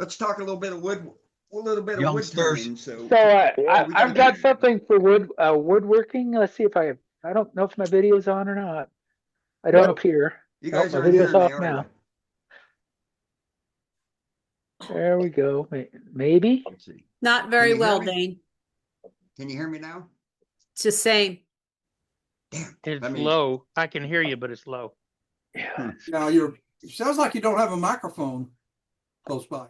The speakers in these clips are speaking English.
let's talk a little bit of wood Youngsters. turning. So I've got something for woodworking. Let's see if I don't know if my video's on or not. I don't appear. you guys my aren't video's hearing me, off are now. you? There we go. Maybe. Let's see. Not very Can you hear well, me? Dane. Can you hear me now? It's the same. Damn. It's Let me- low. I can hear you, but it's low. Yeah. Now it sounds like you don't have a microphone close by.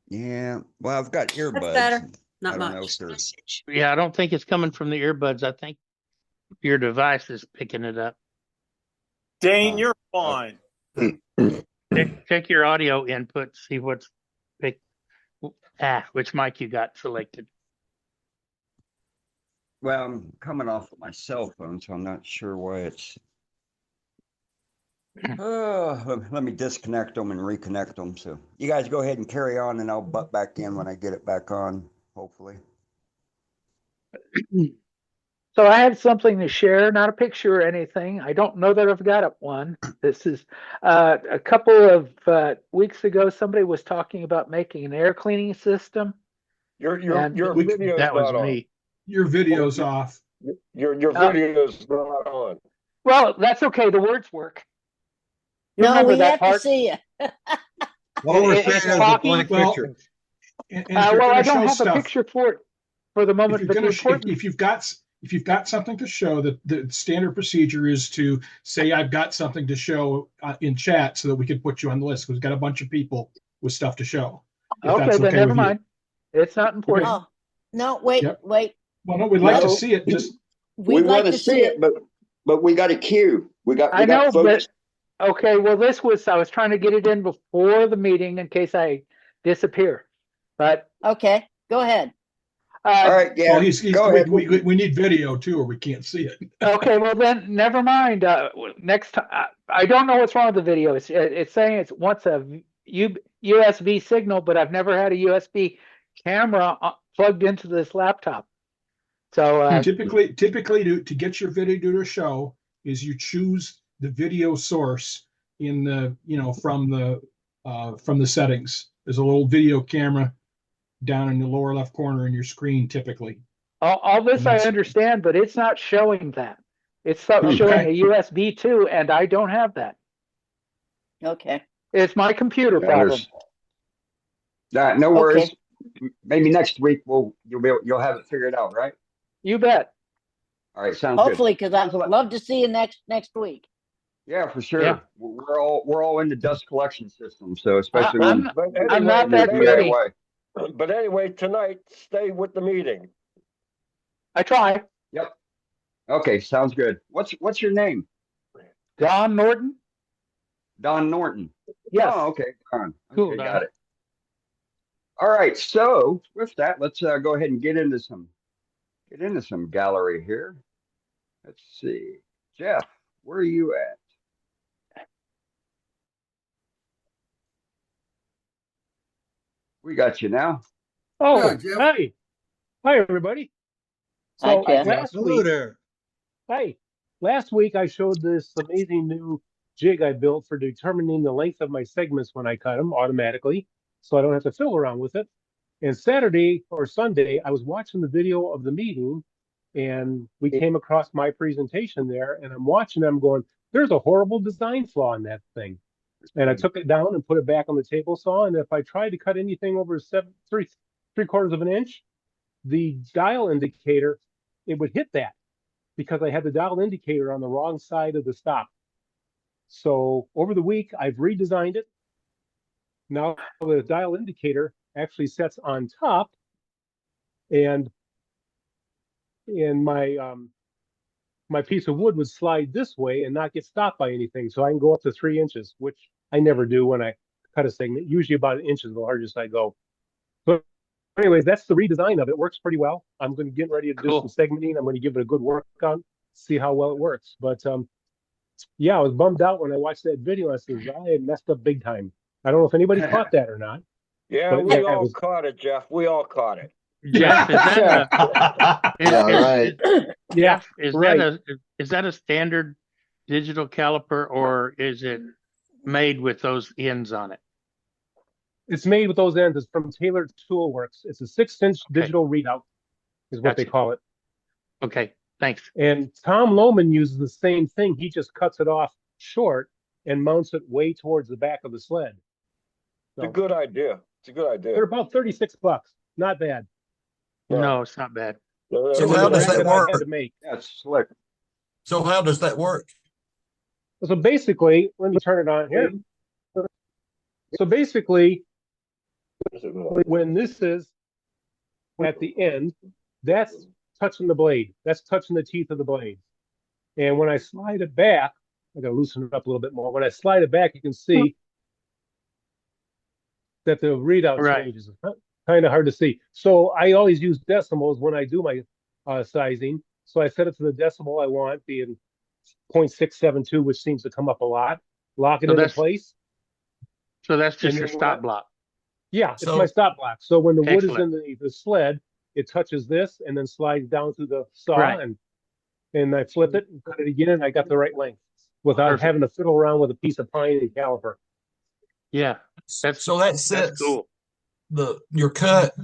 Yeah. Well, I've got earbuds. better. Not I don't know much. if they're- Yeah, I don't think it's coming from the earbuds. I think your device is picking it up. Dane, you're fine. Check your audio input, see what's picked. Which mic you got selected. Well, I'm coming off of my cell phone, so I'm not sure why it's. Let me disconnect them and reconnect them. So you guys go ahead and carry on, and I'll butt back in when I get it back on, hopefully. So I have something to share, not a picture or anything. I don't know that I've got one. This is a couple of weeks ago, somebody was talking about making an air cleaning system. Your And video's That was not on. me. Your video's off. Your video's not on. Well, that's okay. The words work. You No, remember we that have part? to see you. All we're It's saying is a talking- blank Well, picture. And if you're Well, I gonna don't show have a stuff, picture for it for the if moment, you're but the gonna, important if you've got something to show, the standard procedure is to say, I've got something to show in chat so that we can put you on the list. We've got a bunch of people with stuff to show. If Okay, that's then never with you. mind. It's not important. Oh, no, wait, Yep. wait. Well, no, we'd like to No. see it. Just We'd like to see it. but we got a queue. We got I know, but okay. Well, I was trying to get it in before the meeting in case I disappear. But Okay, go ahead. All right, yeah. well, go ahead. we need video too, or we can't see it. okay, well then, never mind. Next time, I don't know what's wrong with the video. It's saying it wants a USB signal, but I've never had a USB camera plugged into this laptop. So Typically, to get your video to show is you choose the video source in the from the settings. There's a little video camera down in the lower left corner in your screen, typically. all this I That's- understand, but it's not showing that. It's showing a USB 2, and I don't have that. Okay. It's my computer problem. No worries. Okay. Maybe next week you'll have it figured out, right? You bet. All right, sounds good. Hopefully, because I'd love to see you next week. Yeah, for sure. Yeah. We're all into dust collection systems, so especially I'm not that pretty. DIY. But anyway, tonight, stay with the meeting. I try. Yep. Okay, sounds good. What's your name? Don Norton. Don Norton. Yes. Oh, okay. Don. Cool, Okay, Don. got it. All right. So with that, let's go ahead and get into some gallery here. Let's see. Jeff, where are you at? We got you now. Oh, Yeah, Jeff. hey. Hi, everybody. Hi, So Jeff. last Hello week, there. hi. Last week I showed this amazing new jig I built for determining the length of my segments when I cut them automatically, so I don't have to fiddle around with it. And Saturday or Sunday, I was watching the video of the meeting, and we came across my presentation there, and I'm watching them going, there's a horrible design flaw in that thing. And I took it down and put it back on the table saw, and if I tried to cut anything over three quarters of an inch, the dial indicator, it would hit that because I had the dial indicator on the wrong side of the stop. So over the week, I've redesigned it. Now the dial indicator actually sets on top, and my piece of wood would slide this way and not get stopped by anything. So I can go up to 3 inches, which I never do when I cut a segment. Usually about 1 inch is the largest I go. But anyways, that's the redesign of it. It works pretty well. I'm going to get ready to do some segmenting. I'm going to give it a good workout, see how well it works. But yeah, I was bummed out when I watched that video. I said, I had messed up big time. I don't know if anybody caught that or not. Yeah, But we yeah, all caught it, Jeff. We all caught it. Jeff, is that right. yeah, right. Is that a standard digital caliper, or is it made with those ends on it? It's made with those ends. It's from Taylor Toolworks. It's a 6-inch Okay. digital readout, is what they Gotcha. call it. Okay, thanks. And Tom Lohman uses the same thing. He just cuts it off short and mounts it way towards the back of the sled. It's a good idea. It's a good idea. They're about $36. Not bad. No, it's not bad. So And how the does rack that I work? had to make. Yeah, it's slick. So how does that work? So basically, let me turn it on here. So basically, when this is at the end, that's touching the blade. That's touching the teeth of the blade. And when I slide it back, I gotta loosen it up a little bit more. When I slide it back, you can see that the readout Right. changes. It's kind of hard to see. So I always use decimals when I do my sizing. So I set it to the decimal I want, being 0.672, which seems to come up a lot. Lock it So into that's- place. So that's just And your then stop block. Yeah, it's So- my stop block. So when the wood is Excellent. in the sled, it touches this and then slides down through the saw, Right. and I flip it and cut it again, and I got the right length without Perfect. having to fiddle around with a piece of pine and caliper. Yeah, That's- So that that's sets cool. your cut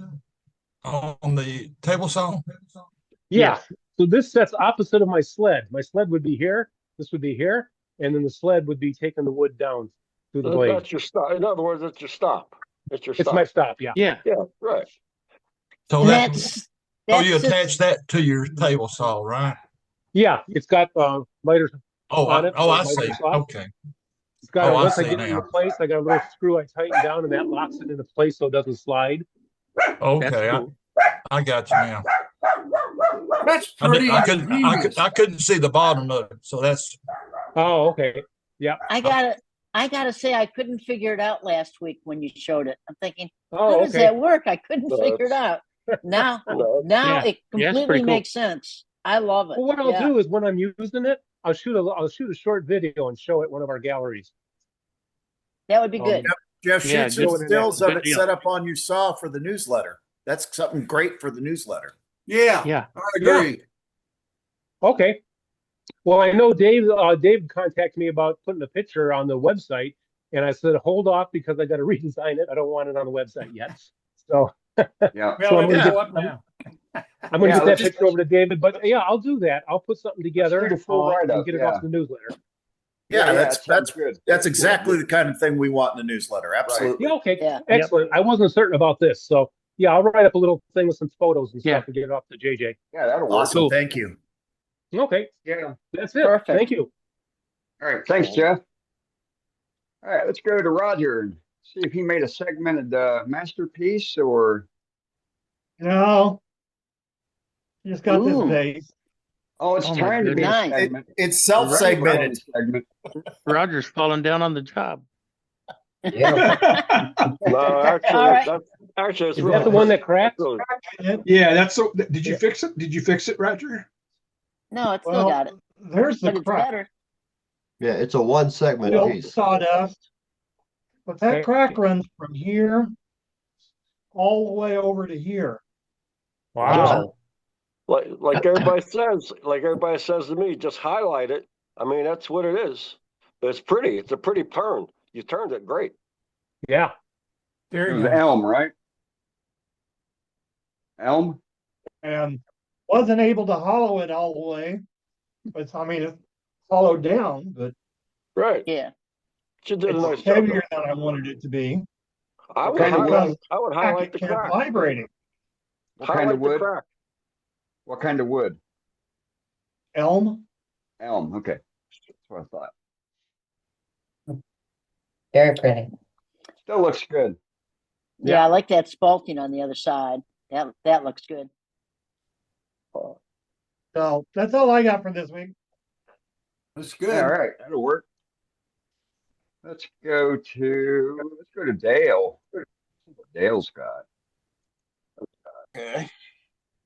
on the table saw? Yeah. Yes. So this sets opposite of my sled. My sled would be here, this would be here, and then the sled would be taking the wood down through the blade. That's your stop. In other words, it's your stop. It's your It's stop. my stop, yeah. Yeah, Yeah, right. So And that, that's so you just- attach that to your table saw, right? Yeah, it's got miter. Oh, On I, it, oh, I so see. my saw. Okay. It's got Oh, I once I see get it into now. place, I got a little screw I tighten down, and that locks it into place so it doesn't slide. Okay, that's cool. I got you now. That's I, pretty did, I couldn't see the bottom of it, so that's Oh, okay. I gotta say, I couldn't figure it out last week when you showed it. I'm thinking, how Oh, does okay. that work? I couldn't No, figure it out. Now, No, now Yeah. it Yeah, it's completely pretty cool. makes sense. I love it. Well, what I'll Yeah. do is when I'm using it, I'll shoot a short video and show it at one of our galleries. That would be good. Jeff, Yeah, shoot some good- stills of good it deal. set up on your saw for the newsletter. That's something great for the newsletter. Yeah, Yeah, I agree. Okay. Well, I know Dave contacted me about putting a picture on the website, and I said, hold off because I got to redesign it. I don't want it on the website yet. So, Yeah. so I'm gonna go get, up now. I'm gonna Yeah, get that let's- picture over to David, but yeah, I'll do that. I'll put something together do the full write-up, and get it yeah. off the newsletter. Yeah, that sounds that's good. that's exactly the kind of thing we want in the newsletter. Absolutely. Yeah, okay. Yeah. Excellent. I wasn't certain about this. So yeah, I'll write up a little thing with some photos and stuff Yeah. and get it off to JJ. Yeah, that'll work. Awesome. Cool. Thank you. Okay. Yeah. That's it. Perfect. Thank you. All right. Thanks, Jeff. All right, let's go to Roger and see if he made a segmented masterpiece or. No. Just got this Ooh. vase. Oh, it's Oh, my trying to be a goodness. segment. It's You're right about self-segmented. the segment. Roger's falling down on the job. No, actually, All right. actually, it's Is really that the one that cracked? really- Yeah, that's so. Did you fix it? Did you fix it, Roger? No, it's still Well, got it, there's but the it's crack. better. Yeah, it's a one segment Built piece. sawdust. But that Okay. crack runs from here all the way over to here. Wow. like everybody says to me, just highlight it. I mean, that's what it is. But it's pretty. It's a pretty turn. You turned it great. Yeah. It Very was nice. elm, right? Elm? And wasn't able to hollow it all the way. But I mean, it's hollowed down, but Right. Yeah. She did a nice it's job. heavier than I wanted it to be. I would Kind of highlight, wood. I would Crack highlight the kept crack. vibrating. What kind Highlight of the wood? crack. What kind of wood? Elm. Elm. Okay. That's what I thought. Very pretty. Still looks good. Yeah, I like that spalting on the other side. That looks good. So that's all I got for this week. That's Yeah, all good. right. That'll work. Let's go to Dale. See what Dale's got. Okay,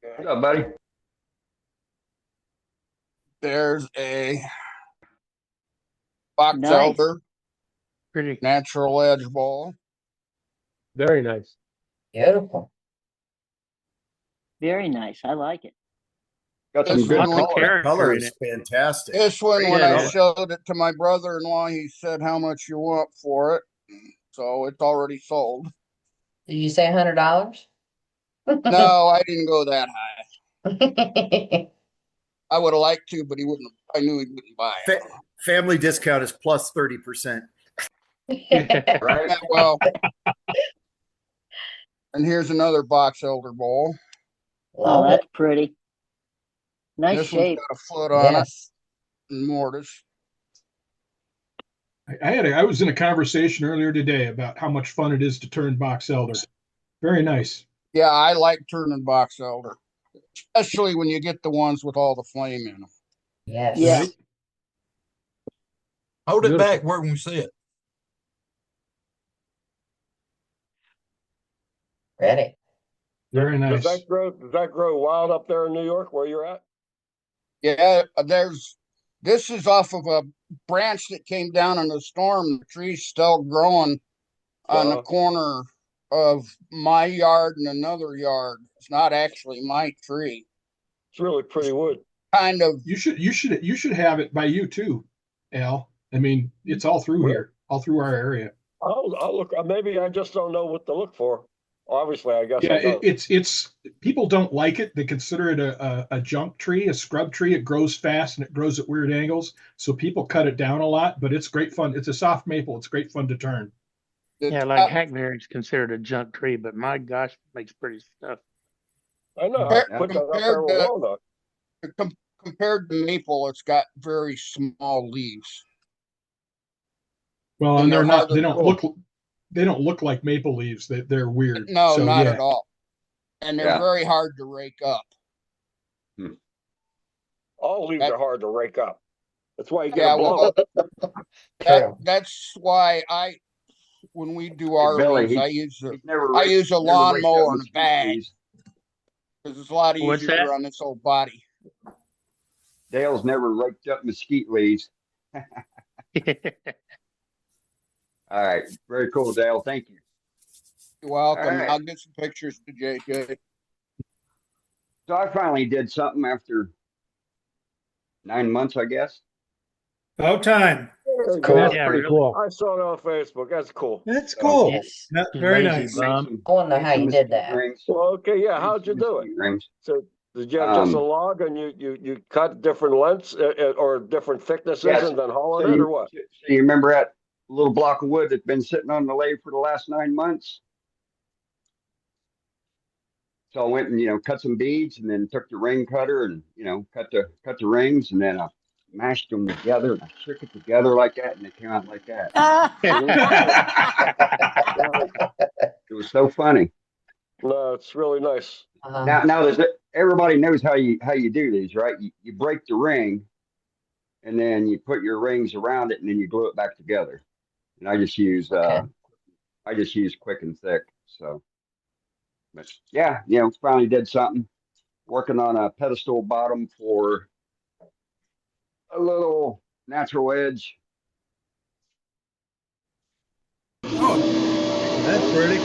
What's up, buddy? there's a box Nice. elder Pretty. natural edge ball. Very nice. Beautiful. Very nice. I like it. Got some This good Lots of color. character Color in is it. fantastic. This one, when Yeah, I yeah. showed it to my brother-in-law, he said how much you want for it. So it's already sold. Did you say $100? No, I didn't go that high. I would have liked to, but he wouldn't. I knew he wouldn't buy it. Family discount is plus 30%. Right? Yeah, well, and here's another box elder bowl. Oh, Love that's it. pretty. Nice This shape. one's got a foot on Yes. it and mortise. I was in a conversation earlier today about how much fun it is to turn box elder. Very nice. Yeah, I like turning box elder, especially when you get the ones with all the flame in them. Yes. Yeah. Right? Hold it Beautiful. back where we can see it. Ready. Very nice. Does that grow wild up there in New York where you're at? Yeah, this is off of a branch that came down in the storm. The tree's still growing on the corner of my yard and another yard. It's not actually my tree. It's really pretty wood. Kind of. You should have it by you too, Al. I mean, it's all through here, all through our area. I'll look. Maybe I just don't know what to look for. Obviously, I guess. Yeah, I don't. it's people don't like it. They consider it a junk tree, a scrub tree. It grows fast and it grows at weird angles. So people cut it down a lot, but it's great fun. It's a soft maple. It's great fun to turn. Yeah, like hackberry is considered a junk tree, but my gosh, it makes pretty stuff. I know. Compared to maple, it's got very small leaves. Well, and And they're they're not. hard to They don't pull. look like maple leaves. They're weird. No, So, not yeah. at all. And they're Yeah. very hard to rake up. All leaves are hard to rake up. That's why you Yeah, get a blow. that's why when we do our Billy, leaves, he's I never use a raked up lawnmower and a mosquito bag leaves. because it's a lot What's easier that? on this old body. Dale's never raked up mesquite leaves. All right. Very cool, Dale. Thank you. You're welcome. All right. I'll get some pictures to JJ. So I finally did something after 9 months, I guess. About time. That's cool. That's Yeah, pretty really. cool. I saw it on Facebook. That's cool. That's cool. Yes. Very Lazy nice. bum. I wonder how you did that. Well, okay, yeah. How'd you do it? Rings. So did you have just a Um, log and you cut different lengths or different thicknesses Yes. and then hollowed So it you, or what? so you remember that little block of wood that's been sitting on the lathe for the last 9 months? So I went and cut some beads and then took the ring cutter and cut the rings and then I mashed them together and I shook it together like that and it came out like that. It was so funny. No, it's really nice. Now everybody knows how you do these, right? You break the ring and then you put your rings around it and then you glue it back together. And I just use quick and thick. So, but yeah, finally did something. Working on a pedestal bottom for a little natural edge. That's pretty.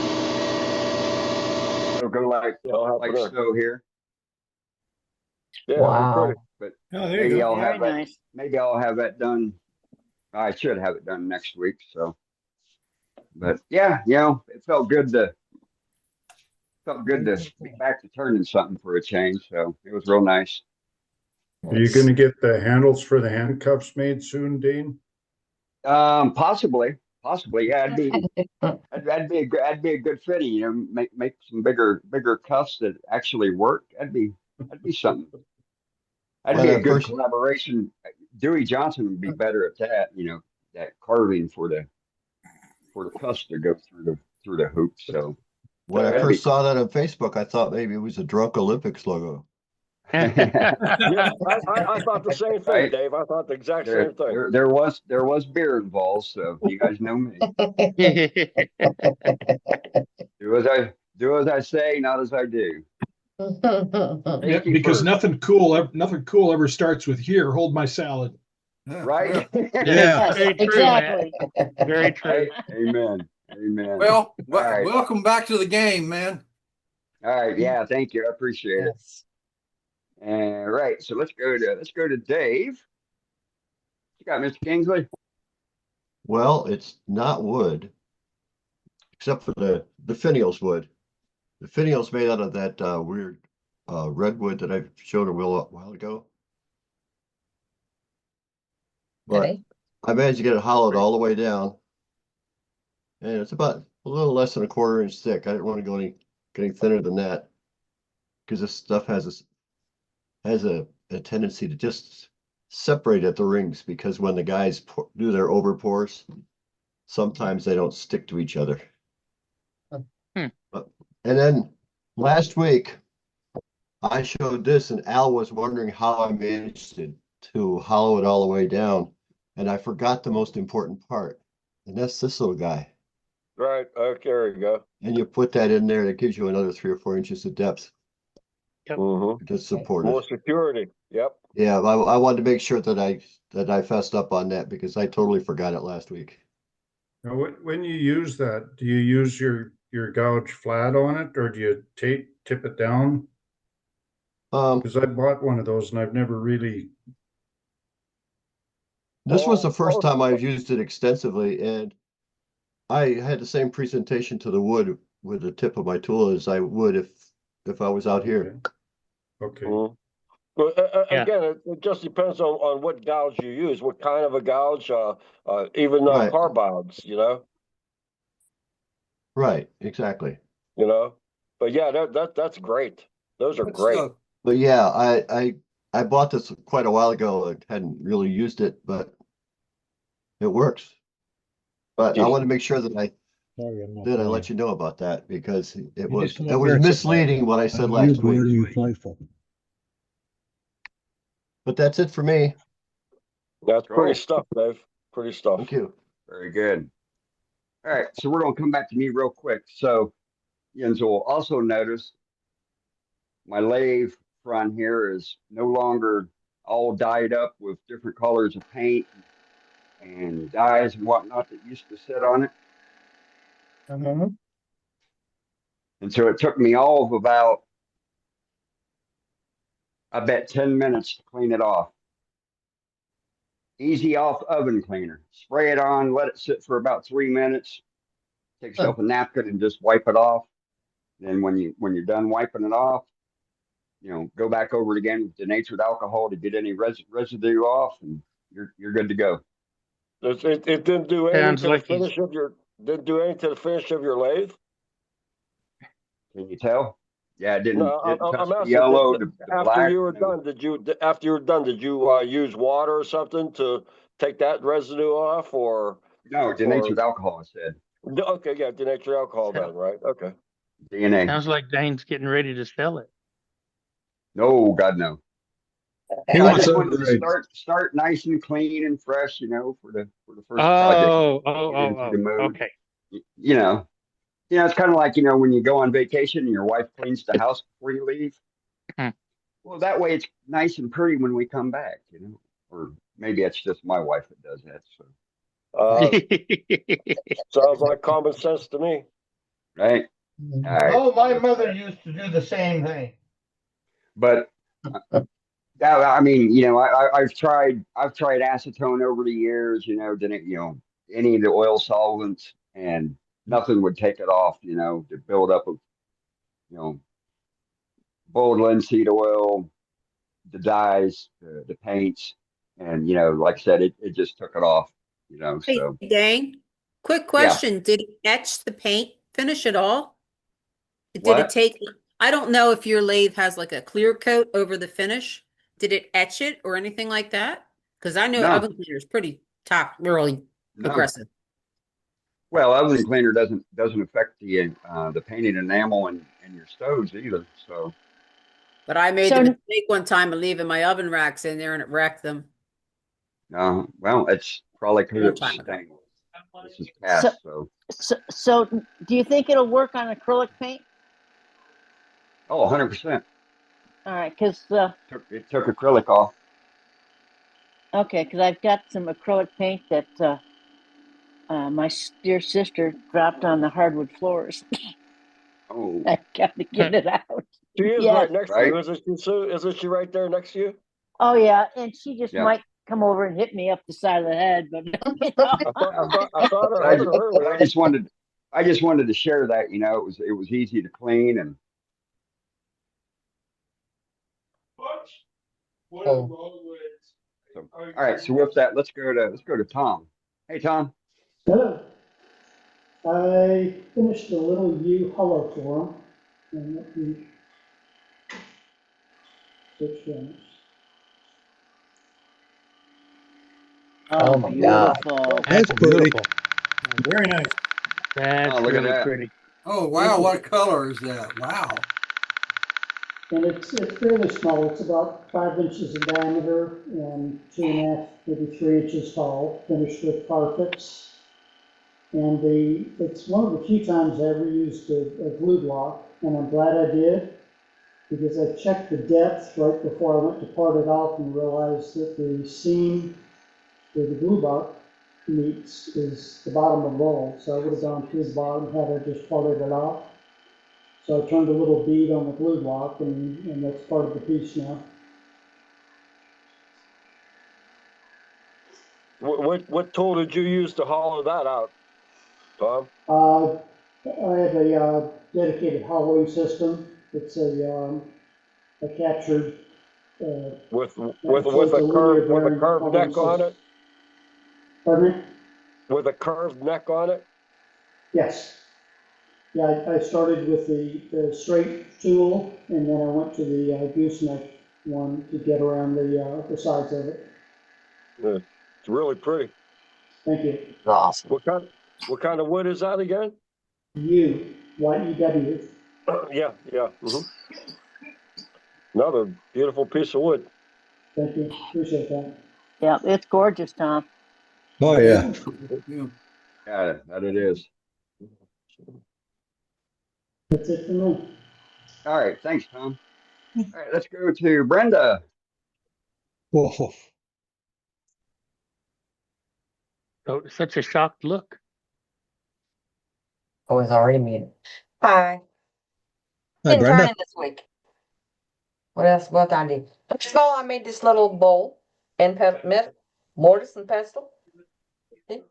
It'll go like there. so here. Yeah, Wow. pretty. But Oh, there you maybe go. I'll Very have that. nice. Maybe I'll have that done. I should have it done next week. So, but yeah, it felt good to be back to turning something for a change. So it was real nice. Are you going to get the handles for the handcuffs made soon, Dean? Possibly. Yeah, that'd be a good fitting. Make some bigger cuffs that actually work. That'd be something. That'd be a good collaboration. Dewey Johnson would be better at that. That carving for the cuffs to go through the hoop. So When I first saw that on Facebook, I thought maybe it was a Drunk Olympics logo. Yeah, I thought the same thing, Right. Dave. I thought the exact same thing. There was beer involved, so you guys know me. Do as I say, not as I do. Yeah, because nothing cool ever starts with "here, hold my salad." Right? Yeah. Very true, Exactly. man. Very true. Amen. Well, All right. welcome back to the game, man. All right. Yeah. Thank you. I appreciate it. All right. So let's go to Dave. You got Mr. Kingsley? Well, it's not wood. except for the finials wood. The finials made out of that weird redwood that I showed a while ago. But Okay. I managed to get it hollowed all the way down. And it's about a little less than a 1/4 inch thick. I didn't want to go any thinner than that. Because this stuff has a tendency to just separate at the rings, because when the guys do their over pours, sometimes they don't stick to each other. And then last week I showed this, and Al was wondering how I managed to hollow it all the way down, and I forgot the most important part, and that's this little guy. Right. Okay, there you go. And you put that in there, that gives you another 3 or 4 inches of depth. Mm-hmm. To support More it. security. Yep. Yeah, I wanted to make sure that I fessed up on that, because I totally forgot it last week. Now, when you use that, do you use your gouge flat on it, or do you tip it down? Because I bought one of those and I've never really. This was the first time I've used it extensively, and I had the same presentation to the wood with the tip of my tool as I would if I was out here. Okay. Mm-hmm. Well, again, it just depends on what gouge you use, what kind of a gouge, even Right. carbides, you know. Right, exactly. You know, but yeah, that's great. Those are great. But yeah, I bought this quite a while ago. I hadn't really used it, but it works. But I want to make sure that I let you know about that, because it was misleading what I said last week. But that's it for me. That's pretty stuff, Dave. Pretty stuff. Thank you. Very good. All right, so we're going to come back to me real quick. So, Jens will also notice my lathe front here is no longer all dyed up with different colors of paint and dyes and whatnot that used to sit on it. And so it took me all of about, I bet, 10 minutes to clean it off. Easy off oven cleaner. Spray it on, let it sit for about 3 minutes. Take yourself a napkin and just wipe it off. Then when you're done wiping it off, go back over it again with denatured alcohol to get any residue off, and you're good to go. It didn't do anything to the finish of your lathe. Can you tell? Yeah, it didn't. No, didn't I'm touch the asking, yellow, the after black. you were done, did you use water or something to take that residue off, or no? Denatured alcohol, I said. Okay, yeah, denatured alcohol then, right? Okay. DNA. Sounds like Dane's getting ready to sell it. No, God, no. He I wants just to wanted to start nice and clean and fresh, for the first project. Okay. It's kind of like, when you go on vacation and your wife cleans the house before you leave. Well, that way it's nice and pretty when we come back, or maybe it's just my wife that does that. So sounds like common sense to me. Right. All right. Oh, my mother used to do the same thing. But I mean, I've tried acetone over the years, any of the oil solvents, and nothing would take it off, the buildup of, boiled linseed oil, the dyes, the paints, and, like I said, it just took it off, Hey, so. Dane, quick question. Did it etch the paint finish at all? Did What? it take, I don't know if your lathe has like a clear coat over the finish. Did it etch it or anything like that? Because I know No. oven cleaner is pretty really No. aggressive. Well, oven cleaner doesn't affect the painted enamel in your stoves either, so. But I made the mistake one time of leaving my oven racks in there and it wrecked them. Well, it's probably because it was stainless. This is cast, So do you think it'll work on acrylic paint? Oh, 100%. All right, because It took acrylic off. okay, because I've got some acrylic paint that my dear sister dropped on the hardwood floors. Oh, I got to get it out. She is Yes. right next to you. Isn't she, Sue? Isn't she right there next to you? Oh yeah, and she just Yeah. might come over and hit me up the side of the head, but I thought I heard her. I just wanted I just wanted to share that, you know, it was easy to clean and Oh. so, all right. So with that, let's go to Tom. Hey, Tom. Hello. I finished a little U hollow for him, and let me switch cameras. Oh my God. Beautiful. That's pretty. Very nice. That's Oh, look at really that. pretty. Oh, wow, what color is that? Wow. And it's fairly small. It's about 5 inches in diameter and 2.5, maybe 3 inches tall, finished with carpets. And it's one of the few times I ever used a glue block, and I'm glad I did, because I checked the depth right before I went to part it off and realized that the seam where the glue block meets is the bottom of the roll. So I would have gone through the bottom had I just parted it off. So I turned a little bead on the glue block, and that's part of the piece now. What tool did you use to hollow that out, Tom? I have a dedicated hollowing system. It's a captured With so it's a linear bearing curved hollowing neck on system. it? Pardon me? With a curved neck on it? Yes. Yeah, I started with the straight tool, and then I went to the gooseneck one to get around the sides of it. Yeah, it's really pretty. Thank you. Awesome. What kind of wood is that again? YEW. Yeah. Another beautiful piece of wood. Thank you. Appreciate that. Yeah, it's gorgeous, Tom. Oh, yeah. Yeah, that it is. That's it for me. All right. Thanks, Tom. All right. Let's go to Brenda. Whoa. So such a shocked look. Oh, it's already muted. Hi. Hi, Didn't Brenda. turn in this week. What else? What I did? First of all, I made this little bowl and mortise and pestle. See?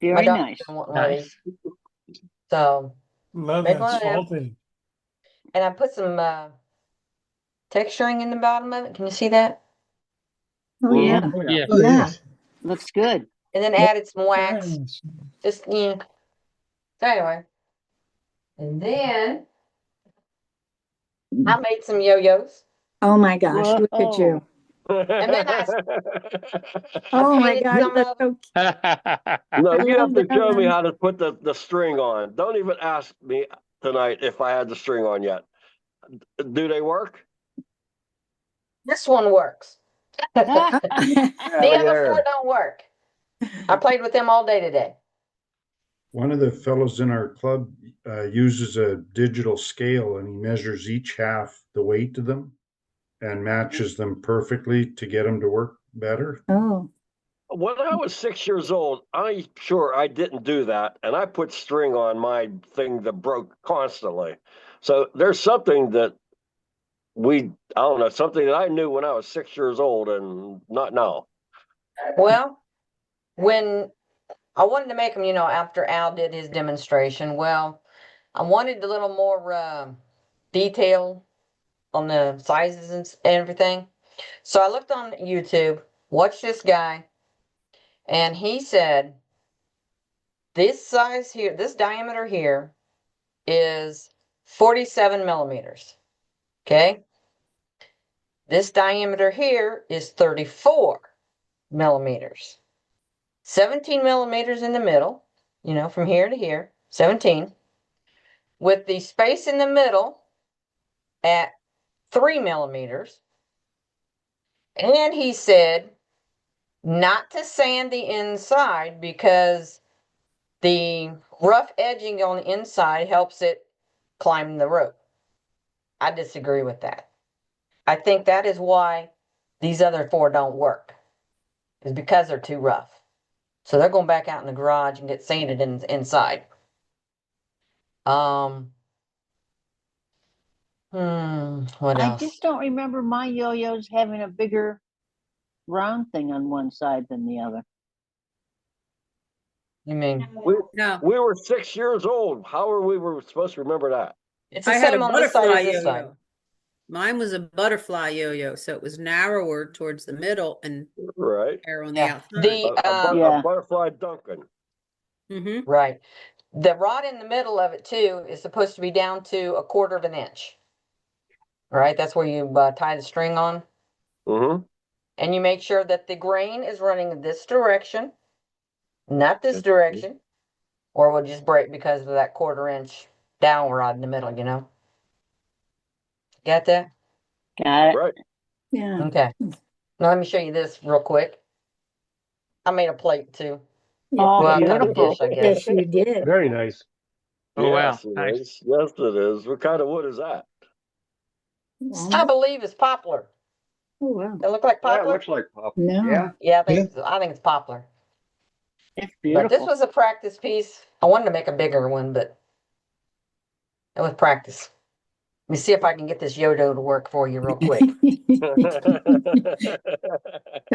My Very daughter's nice. been wanting one of Nice. these. So Love made that one of them. salty. And I put some texturing in the bottom of it. Can you see that? Oh, yeah. Oh, yeah. Oh, yeah. Looks good. And then added some wax. Nice. Just yeah. So anyway. And then I made some yo-yos. Oh my gosh, look at you. And then I Oh my painted gosh, some that's of so No, I you have love to show me that. how to put the string on. Don't even ask me tonight if I had the string on yet. Do they work? this one works. The Yeah, other there. four don't work. I played with them all day today. One of the fellows in our club uses a digital scale and he measures each half the weight of them and matches them perfectly to get them to work better. Oh. When I was 6 years old, I'm sure I didn't do that, and I put string on my thing that broke constantly. So there's something that I don't know, something that I knew when I was 6 years old and not now. Well, when I wanted to make them, after Al did his demonstration, well, I wanted a little more detail on the sizes and everything. So I looked on YouTube, watched this guy, and he said, this size here, this diameter here is 47 millimeters. Okay. This diameter here is 34 millimeters. 17 millimeters in the middle, from here to here, 17. With the space in the middle at 3 millimeters. And he said not to sand the inside because the rough edging on the inside helps it climb the rope. I disagree with that. I think that is why these other four don't work, is because they're too rough. So they're going back out in the garage and get sanded inside. What I else? just don't remember my yo-yos having a bigger round thing on one side than the other. You mean? No, We were 6 years old. How are we were supposed to remember that? It's the I had same a on this side butterfly as this side. yo-yo. Mine was a butterfly yo-yo, so it was narrower towards the middle and Right. hair on the Yeah. outside. The A butterfly Duncan. Mm-hmm. right. The rod in the middle of it too is supposed to be down to 1/4 of an inch. Right. That's where you tie the string on, Mm-hmm. and you make sure that the grain is running in this direction, not this direction, or we'll just break because of that 1/4 inch down rod in the middle. You know. Got that? Got it. Right. Yeah. Okay. Now let me show you this real quick. I made a plate too. Oh, Well, kind of beautiful. dish, I guess. Yes, you did. Very nice. Oh, wow. Yes, it Nice. is. Yes, it is. What kind of wood is that? I believe it's poplar. Oh, wow. It look like Yeah, it poplar? looks like poplar. No. Yeah. Yeah, I think it's poplar. It's But this beautiful. was a practice piece. I wanted to make a bigger one, but it was practice. Let me see if I can get this Yodo to work for you real quick. Come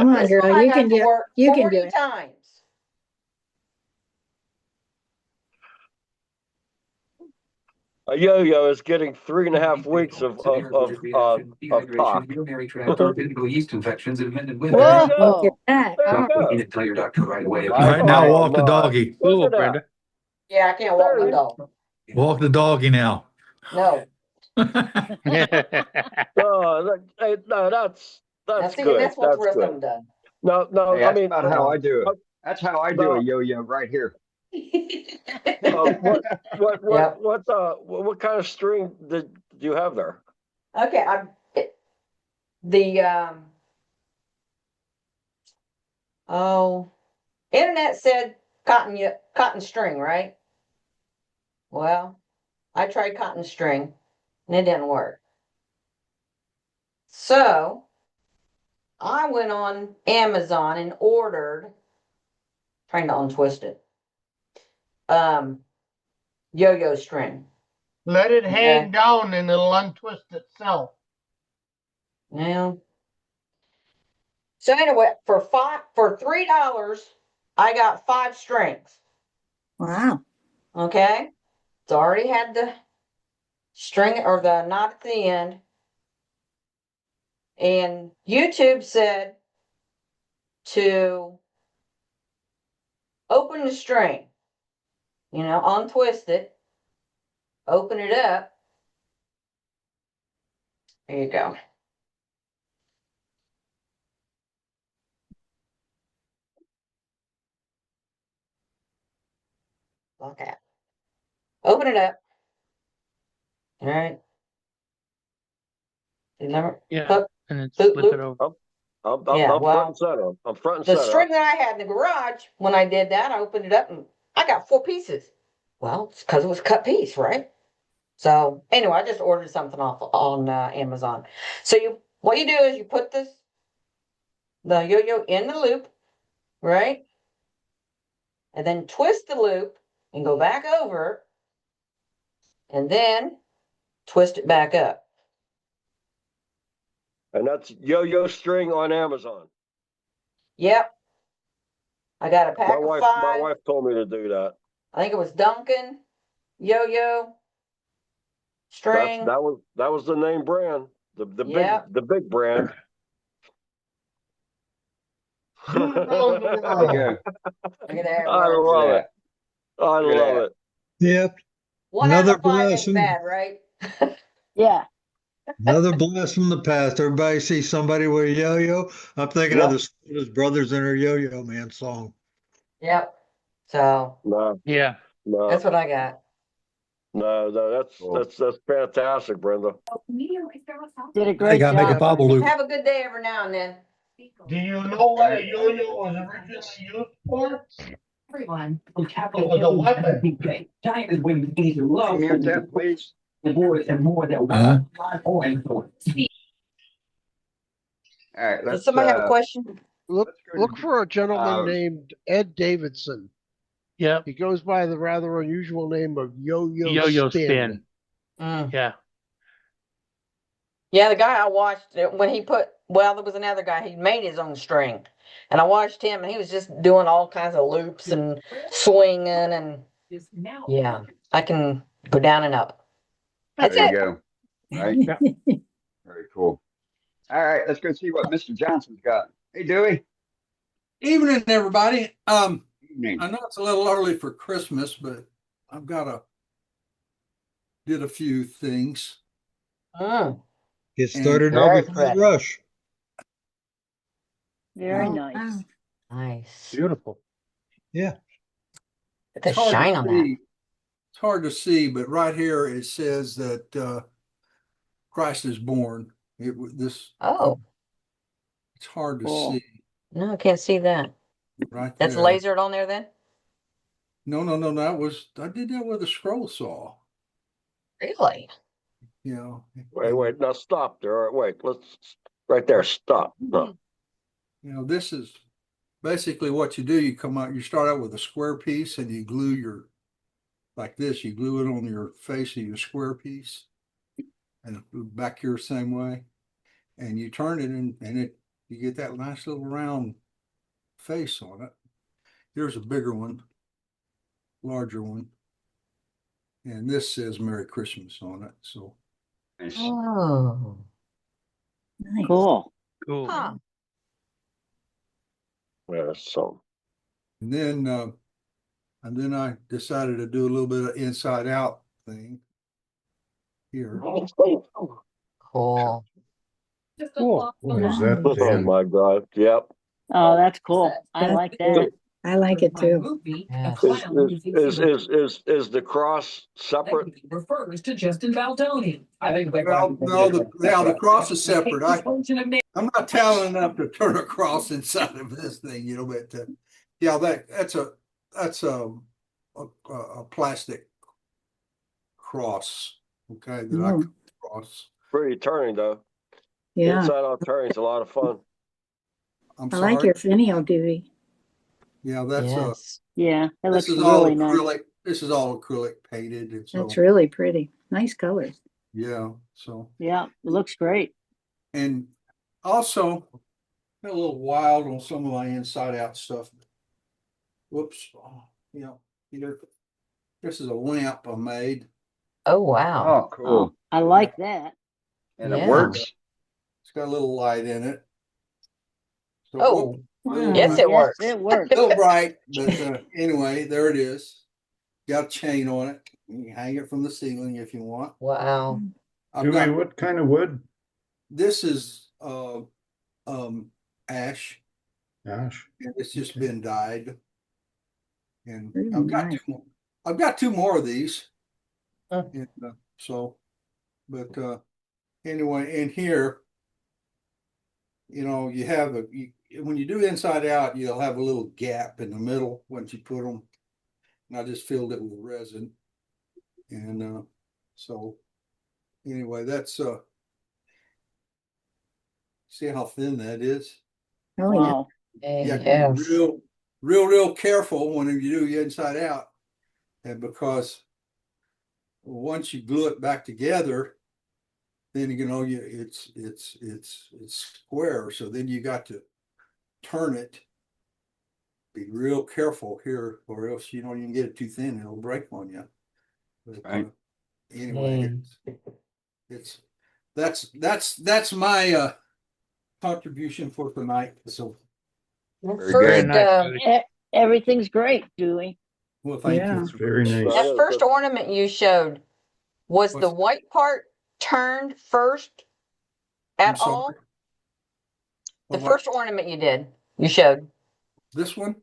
on, This girl. one I You got can to do it. work You can 40 do it. times. A yo-yo is getting 3.5 weeks of talk. Whoa. There Look at that. you go. Right now, walk the doggy. Look at that. Yeah, I can't walk my dog. Walk the doggy now. No. No, that's See, good. that's what's That's worth good. them done. No, Hey, I that's mean, about how I do it. That's how I do No. a yo-yo right here. what kind of string did you have there? Okay, internet said cotton string, right? Well, I tried cotton string and it didn't work. So I went on Amazon and ordered, trying to untwist it, yo-yo string. Let it hang Okay. down and it'll untwist itself. Now, so anyway, for $3, I got 5 strings. Wow. Okay, it's already had the string or the knot at the end, and YouTube said to open the string, untwist it, open it up. There you go. Okay. Open it up. All right. Remember? Yeah. And then Loop, flip it over. I'm Yeah, front and center. I'm front and The center. string that I had in the garage, when I did that, I opened it up and I got 4 pieces. Well, it's because it was a cut piece, right? So anyway, I just ordered something off on Amazon. So what you do is you put the yo-yo in the loop, right? And then twist the loop and go back over, and then twist it back up. And that's yo-yo string on Amazon. Yep. I got a pack My of wife 5. told me to do that. I think it was Duncan yo-yo string. That was the name brand. The Yep. big brand. Okay. Look at that. I love it. I Look at love that. it. Yep. One out Another of 5 ain't blessing. bad, right? Yeah. Another blast from the past. Everybody sees somebody with a yo-yo. I'm thinking Yep. of the Scotus Brothers and their Yo-Yo Man song. Yep. So No, Yeah. no, that's what I got. no. That's fantastic, Brenda. Did a I great gotta make a job. bobble loop. Have a good day every now and then. Do you know what a yo-yo was originally used for? Everyone. It was a weapon. Mute that, please. Uh-huh. All right, Does let's somebody have a question? Look go to- for a gentleman named Ed Davidson. Yeah. He goes by the rather unusual name of Yo-Yo Yo-yo Spin. spin. Yeah. Yeah, the guy I watched when he put well, there was another guy, he made his own string. And I watched him and he was just doing all kinds of loops and swinging and yeah, I can go down and up. That's There it. you go. Right. Very cool. All right, let's go see what Mr. Johnson's got. Hey, Dewey. Evening, everybody. Evening. I know it's a little early for Christmas, but I've did a few things. Get started off before the rush. Very Oh, nice. wow. Nice. Beautiful. Yeah. The shine on that. It's hard to see, but right here it says that Christ is born. Oh, It's hard to Cool. see. no, I can't see that. Right That's there. lasered on there then? No, I did that with a scroll saw. Really? You know. Wait, now stop there. Wait, right there, stop. No. You know, this is basically what you do. You start out with a square piece and you glue like this, you glue it on your face of your square piece and back here same way. And you turn it and you get that nice little round face on it. Here's a bigger one, larger one. And this says Merry Christmas on it. So Oh. Nice. Cool. Cool. Huh. Yeah, so. and then I decided to do a little bit of inside out thing here. Cool. Cool. Boy, is that Oh thin. my God. Yep. Oh, that's cool. I like that. I like it too. Yes. Is the cross separate? Refers to Justin Baldoni. I think. Well, no, the cross is separate. I'm not talented enough to turn a cross inside of this thing, you know, but yeah, that's a plastic cross, okay, that I can cross. Pretty turning though. Yeah. Inside out turning is a lot of fun. I'm I sorry. like your Finio, Dewey. Yeah, that's Yes. Yeah, that this looks is all really nice. acrylic. This is all acrylic painted, and so That's really pretty. Nice colors. yeah. So Yeah, it looks great. and also a little wild on some of my inside out stuff. Whoops, you know, here. This is a lamp I made. Oh, wow. Oh, cool. Oh, I like that. And Yeah. it works. It's got a little light in it. So, Oh, whoop, little yes, bright- it works. It works. A little bright, but anyway, there it is. Got a chain on it. You can hang it from the ceiling if you want. Wow. I've Dewey, got, what kind of wood? this is ash, Gosh. and it's just been dyed. And Really I've got nice. I've got two more of these. Huh. And, but anyway, in here, you know, you have when you do inside out, you'll have a little gap in the middle once you put them. And I just filled it with resin. And so anyway, that's see how thin that is? Oh, yeah. Wow. You have to Yes. be real careful when you do your inside out. And because once you glue it back together, then you know it's square. So then you got to turn it. Be real careful here, or else you know you can get it too thin, it'll break on you. But, Right. Anyway, that's my contribution for tonight. So Very First, good. Everything's great, Dewey. well, thank Yeah. you. Very nice. that first ornament you showed, was the What's- white part turned first I'm at all? sorry. The What? first ornament you showed. This one?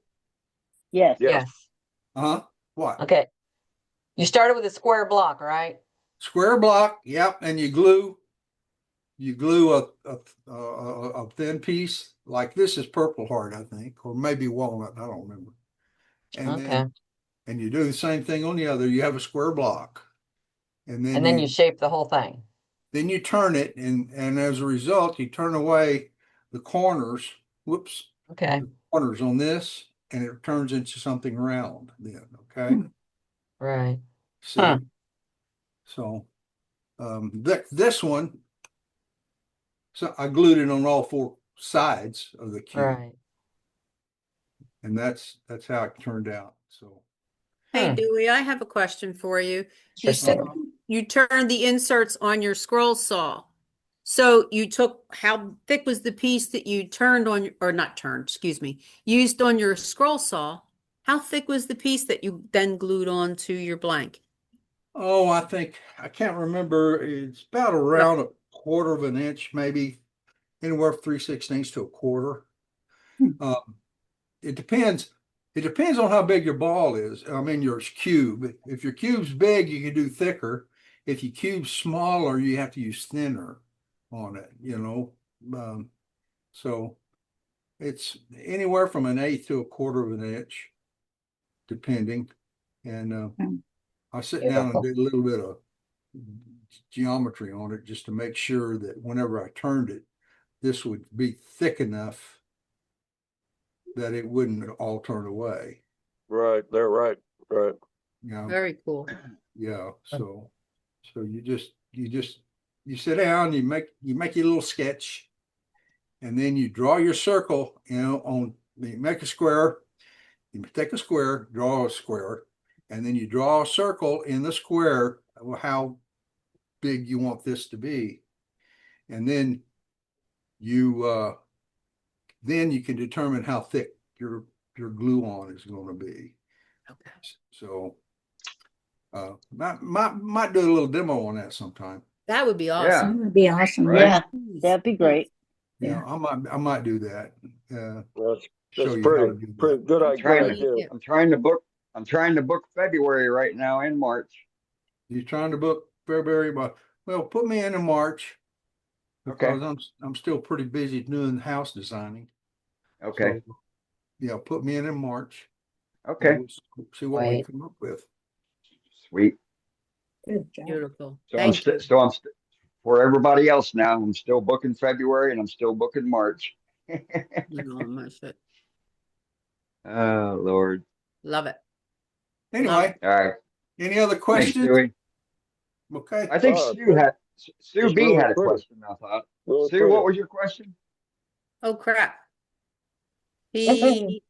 Yes. Yes. Uh-huh. What? Okay. You started with a square block, right? Square block, yep, and you glue a thin piece, like this is Purple Heart, I think, or maybe walnut, I don't remember. And Okay. then, and you do the same thing on the other, you have a square block. And then And then you shape the whole thing. then you turn it, and as a result, you turn away the corners, whoops, Okay. the corners on this, and it turns into something round then, okay? Right. See? Huh. So this one So I glued it on all four sides of the cube. Right. And that's how it turned out. So Hey, Dewey, I have a question for you. You Sure said thing. you turned the inserts on your scroll saw. So you took, how thick was the piece that you turned on, or not turned, excuse me, used on your scroll saw? How thick was the piece that you then glued on to your blank? oh, I can't remember. It's about around a quarter of an inch, maybe anywhere from 3/16 to a quarter. It depends. It depends on how big your ball is. I mean, your cube. If your cube's big, you can do thicker. If your cube's smaller, you have to use thinner on it, you know. So it's anywhere from an eighth to a quarter of an inch, depending. And I sit down and did a little bit of geometry on it just to make sure that whenever I turned it, this would be thick enough that it wouldn't all turn away. Right, they're right. You know? Very cool. Yeah. So you sit down, you make your little sketch, and then you draw your circle, you know, you make a square, you take a square, draw a square, and then you draw a circle in the square of how big you want this to be. And then you can determine how thick your glue on is going to be. Okay. So might do a little demo on that sometime. That would be That awesome. would be awesome. Right. Yeah, that'd be great. Yeah, I might do that. That's Show you how to pretty do pretty that. good I'm trying idea. to, I'm trying to book February right now in March. You're trying to book February, but well, put me in March Okay. because I'm still pretty busy doing house designing. Okay. So, yeah, put me in March. Okay. And we'll see what we come up with. Sweet. Good job. Beautiful. So Thank you. for everybody else now, I'm still booking February and I'm still booking March. Oh, my shit. Oh, Lord. Love it. Anyway, All right. any other Thanks, questions? Dewey. Okay. I think Sue it's B really had a pretty. question, I thought. Really Sue, pretty. what was your question? Oh, crap. He,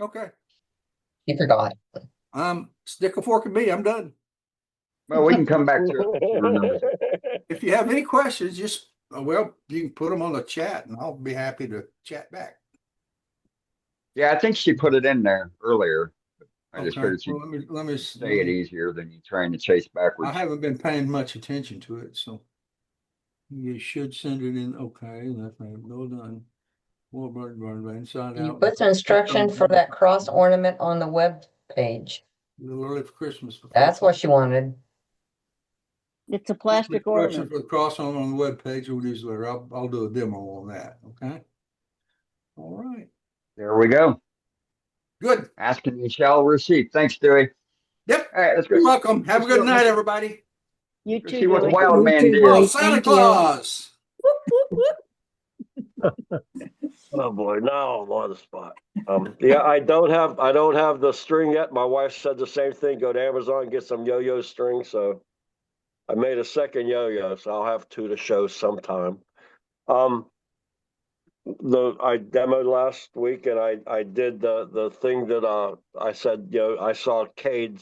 Okay. You forgot. Stick a fork in me. I'm done. Well, we can come back to it when she remembers it. If you have any questions, just you can put them on the chat, and I'll be happy to chat back. Yeah, I think she put it in there earlier. I just figured she'd Well, let me say it easier than you trying to chase backwards. I haven't been paying much attention to it, so you should send it in. Okay, that's right. Well done. Well, inside You out. put the instruction for that cross ornament on the web page. A little early for Christmas. That's what she wanted. It's a plastic Instruction ornament. for the cross on the web page. I'll do a demo on that. Okay. All right. There we go. Good. Asking you shall receive. Thanks, Dewey. Yep. All right, let's go. You're welcome. Have a good night, everybody. You Let's too. see what the Dewey. wild man did. Oh, Santa Claus. Oh boy, now I'm on the spot. Yeah, I don't have the string yet. My wife said the same thing. Go to Amazon and get some yo-yo string. So I made a second yo-yo, so I'll have two to show sometime. I demoed last week, and I did the thing that I said, I saw Cade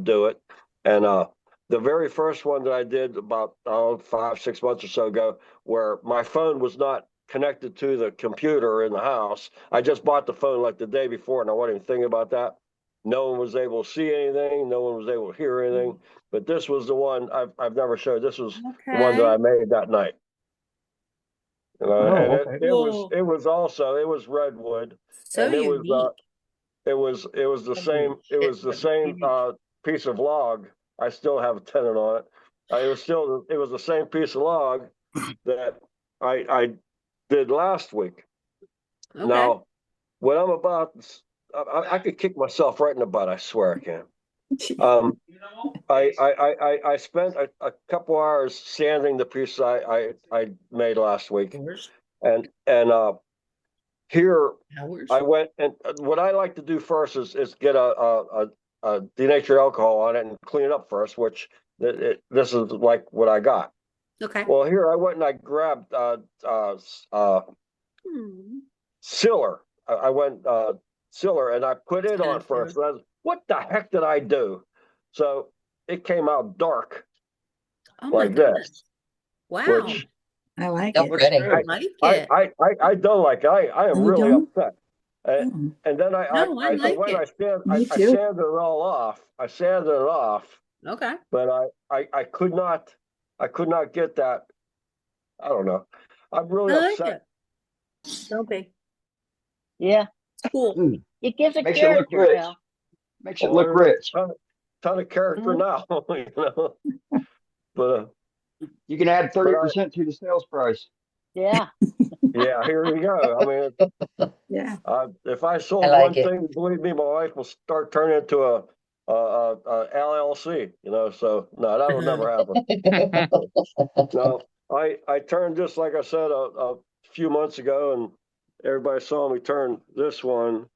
do it, and the very first one that I did about 5-6 months or so ago, where my phone was not connected to the computer in the house. I just bought the phone like the day before, and I wasn't even thinking about that. No one was able to see anything. No one was able to hear anything. But this was the one I've never showed. This was the one that I made that night. It was redwood, So and it unique. was the same piece of log. I still have a tenant on it. It was the same piece of log that I did last week. Okay. Now, what I'm about, I could kick myself right in the butt. I swear I can. I spent a couple hours sanding the piece I made last week, and here I went, and what I like to do first is get a denatured alcohol on it and clean it up first, which this is like what I got. Okay. Well, here I went and I grabbed Siller. I went Siller and I put it on first. And I was, what the heck did I do? So it came out dark Oh my like goodness. this. Wow. Which I like Oh, it. pretty. I like it. I don't like it. I am You really don't? upset. And then No, I like when it. I Me too. sanded it all off. I sanded it off, Okay. but I could not get that. I don't know. I'm really I like upset. it. Don't be. Yeah, It's cool. Mm, it gives it makes it look character, rich. Al. Makes it look rich. Ton of character now, you know. But You can add 30% to the sales price. Yeah. yeah, here you go. I mean, Yeah. if I sold I like one it. thing, believe me, my wife will start turning into a LLC. You know, so no, that'll never happen. No, I turned this, like I said, a few months ago, and everybody saw me turn this one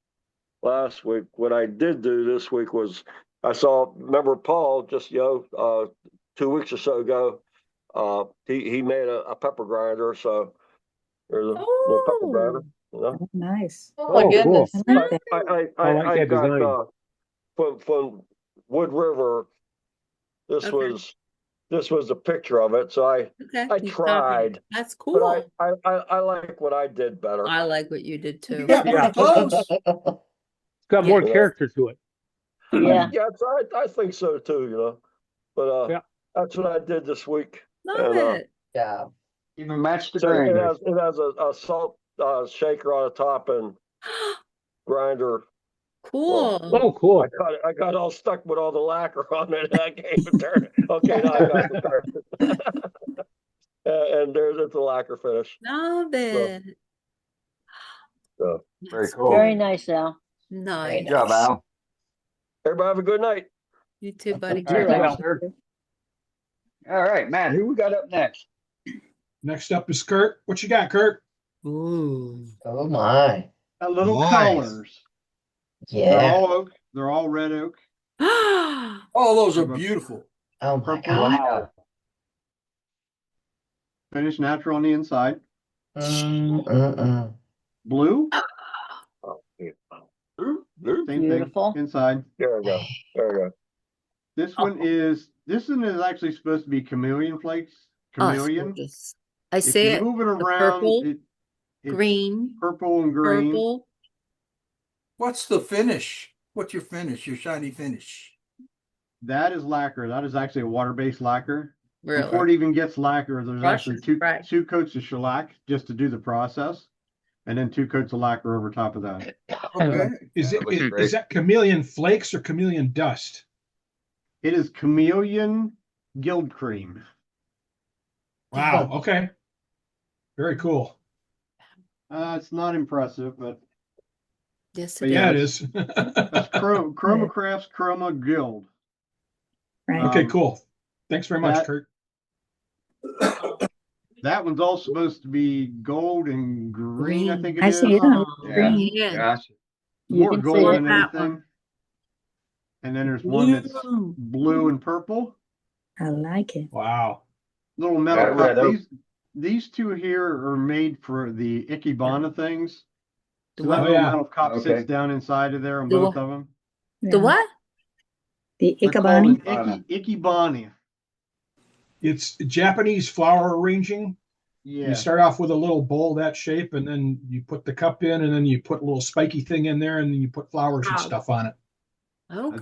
last week. What I did do this week was remember Paul just 2 weeks or so ago, he made a pepper grinder, so there's a little pepper grinder, you know. Oh, nice. Oh my Oh, cool. goodness. I like that. I like that got design. from Wood River. This Okay. was a picture of it, so I Okay. You copied tried, it. That's but cool. I like what I did better. I like what you did You too. got pretty close. It's got more Yeah. character to it. Yeah. Yeah, I think so too, you know. But Yeah. that's what I did this week. Love And, it. Yeah. Even match the so it grinder. has a salt shaker on the top and grinder. Cool. Oh, cool. I got all stuck with all the lacquer on it. I can't even turn it. Okay, now I got to turn it. And it's a lacquer finish. Love it. So Very That's cool. Very nice, Al. nice. Good job, Al. everybody have a good night. You too, buddy. All right, Yeah, thanks, Al. sir. All right, Matt, who we got up next? Next up is Kurt. What you got, Kurt? Ooh. Oh my. A little Nice. colors. They're Yeah. all oak. They're all red oak. Oh, All those are beautiful. Oh my Purple. God. Wow. Finished natural on the inside. Mm. Blue. Oh, yeah. Same Beautiful. thing. Inside. There we go. There we go. This one is actually supposed to be chameleon flakes. it's Chameleon. gorgeous. I If see you it. move it The around, purple, it's green, purple and green. purple. What's the finish? What's your finish? Your shiny finish? That is lacquer. That is actually a water-based lacquer. Before it Really? even gets lacquer, there's actually Brushes, right. two coats of shellac just to do the process, and then 2 coats of lacquer over top of that. Okay. Is That looks it great. is that chameleon flakes or chameleon dust? It is chameleon guild cream. Wow. Okay. Very cool. It's not impressive, but Yes, But it yeah, Yeah, it is. is. that's Chroma Crafts Chroma Guild. Right. Okay, cool. Thanks very much, that- Kurt. That one's all supposed to be gold and green, I think it I is. see it on Yeah. green. Yeah. Gotcha. You More can see gold it. than That anything. one. And then there's one that's Blue. blue and purple. I like it. Wow. Little metal Yeah, cup. red oak. These two here are made for the Ikebana things. So The that what? little yeah. metal cup Okay. sits down inside of there on The both what? of them. The Yeah. what? The They're called Ikebani. an Ikebana. It's Japanese flower arranging. Yeah. You start off with a little bowl that shape, and then you put the cup in, and then you put a little spiky thing in there, and then you put flowers and Wow. stuff on it. Okay.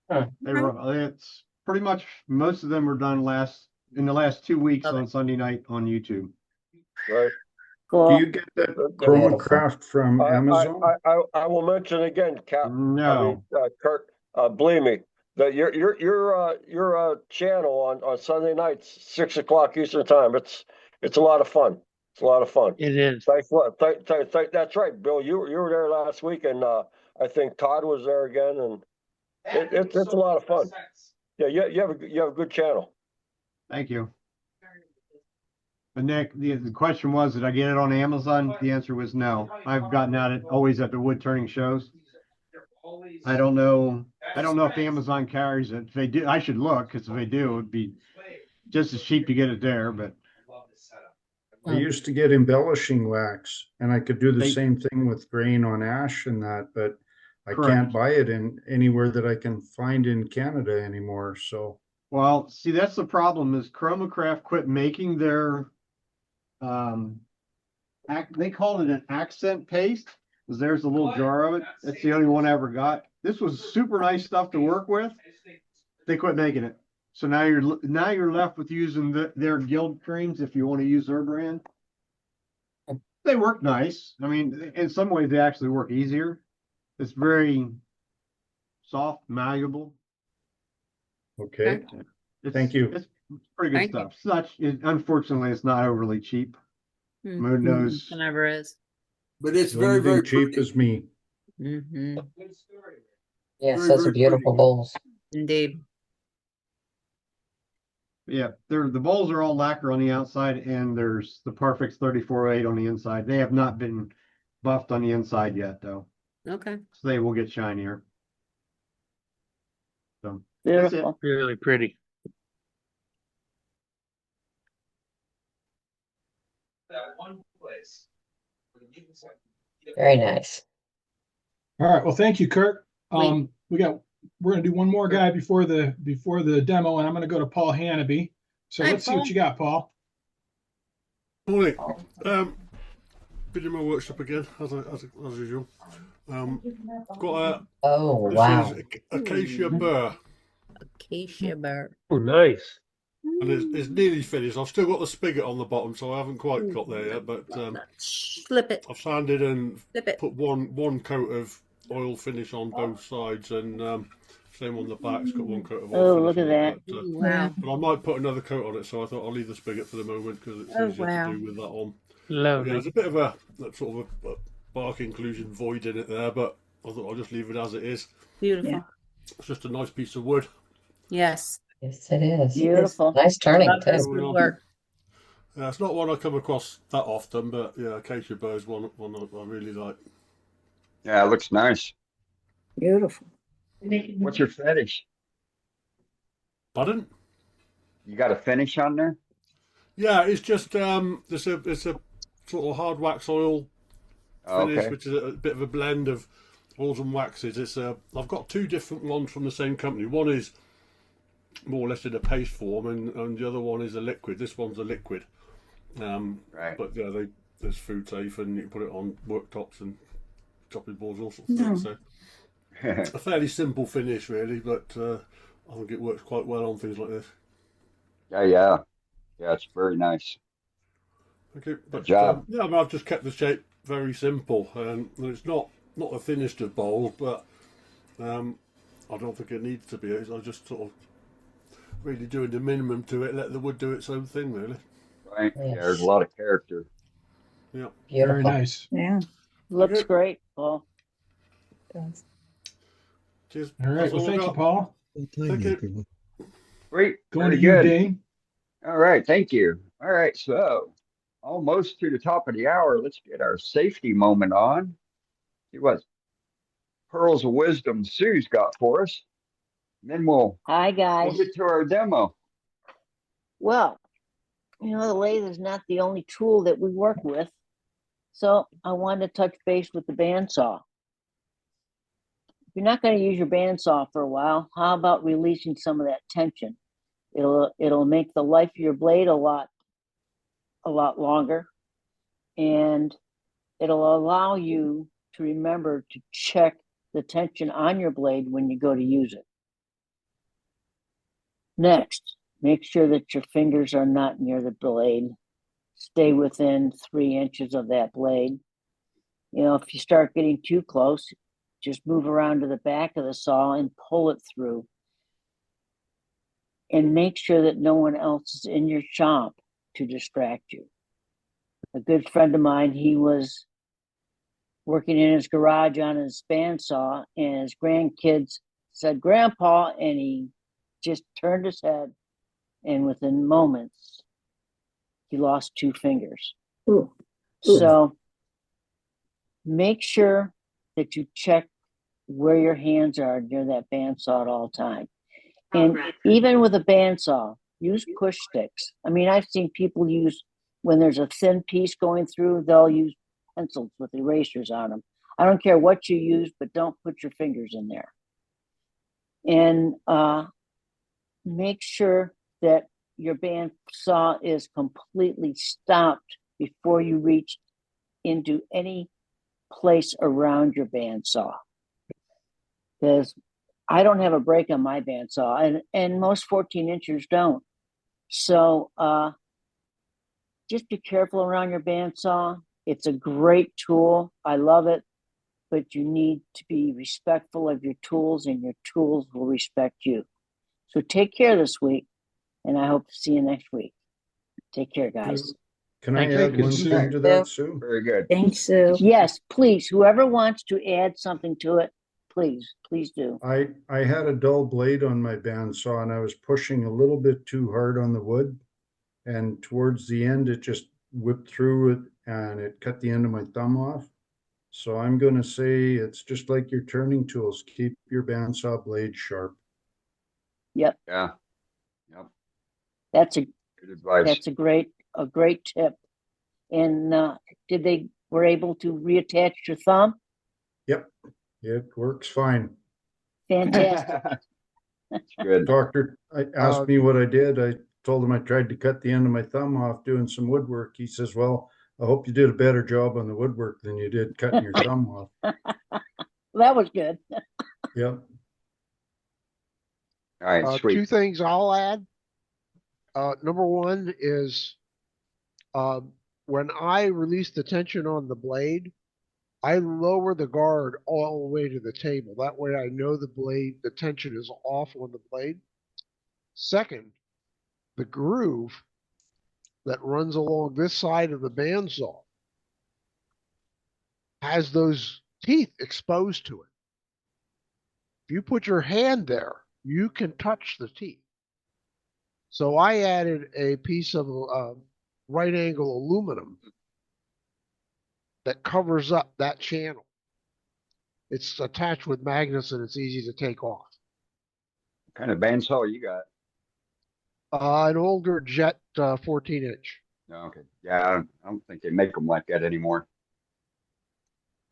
That's it. It's pretty much most of them were done in the last 2 weeks Love on it. Sunday night on YouTube. Right. Do Cool. you get that Okay. Chroma Craft from Amazon? I will mention again, Cap. No. Kurt. Believe me, that your channel on Sunday nights, 6 o'clock Eastern time. It's a lot of fun. It's a lot of fun. It is. Thanks a lot. That's right, Bill. You were there last week, and I think Todd was there again, and it's a lot of fun. Yeah, you have a good channel. Thank you. But Nick, the question was, did I get it on Amazon? The answer was no. I've gotten at it always at the wood turning shows. I don't know. I don't know if Amazon carries it. If they do, I should look, because if they do, it'd be just as cheap to get it there, but I used to get embellishing wax, and I could do the They- same thing with grain on ash and that, but I Correct. can't buy it in anywhere that I can find in Canada anymore. So well, see, that's the problem is Chromacraft quit making their they called it an accent paste. 'Cause there's a little jar of it. That's the only one I ever got. This was super nice stuff to work with. They quit making it. So now you're left with using their Guild creams if you want to use their brand. They work nice. I mean, in some ways they actually work easier. It's very soft, malleable. okay, thank you. It's pretty good Thank you. stuff. Unfortunately, it's not overly cheap. Moon Mhm. knows. It never is. But it's The very, only thing very cheap pretty. as me. Mm-hmm. Yes, Very, those very are beautiful pretty. bowls. Indeed. Yeah, the bowls are all lacquer on the outside, and there's the Parfix 3408 on the inside. They have not been buffed on the inside yet, though, Okay. so they will get shinier. So that's it. Beautiful. Really pretty. That one place. Very nice. All right. Well, thank you, Kurt. Wait. We're gonna do one more guy before the demo, and I'm gonna go to Paul Hannaby. So Hi, let's see what Paul. you got, Paul. Morning. Been in my workshop again, as usual. Got Oh, this wow. is acacia burr, Acacia burr. Oh, nice. and it's nearly finished. I've still got the spigot on the bottom, so I haven't quite got there yet. But Slip it. I've sanded and Slip it. put one coat of oil finish on both sides, and same on the back. It's got one coat of oil Oh, finish look at on that. it, but, Wow. but I might put another coat on it, so I thought I'll leave the spigot for the moment because it's Oh, easier wow. to do with that on. Lovely. Yeah, there's a bit of a sort of a bark inclusion void in it there, but I thought I'll just leave it as it is. Beautiful. Yeah. It's just a nice piece of wood. Yes. Yes, it is. Beautiful. Nice turning, Love this too. woodwork. Yeah, it's not one I come across that often, but yeah, acacia burr is one I really like. Yeah, it looks nice. Beautiful. What's your fetish? Pardon? You got a finish on there? Yeah, it's just it's a sort of hard wax oil finish, Okay. which is a bit of a blend of oils and waxes. I've got two different ones from the same company. One is more or less in a paste form, and the other one is a liquid. This one's a liquid. Right. But yeah, there's food safe, and you can put it on worktops and chopping boards, all sorts of things. So a fairly simple finish, really, but I think it works quite well on things like this. Yeah, it's very nice. Okay, but Good job. yeah, I mean, I've just kept the shape very simple, and it's not the thinnest of bowls, but I don't think it needs to be. I just sort of really doing the minimum to it, let the wood do its own thing, really. Right. Yeah, there's a lot of character. Yeah. Very nice. Yeah. Looks great, Paul. Cheers. All right. That's Well, all I thank you, got. Paul. Thank you. Great. Going Very to you, good. Dane. All right, thank you. All right, so almost to the top of the hour. Let's get our safety moment on. See what pearls of wisdom Sue's got for us. And then we'll guys. get to our demo. Well, the lathe is not the only tool that we work with. So I wanted to touch base with the bandsaw. If you're not going to use your bandsaw for a while, how about releasing some of that tension? It'll make the life of your blade a lot longer, and it'll allow you to remember to check the tension on your blade when you go to use it. Next, make sure that your fingers are not near the blade. Stay within 3 inches of that blade. If you start getting too close, just move around to the back of the saw and pull it through. And make sure that no one else is in your shop to distract you. A good friend of mine, he was working in his garage on his bandsaw, and his grandkids said, "Grandpa," and he just turned his head, and within moments, he lost 2 fingers. Ooh. So make sure that you check where your hands are near that bandsaw at all time. And even with a bandsaw, use push sticks. I mean, I've seen people use, when there's a thin piece going through, they'll use pencils with erasers on them. I don't care what you use, but don't put your fingers in there. And make sure that your bandsaw is completely stopped before you reach into any place around your bandsaw. Because I don't have a break on my bandsaw, and most 14 inchers don't. So just be careful around your bandsaw. It's a great tool. I love it, but you need to be respectful of your tools, and your tools will respect you. So take care this week, and I hope to see you next week. Take care, guys. Can I add one thing to that, Sue? Very good. Thanks, Sue. Yes, please. Whoever wants to add something to it, please do. I had a dull blade on my bandsaw and I was pushing a little bit too hard on the wood, and towards the end it just whipped through it and it cut the end of my thumb off. So I'm going to say it's just like your turning tools. Keep your bandsaw blade sharp. Yep. Yeah. Yep. That's a Good advice. That's a great tip. And were able to reattach your thumb? Yep. It works fine. Fantastic. Good. Doctor asked me what I did. I told him I tried to cut the end of my thumb off doing some woodwork. He says, well, I hope you did a better job on the woodwork than you did cutting your thumb off. That was good. Yep. All right, sweet. Two things I'll add. Number one is when I release the tension on the blade, I lower the guard all the way to the table. That way I know the tension is off on the blade. Second, the groove that runs along this side of the bandsaw has those teeth exposed to it. If you put your hand there, you can touch the teeth. So I added a piece of right angle aluminum that covers up that channel. It's attached with magnets and it's easy to take off. What kind of bandsaw you got? An older Jet 14-inch. Okay. Yeah, I don't think they make them like that anymore.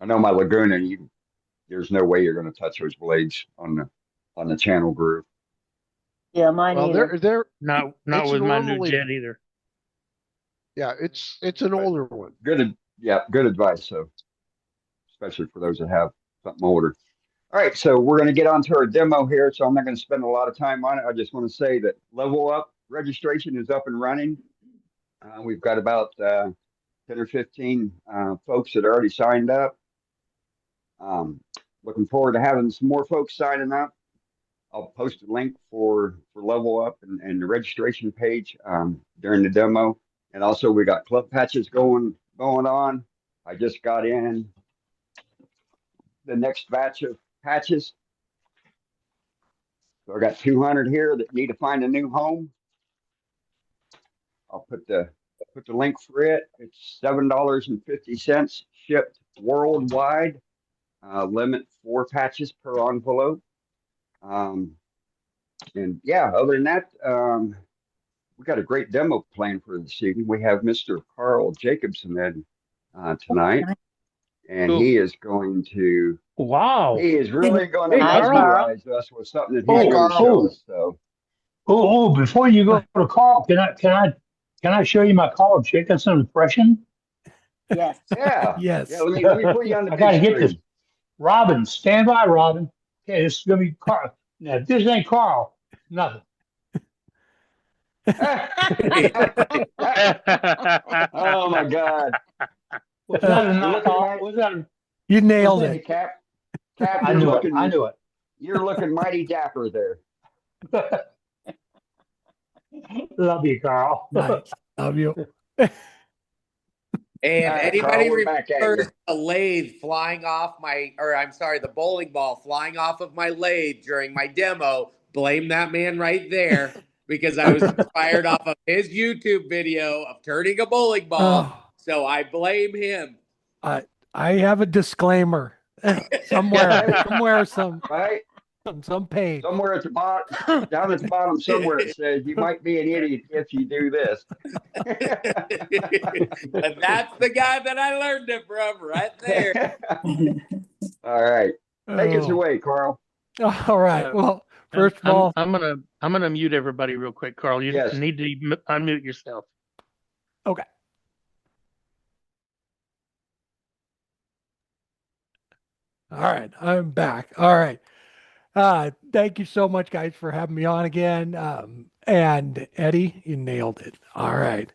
I know my Laguna, there's no way you're going to touch those blades on the channel groove. Yeah, mine either. They're Not it's with my new normally- jet either. Yeah, it's an older one. Good advice. So, especially for those that have something older. All right, so we're going to get on to our demo here. So I'm not going to spend a lot of time on it. I just want to say that Level Up registration is up and running. We've got about 10 or 15 folks that are already signed up. Looking forward to having some more folks signing up. I'll post a link for Level Up and the registration page during the demo. And also we got club patches going on. I just got in the next batch of patches. So I got 200 here that need to find a new home. I'll put the link for it. It's $7.50 shipped worldwide. Limit 4 patches per envelope. And yeah, other than that, we got a great demo planned for this evening. We have Mr. Carl Jacobson in tonight, and he is going to. Wow! He is really going to Hey, mesmerize us with something that he's going to show us. So. Before you go to Carl, can I show you my Carl Jacobson impression? Yes. Yeah. Yes. Yeah, let me put you on the I gotta big get this. screen. Robin, stand by, Robin. Okay, this is gonna be Carl. Now, if this ain't Carl, nothing. Oh my God! Was that a knockoff? Was that a, You nailed Hey, it. Cap, I knew it. I knew it. You're looking mighty dapper there. Love you, Carl. Nice. Love you. And All right, anybody Carl, we're back at you. remembers the lathe flying off the bowling ball flying off of my lathe during my demo, blame that man right there because I was inspired off of his YouTube video of turning a bowling ball. Oh. So I blame him. I have a disclaimer. somewhere, Right? some page. Somewhere at the bottom, down at the bottom somewhere, it says you might be an idiot if you do this. And that's the guy that I learned it from right there. All right. Take us Oh. away, Carl. All right. Well, first of all, I'm gonna mute everybody real quick, Carl. You Yes. need to unmute yourself. okay. All right, I'm back. All right. Thank you so much, guys, for having me on again. And Eddie, you nailed it. All right.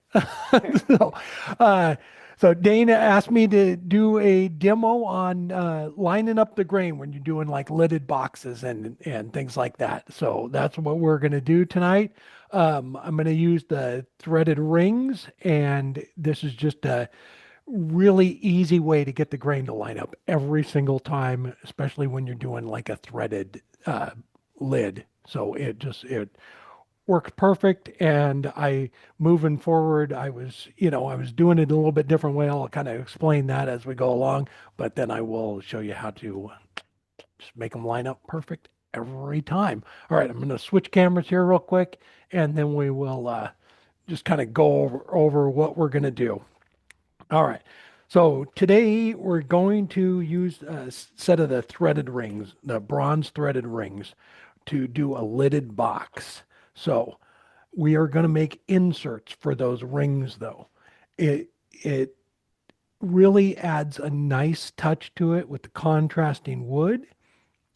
So Dana asked me to do a demo on lining up the grain when you're doing like lidded boxes and things like that. So that's what we're going to do tonight. I'm going to use the threaded rings, and this is just a really easy way to get the grain to line up every single time, especially when you're doing like a threaded lid. So it works perfect. And moving forward, I was doing it a little bit different way. I'll kind of explain that as we go along, but then I will show you how to just make them line up perfect every time. All right, I'm going to switch cameras here real quick, and then we will just kind of go over what we're going to do. All right. So today we're going to use a set of the threaded rings, the bronze threaded rings, to do a lidded box. So we are going to make inserts for those rings, though. It really adds a nice touch to it with the contrasting wood.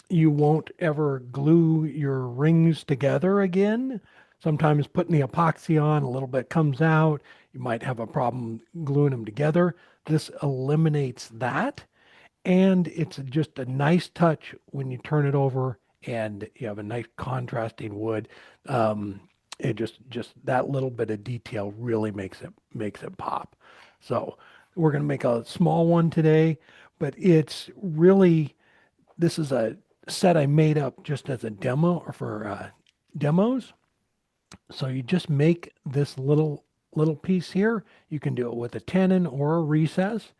You won't ever glue your rings together again. Sometimes putting the epoxy on, a little bit comes out. You might have a problem gluing them together. This eliminates that. And it's just a nice touch when you turn it over and you have a nice contrasting wood. It just that little bit of detail really makes it pop. So we're going to make a small one today, but this is a set I made up just as a demo or for demos. So you just make this little piece here. You can do it with a tenon or a recess,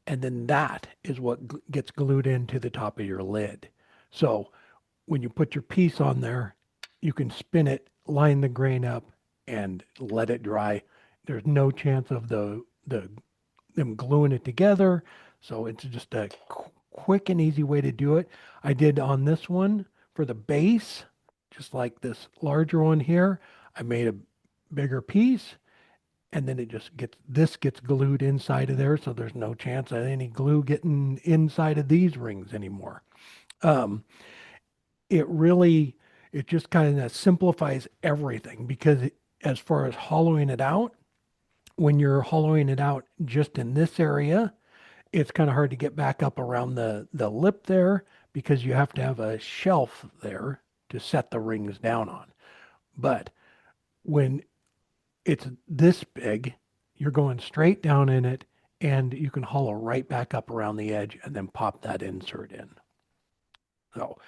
and then that is what gets glued into the top of your lid. So when you put your piece on there, you can spin it, line the grain up, and let it dry. There's no chance of them gluing it together. So it's just a quick and easy way to do it. I did on this one for the base, just like this larger one here. I made a bigger piece, and then this gets glued inside of there, so there's no chance of any glue getting inside of these rings anymore. It just kind of simplifies everything, because as far as hollowing it out, when you're hollowing it out just in this area, it's kind of hard to get back up around the lip there, because you have to have a shelf there to set the rings down on. But when it's this big, you're going straight down in it, and you can hollow right back up around the edge and then pop that insert in. So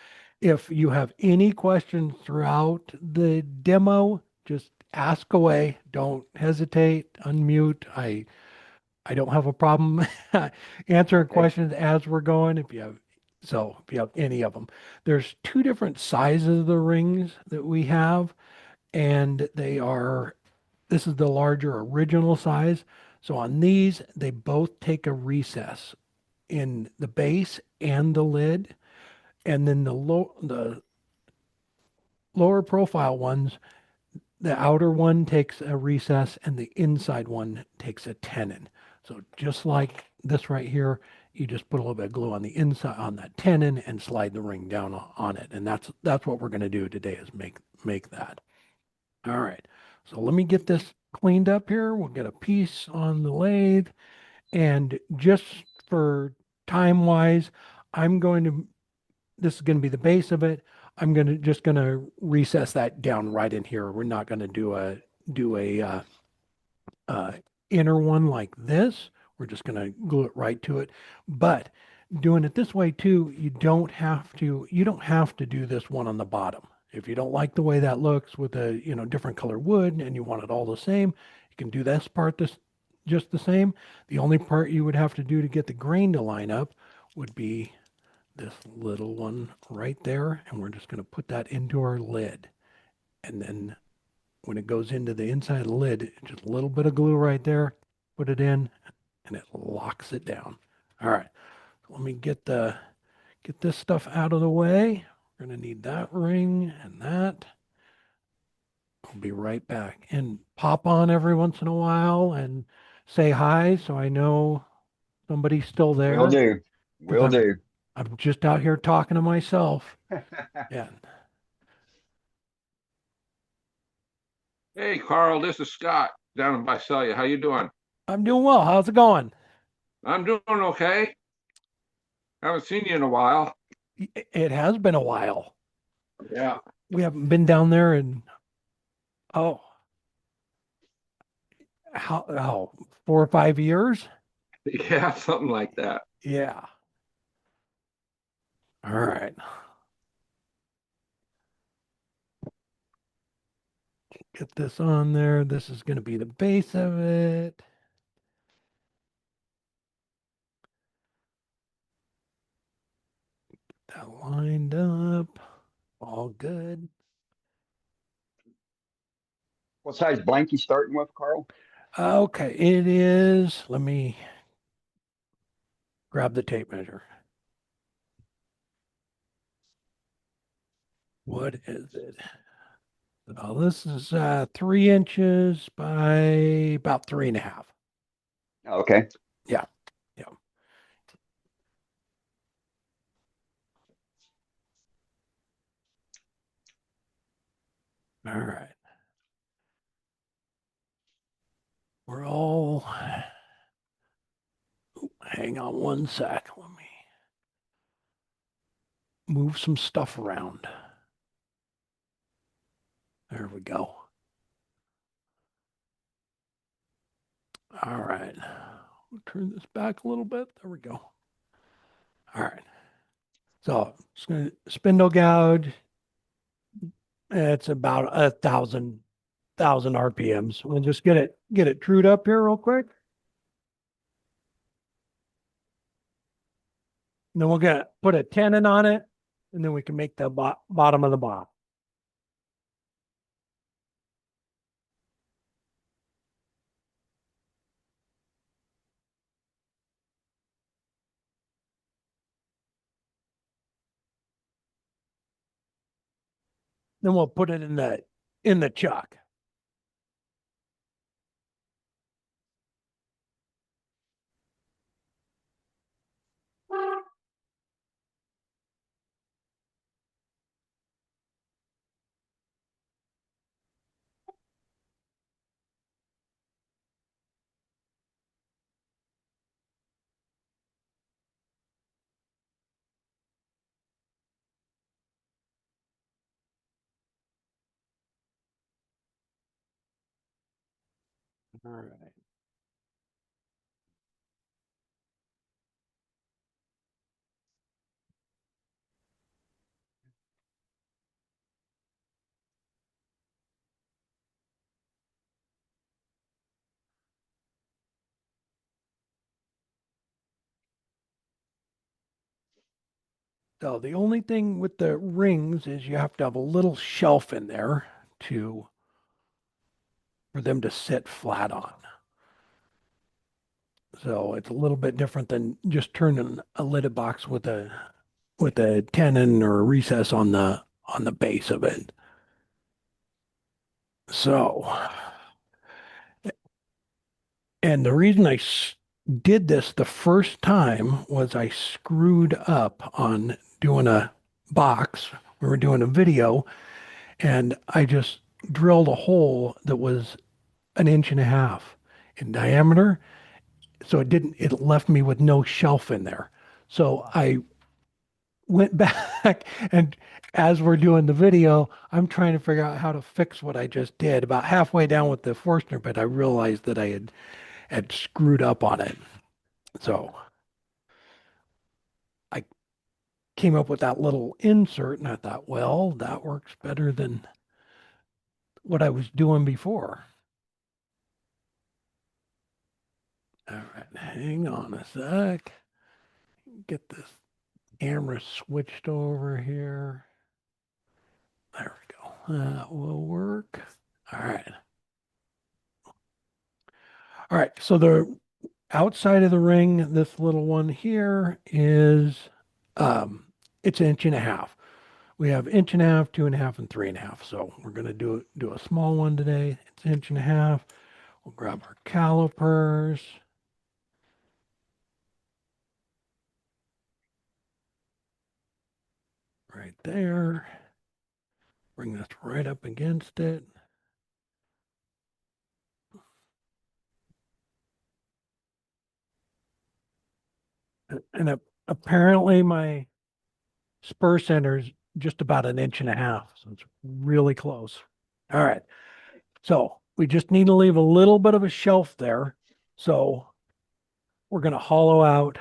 if you have any questions throughout the demo, just ask away. Don't hesitate, unmute. I don't have a problem answering questions as we're going. If you have any of them. There's two different sizes of the rings that we have, and this is the larger original size. So on these, they both take a recess in the base and the lid. And then the lower profile ones, the outer one takes a recess and the inside one takes a tenon. So just like this right here, you just put a little bit of glue on the inside on that tenon and slide the ring down on it. And that's what we're going to do today, is make that. All right. So let me get this cleaned up here. We'll get a piece on the lathe. And just for time wise, this is going to be the base of it. I'm just going to recess that down right in here. We're not going to do a inner one like this. We're just going to glue it right to it. But doing it this way too, you don't have to do this one on the bottom. If you don't like the way that looks with a different color wood and you want it all the same, you can do this part just the same. The only part you would have to do to get the grain to line up would be this little one right there, and we're just going to put that into our lid. And then when it goes into the inside of the lid, just a little bit of glue right there, put it in, and it locks it down. All right, let me get this stuff out of the way. We're going to need that ring and that. I'll be right back. And pop on every once in a while and say hi so I know somebody's still there. Will do. 'Cause Will do. I'm just out here talking to myself. Yeah. Hey, Carl, this is Scott down in Visalia. How you doing? I'm doing well. How's it going? I'm doing okay. Haven't seen you in a while. It has been a while. Yeah. We haven't been down there in, how 4 or 5 years? Yeah, something like that. Yeah. All right. Get this on there. This is going to be the base of it. Get that lined up. All good. What size blank you starting with, Carl? Okay, it is. Let me grab the tape measure. What is it? Oh, this is 3 inches by about 3.5. Okay. Yeah. Yeah. All right. We're all, hang on one sec. Let me move some stuff around. There we go. All right. We'll turn this back a little bit. There we go. All right. So it's going to spindle gouge. It's about 1,000 RPMs. We'll just get it trued up here real quick. And then we're going to put a tenon on it, and then we can make the bottom of the box. Then we'll put it in the chuck. All right. So the only thing with the rings is you have to have a little shelf in there for them to sit flat on. So it's a little bit different than just turning a lidded box with a tenon or a recess on the base of it. So, and the reason I did this the first time was I screwed up on doing a box. We were doing a video, and I just drilled a hole that was 1.5 inches in diameter. So it left me with no shelf in there. So I went back, and as we're doing the video, I'm trying to figure out how to fix what I just did. About halfway down with the Forstner bit, I realized that I had screwed up on it. So I came up with that little insert, and I thought, well, that works better than what I was doing before. All right, hang on a sec. Get this camera switched over here. There we go. That will work. All right. All right. So the outside of the ring, this little one here is, it's 1.5 inches. We have 1.5 inches, 2.5 inches, and 3.5 inches. So we're going to do a small one today. It's 1.5 inches. We'll grab our calipers. Right there. Bring this right up against it. And apparently my spur center is just about 1.5 inches. So it's really close. All right. So we just need to leave a little bit of a shelf there. So we're going to hollow out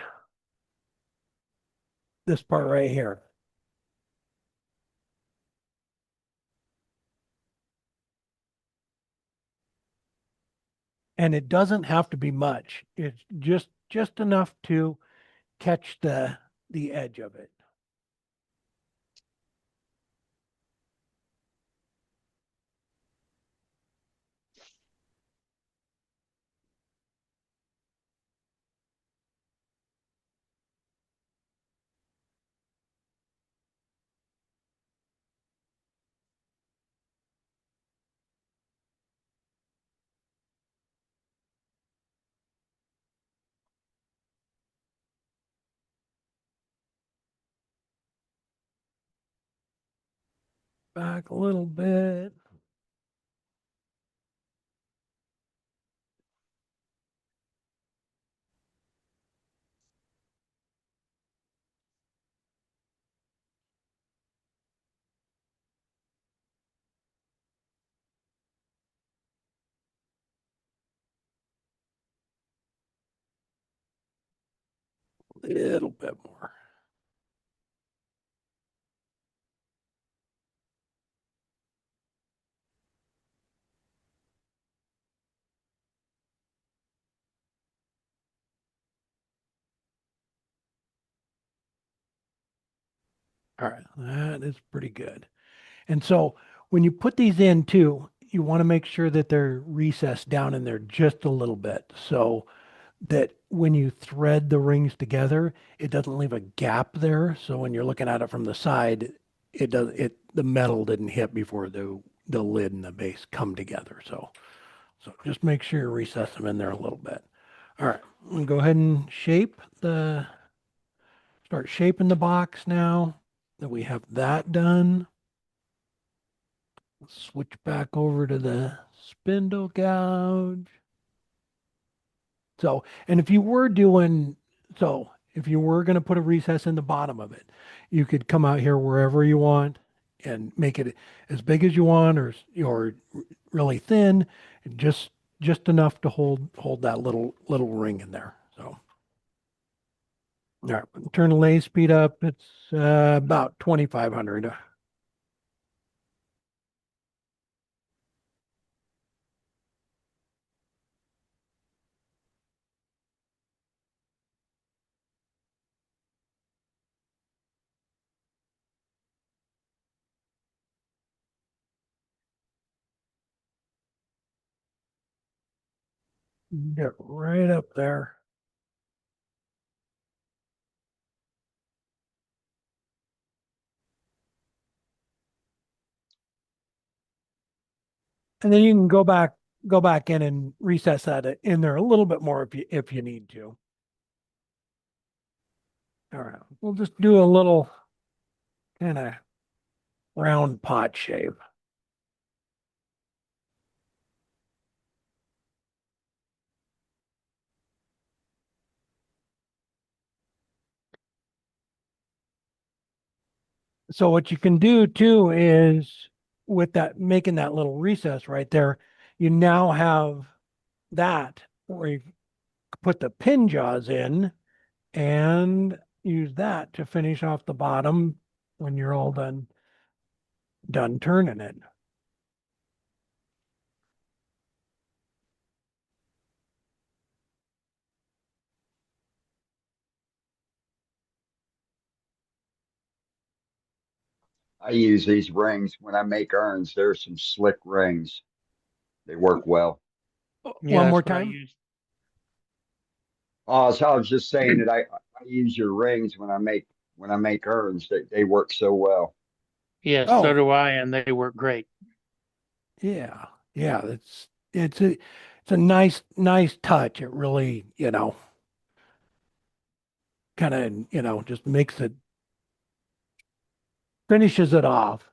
this part right here. And it doesn't have to be much. It's just enough to catch the edge of it. Back a little bit. A little bit more. All right, that is pretty good. And so when you put these in too, you want to make sure that they're recessed down in there just a little bit so that when you thread the rings together, it doesn't leave a gap there. So when you're looking at it from the side, the metal didn't hit before the lid and the base come together. So just make sure you recess them in there a little bit. All right, I'm gonna go ahead and start shaping the box now that we have that done. Switch back over to the spindle gouge. So, and if you were going to put a recess in the bottom of it, you could come out here wherever you want and make it as big as you want or really thin, just enough to hold that little ring in there. So, all right, turn the lathe speed up. It's about 2,500. Get right up there. And then you can go back in and recess that in there a little bit more if you need to. All right, we'll just do a little kind of round pot shape. So what you can do too is with that, making that little recess right there, you now have that where you put the pin jaws in and use that to finish off the bottom when you're all done turning it. I use these rings when I make urns. There's some slick rings. They work well. Yeah, One more that's what I time. use. So I was just saying that I use your rings when I make urns. They work so well. Yes, so Oh, do I, and they work great. yeah. Yeah. It's a nice touch. It really, kind of, just makes it, finishes it off.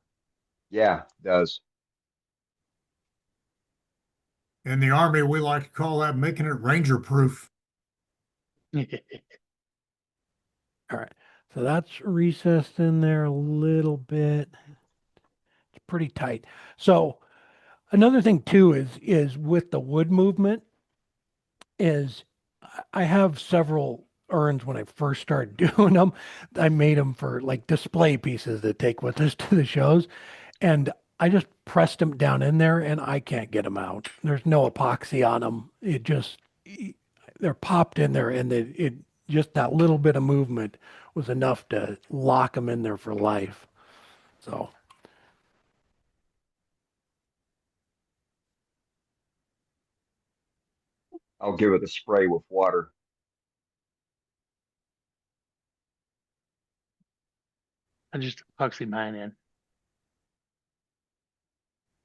Yeah, it does. In the Army, we like to call that making it Ranger proof. All right. So that's recessed in there a little bit. It's pretty tight. So another thing too is with the wood movement is I have several urns when I first started doing them. I made them for like display pieces to take with us to the shows. And I just pressed them down in there and I can't get them out. There's no epoxy on them. They're popped in there and it just that little bit of movement was enough to lock them in there for life. So I'll give it a spray with water. I just epoxy mine in.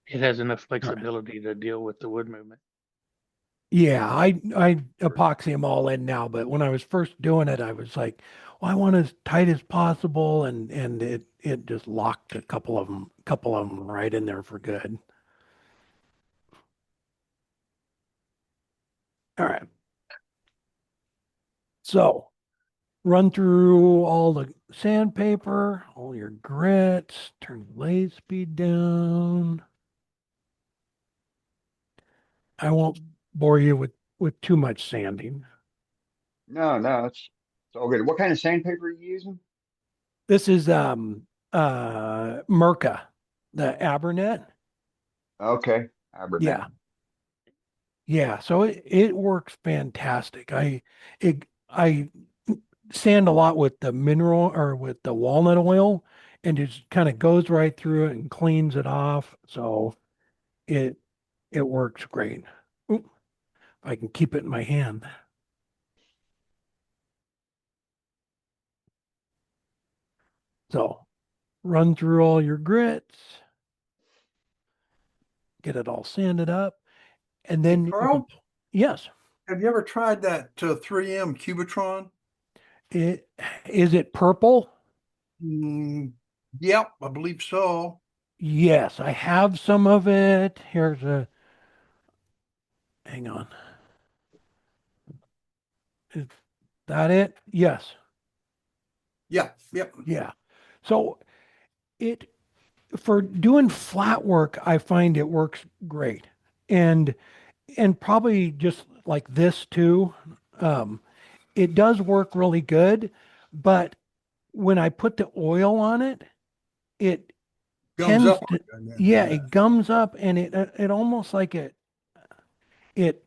It has enough flexibility to deal with the wood movement. yeah, I epoxy them all in now, but when I was first doing it, I was like, well, I want as tight as possible, and it just locked a couple of them right in there for good. All right. So run through all the sandpaper, all your grits, turn the lathe speed down. I won't bore you with too much sanding. No, it's all good. What kind of sandpaper are you using? This is Mirka, the Abernet. Okay, Aberdeen. Yeah. Yeah, so it works fantastic. I sand a lot with the mineral or with the walnut oil and just kind of goes right through it and cleans it off. So it it works great. Oop, if I can keep it in my hand. So run through all your grits, get it all sanded up, and then Carl, yes. have you ever tried that 3M Cubitron? Is it purple? Yep, I believe so. Yes, I have some of it. Hang on. Is that it? Yes. Yeah, yep. Yeah. So it for doing flat work, I find it works great. And probably just like this too. It does work really good, but when I put the oil on it, it Gums tends up. to, yeah, it gums up and it almost like it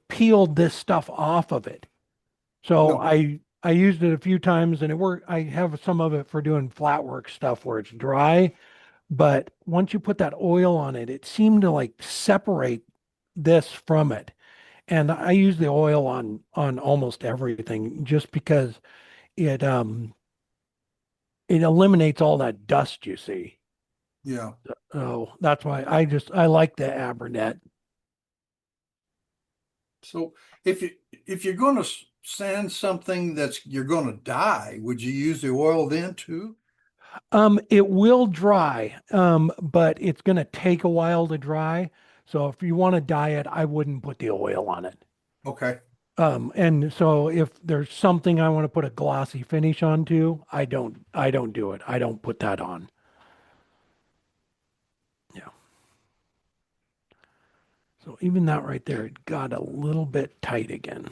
peeled this stuff off of it. So I used it a few times and it worked. I have some of it for doing flat work stuff where it's dry, but once you put that oil on it, it seemed to like separate this from it. And I use the oil on almost everything just because it it eliminates all that dust you see. Yeah. So that's why I like the Abernet. So if you're going to sand something you're going to dye, would you use the oil then too? It will dry, but it's going to take a while to dry. So if you want to dye it, I wouldn't put the oil on it. Okay. And so if there's something I want to put a glossy finish onto, I don't do it. I don't put that on. Yeah. So even that right there, it got a little bit tight again.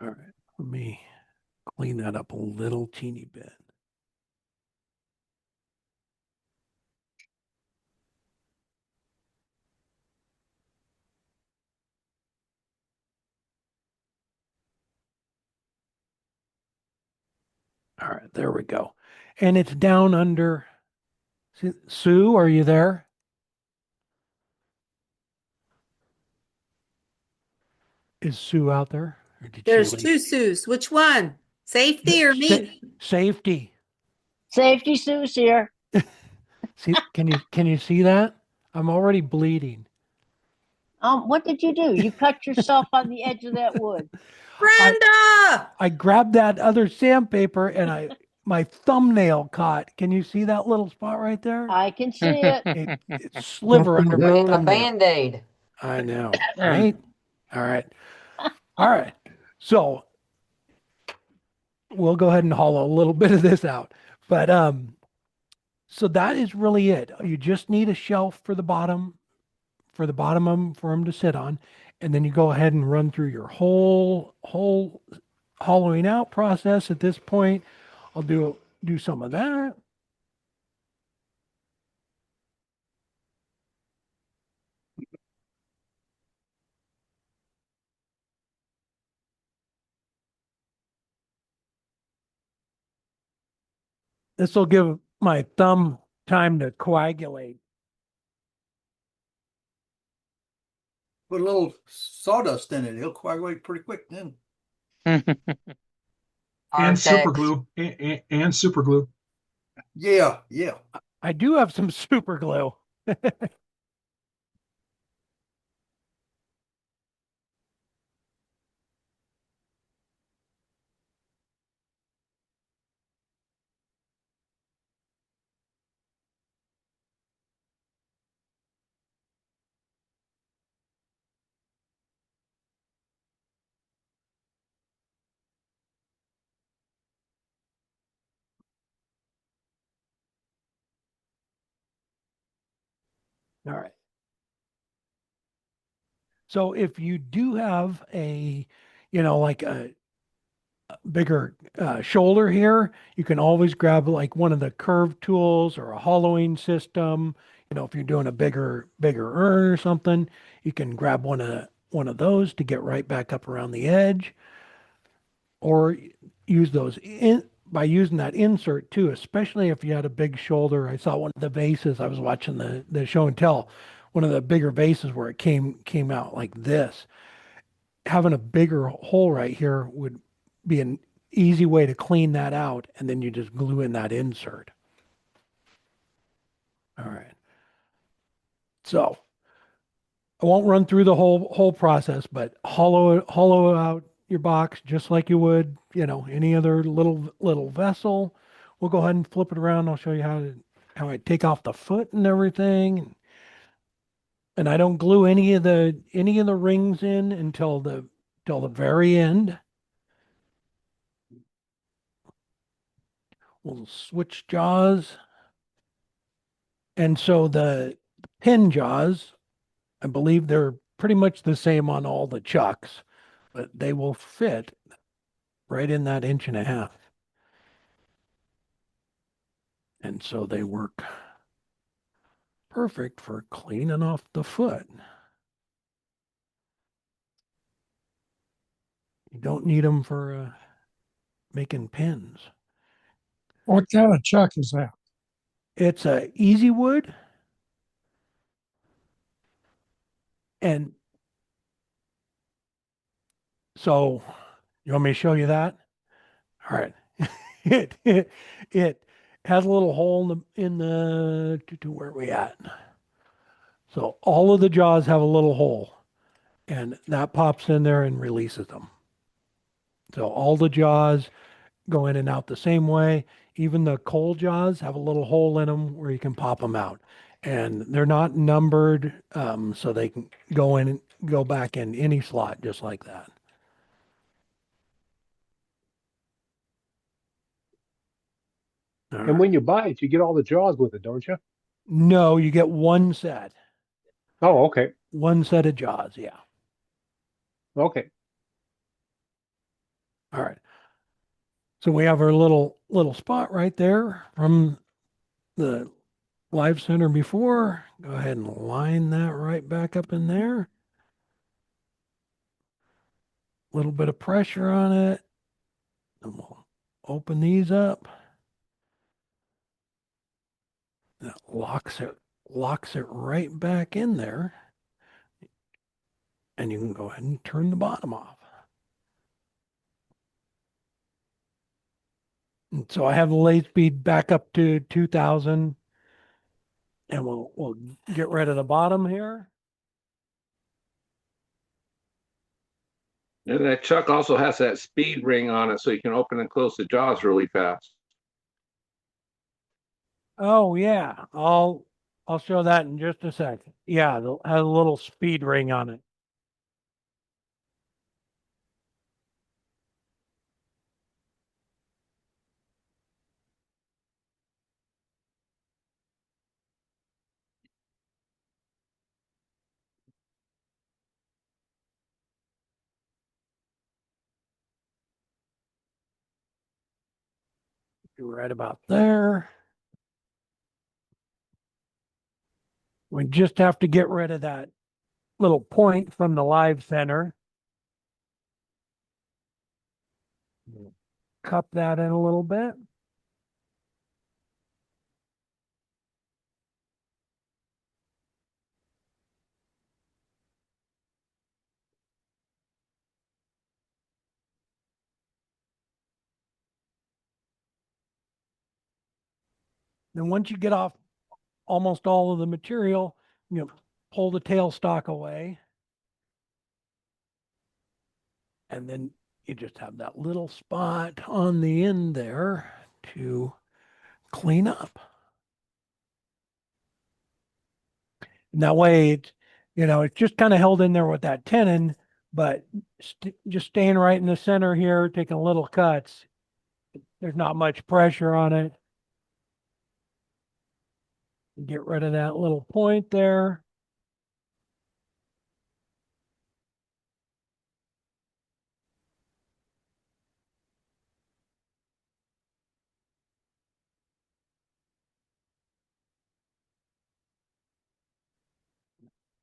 All right, let me clean that up a little teeny bit. All right, there we go. And it's down under. Sue, are you there? Is Sue out there? Or did she There's leave? two Sues. Which one? Safety or me? Safety. Safety Sue's here. See, can you see that? I'm already bleeding. What did you do? You cut yourself on the edge of that wood. Brenda! I grabbed that other sandpaper and my thumbnail caught. Can you see that little spot right there? I can see it. It's sliver under my A thumbnail. Band-Aid. I know, right? All right. All right. So we'll go ahead and hollow a little bit of this out. But so that is really it. You just need a shelf for the bottom of them for them to sit on. And then you go ahead and run through your whole hollowing out process. At this point, I'll do some of that. This will give my thumb time to coagulate. Put a little sawdust in it. It'll coagulate pretty quick then. And super glue. And super glue. Yeah. I do have some super glue. All right. So if you do have like a bigger shoulder here, you can always grab like one of the curved tools or a hollowing system. If you're doing a bigger urn or something, you can grab one of those to get right back up around the edge, or use those by using that insert too, especially if you had a big shoulder. I saw one of the vases. I was watching the show and tell, one of the bigger vases where it came out like this. Having a bigger hole right here would be an easy way to clean that out, and then you just glue in that insert. All right. So I won't run through the whole process, but hollow out your box just like you would, any other little vessel. We'll go ahead and flip it around. I'll show you how I take off the foot and everything. And I don't glue any of the rings in until the very end. We'll switch jaws. And so the pin jaws, I believe they're pretty much the same on all the chucks, but they will fit right in that 1.5 inches. And so they work perfect for cleaning off the foot. You don't need them for making pins. What kind of chuck is that? It's a easy wood. And so you want me to show you that? All right. It has a little hole in the where are we at? So all of the jaws have a little hole, and that pops in there and releases them. So all the jaws go in and out the same way. Even the coal jaws have a little hole in them where you can pop them out, and they're not numbered, so they can go in and go back in any slot just like that. And when you buy it, you get all the jaws with it, don't you? No, you get one set. Oh, okay. One set of jaws, yeah. Okay. All right. So we have our little spot right there from the live center before. Go ahead and line that right back up in there. A little bit of pressure on it. And we'll open these up. That locks it right back in there. And you can go ahead and turn the bottom off. And so I have the lathe speed back up to 2000, and we'll get rid of the bottom here. And that chuck also has that speed ring on it, so you can open and close the jaws really fast. Oh yeah, I'll show that in just a second. Yeah, it has a little speed ring on it. Right about there. We just have to get rid of that little point from the live center. Cup that in a little bit. Then once you get off almost all of the material, pull the tailstock away. And then you just have that little spot on the end there to clean up. And that way, it's just kind of held in there with that tenon, but just staying right in the center here, taking little cuts. There's not much pressure on it. Get rid of that little point there.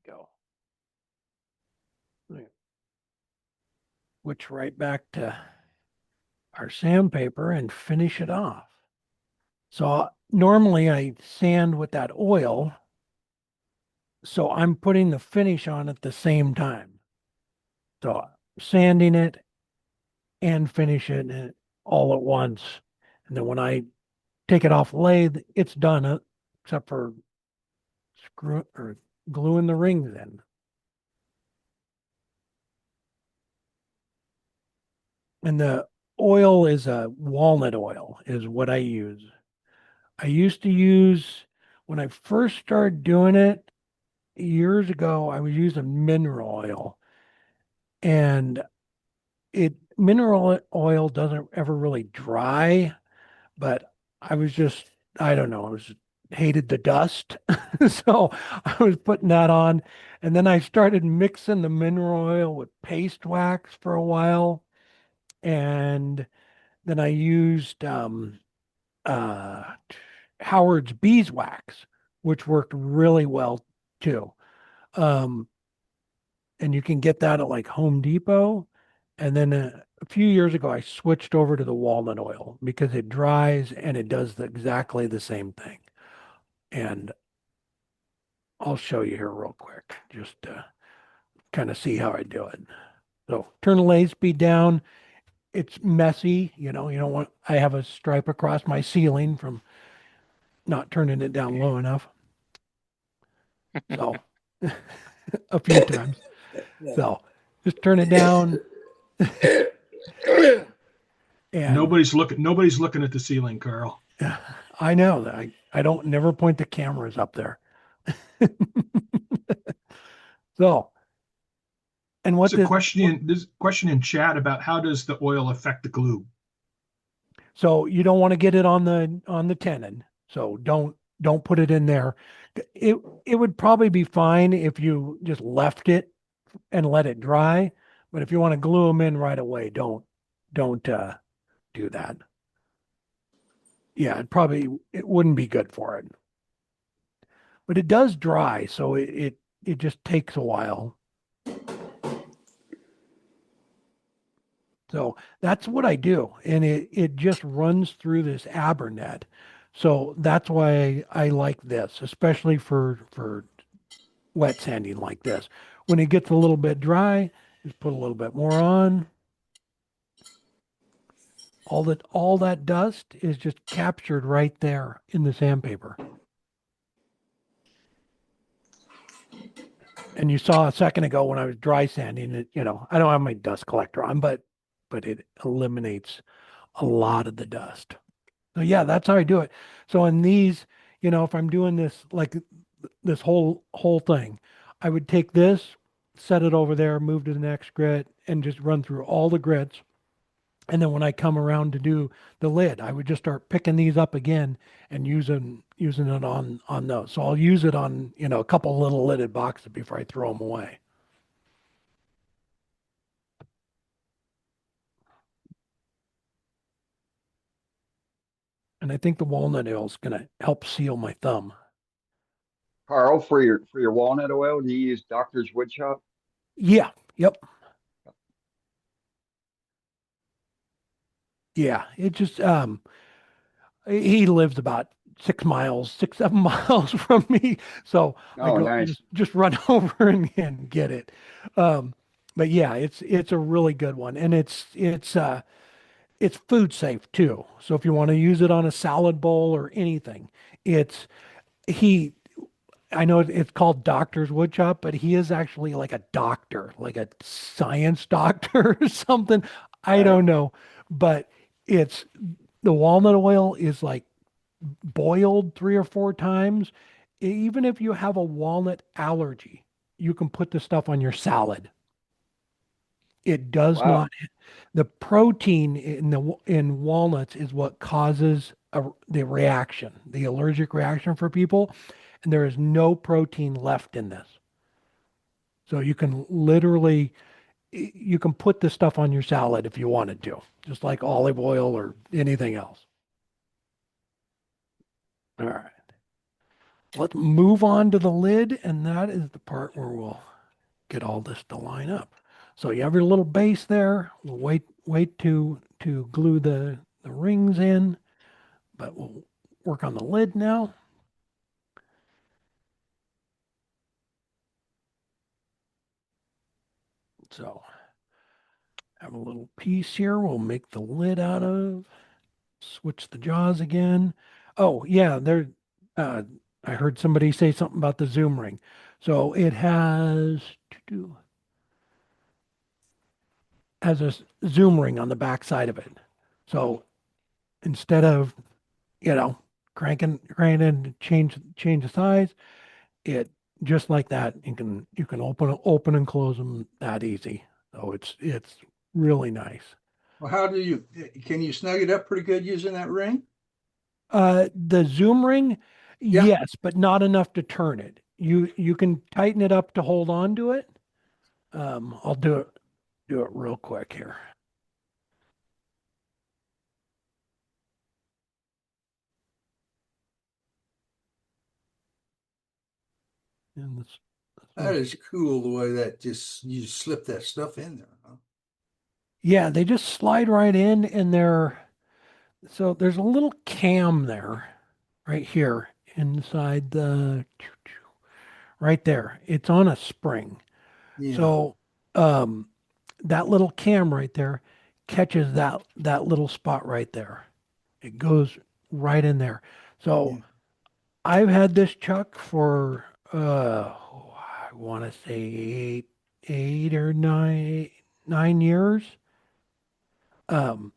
Go. Switch right back to our sandpaper and finish it off. So normally I sand with that oil. So I'm putting the finish on at the same time. So sanding it and finishing it all at once. And then when I take it off lathe, it's done, except for gluing the rings in. And the oil is a walnut oil is what I use. I used to use, when I first started doing it years ago, I was using mineral oil. And mineral oil doesn't ever really dry, but I don't know, hated the dust. So I was putting that on. And then I started mixing the mineral oil with paste wax for a while. And then I used Howard's beeswax, which worked really well too. And you can get that at like Home Depot. And then a few years ago, I switched over to the walnut oil because it dries and it does exactly the same thing. And I'll show you here real quick, just to kind of see how I do it. So turn the lathe speed down. It's messy, you don't want, I have a stripe across my ceiling from not turning it down low enough. So a few times. So just turn it down. And Nobody's looking at the ceiling, Carl. I know that I don't never point the cameras up there. So, and what There's a question in chat about how does the oil affect the glue? So you don't want to get it on the tenon. So don't put it in there. It would probably be fine if you just left it and let it dry. But if you want to glue them in right away, don't do that. Yeah, it wouldn't be good for it. But it does dry, so it just takes a while. So that's what I do. And it just runs through this Abernet. So that's why I like this, especially for wet sanding like this. When it gets a little bit dry, just put a little bit more on. All that dust is just captured right there in the sandpaper. And you saw a second ago when I was dry sanding it, you know, I don't have my dust collector on, but it eliminates a lot of the dust. So yeah, that's how I do it. So in these, you know, if I'm doing this like this whole thing, I would take this, set it over there, move to the next grit, and just run through all the grits. And then when I come around to do the lid, I would just start picking these up again and using it on those. So I'll use it on, you know, a couple little lidded boxes before I throw them away. And I think the walnut oil is going to help seal my thumb. Carl, for your walnut oil, do you use Doctor's Wood Shop? Yeah. Yep. Yeah. It just, he lives about 6, 7 miles from me. So I go, nice. just run over and get it. But yeah, it's a really good one. And it's food safe too. So if you want to use it on a salad bowl or anything, I know it's called Doctor's Wood Shop, but he is actually like a doctor, like a science doctor or something. I don't know, but the walnut oil is like boiled 3 or 4 times. Even if you have a walnut allergy, you can put the stuff on your salad. It does not. The protein in walnuts is what causes the reaction, the allergic reaction for people, and there is no protein left in this. So you can literally, you can put this stuff on your salad if you wanted to, just like olive oil or anything else. All right. Let's move on to the lid, and that is the part where we'll get all this to line up. So you have your little base there. We'll wait to glue the rings in, but we'll work on the lid now. So have a little piece here we'll make the lid out of. Switch the jaws again. Oh yeah, I heard somebody say something about the zoom ring. So it has a zoom ring on the back side of it. So instead of, you know, cranking to change the size, it just like that, you can open and close them that easy. So it's really nice. Well, can you snug it up pretty good using that ring? The zoom ring, yes, but not enough to turn it. You can tighten it up to hold on to it. I'll do it real quick here. And that is cool the way that you just slip that stuff in there, huh? Yeah, they just slide right in, and so there's a little cam there, right here inside right there. It's on a spring. Yeah. So that little cam right there catches that little spot right there. It goes right in there. So I've had this chuck for I want to say 8 or 9 years. And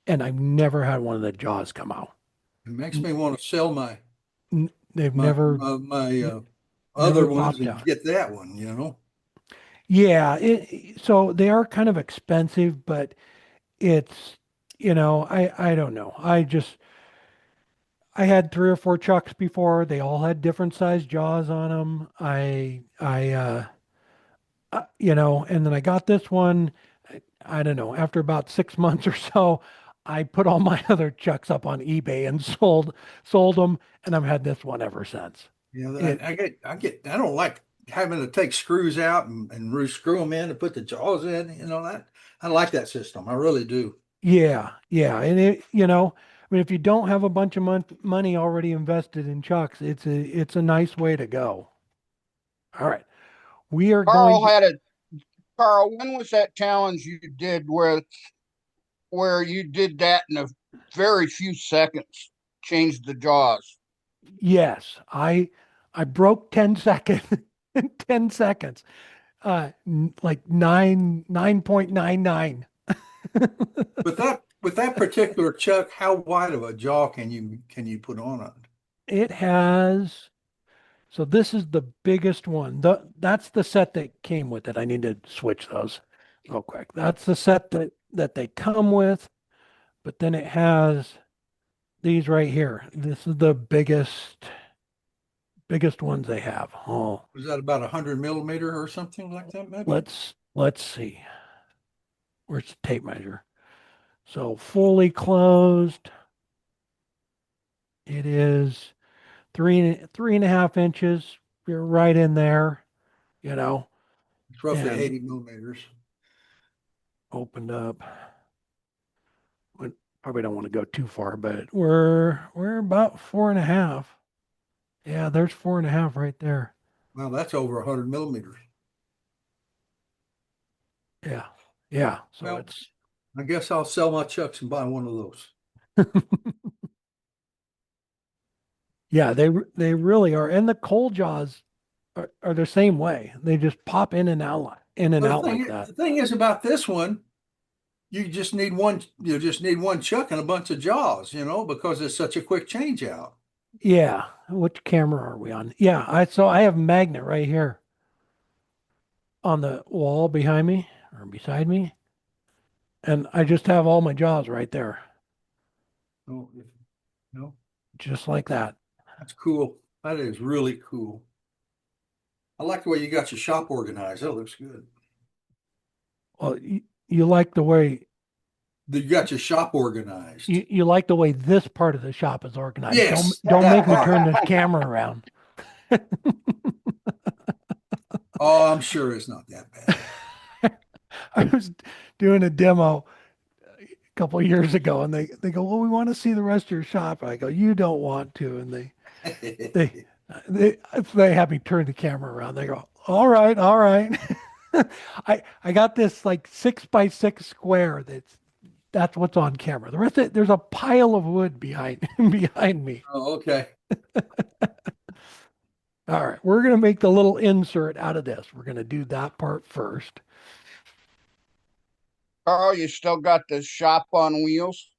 I've never had one of the jaws come out. It makes me want to sell my never other ones and get that one, you know? Yeah. So they are kind of expensive, but it's, you know, I don't know. I had 3 or 4 chucks before. They all had different size jaws on them. You know, and then I got this one. I don't know, after about 6 months or so, I put all my other chucks up on eBay and sold them, and I've had this one ever since. Yeah, I don't like having to take screws out and re-screw them in to put the jaws in, that I like that system. I really do. Yeah, yeah, and I mean, if you don't have a bunch of money already invested in chucks, it's a nice way to go. All right, we are going. Carl, when was that challenge you did where you did that in a very few seconds, changed the jaws? Yes, I broke 10 seconds, 10 seconds, like 9.99. With that particular chuck, how wide of a jaw can you put on it? It has. So this is the biggest one. That's the set that came with it. I need to switch those real quick. That's the set that they come with, but then it has these right here. This is the biggest ones they have. Oh, Was that about 100 millimeter or something like that, maybe? let's see. Where's the tape measure? So fully closed, it is 3.5 inches. You're right in there, It's roughly and 80 millimeters. opened up. Probably don't want to go too far, but we're about 4.5. Yeah, there's 4.5 right there. Well, that's over 100 millimeters. Yeah, yeah. So Well, it's. I guess I'll sell my chucks and buy one of those. Yeah, they really are, and the cold jaws are the same way. They just pop in and out like that. The thing is about this one, you just need one chuck and a bunch of jaws, because it's such a quick change out. Yeah. Which camera are we on? Yeah, I have a magnet right here on the wall behind me or beside me. And I just have all my jaws right there. Oh, no. Just like that. That's cool. That is really cool. I like the way you got your shop organized. That looks good. Well, you like the way you got your shop organized. You like the way this part of the shop is organized. Yes, Don't make me turn this camera around. Oh, I'm sure it's not that bad. I was doing a demo a couple of years ago, and they go, "Well, we want to see the rest of your shop." I go, "You don't want to," and they have me turn the camera around. They go, "All right." I got this like 6x6 square. That's what's on camera. The rest of it, there's a pile of wood behind me. Oh, okay. All right, we're going to make the little insert out of this. We're going to do that part first. Carl, you still got the shop on wheels?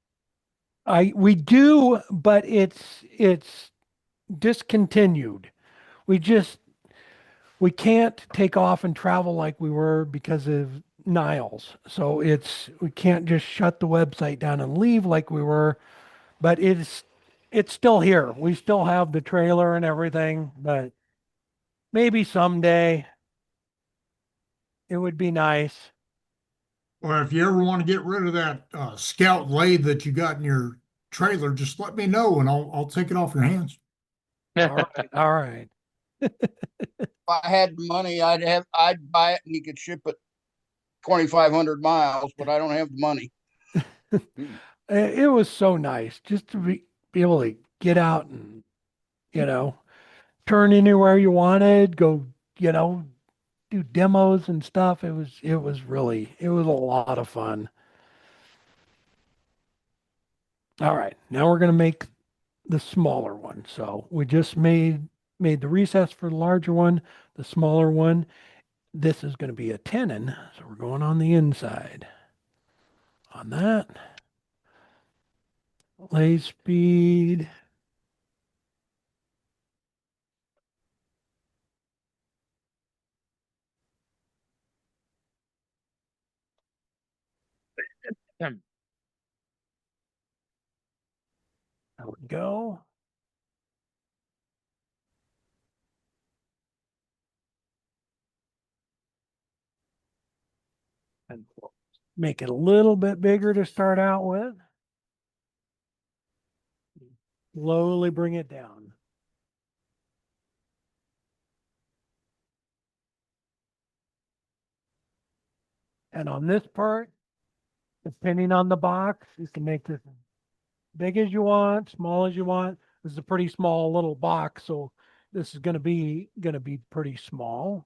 We do, but it's discontinued. We can't take off and travel like we were because of Niles. So we can't just shut the website down and leave like we were, but it's still here. We still have the trailer and everything, but maybe someday it would be nice. Or if you ever want to get rid of that Scout lathe that you got in your trailer, just let me know and I'll take it off your hands. All right. If I had the money, I'd buy it and you could ship it 2,500 miles, but I don't have the money. It was so nice just to be able to get out and, turn anywhere you wanted, go, do demos and stuff. It was a lot of fun. All right, now we're going to make the smaller one. So we just made the recess for the larger one, the smaller one. This is going to be a tenon. So we're going on the inside on that. Lay speed. There we go. And we'll make it a little bit bigger to start out with. Slowly bring it down. And on this part, depending on the box, you can make this big as you want, small as you want. This is a pretty small little box, so this is gonna be pretty small.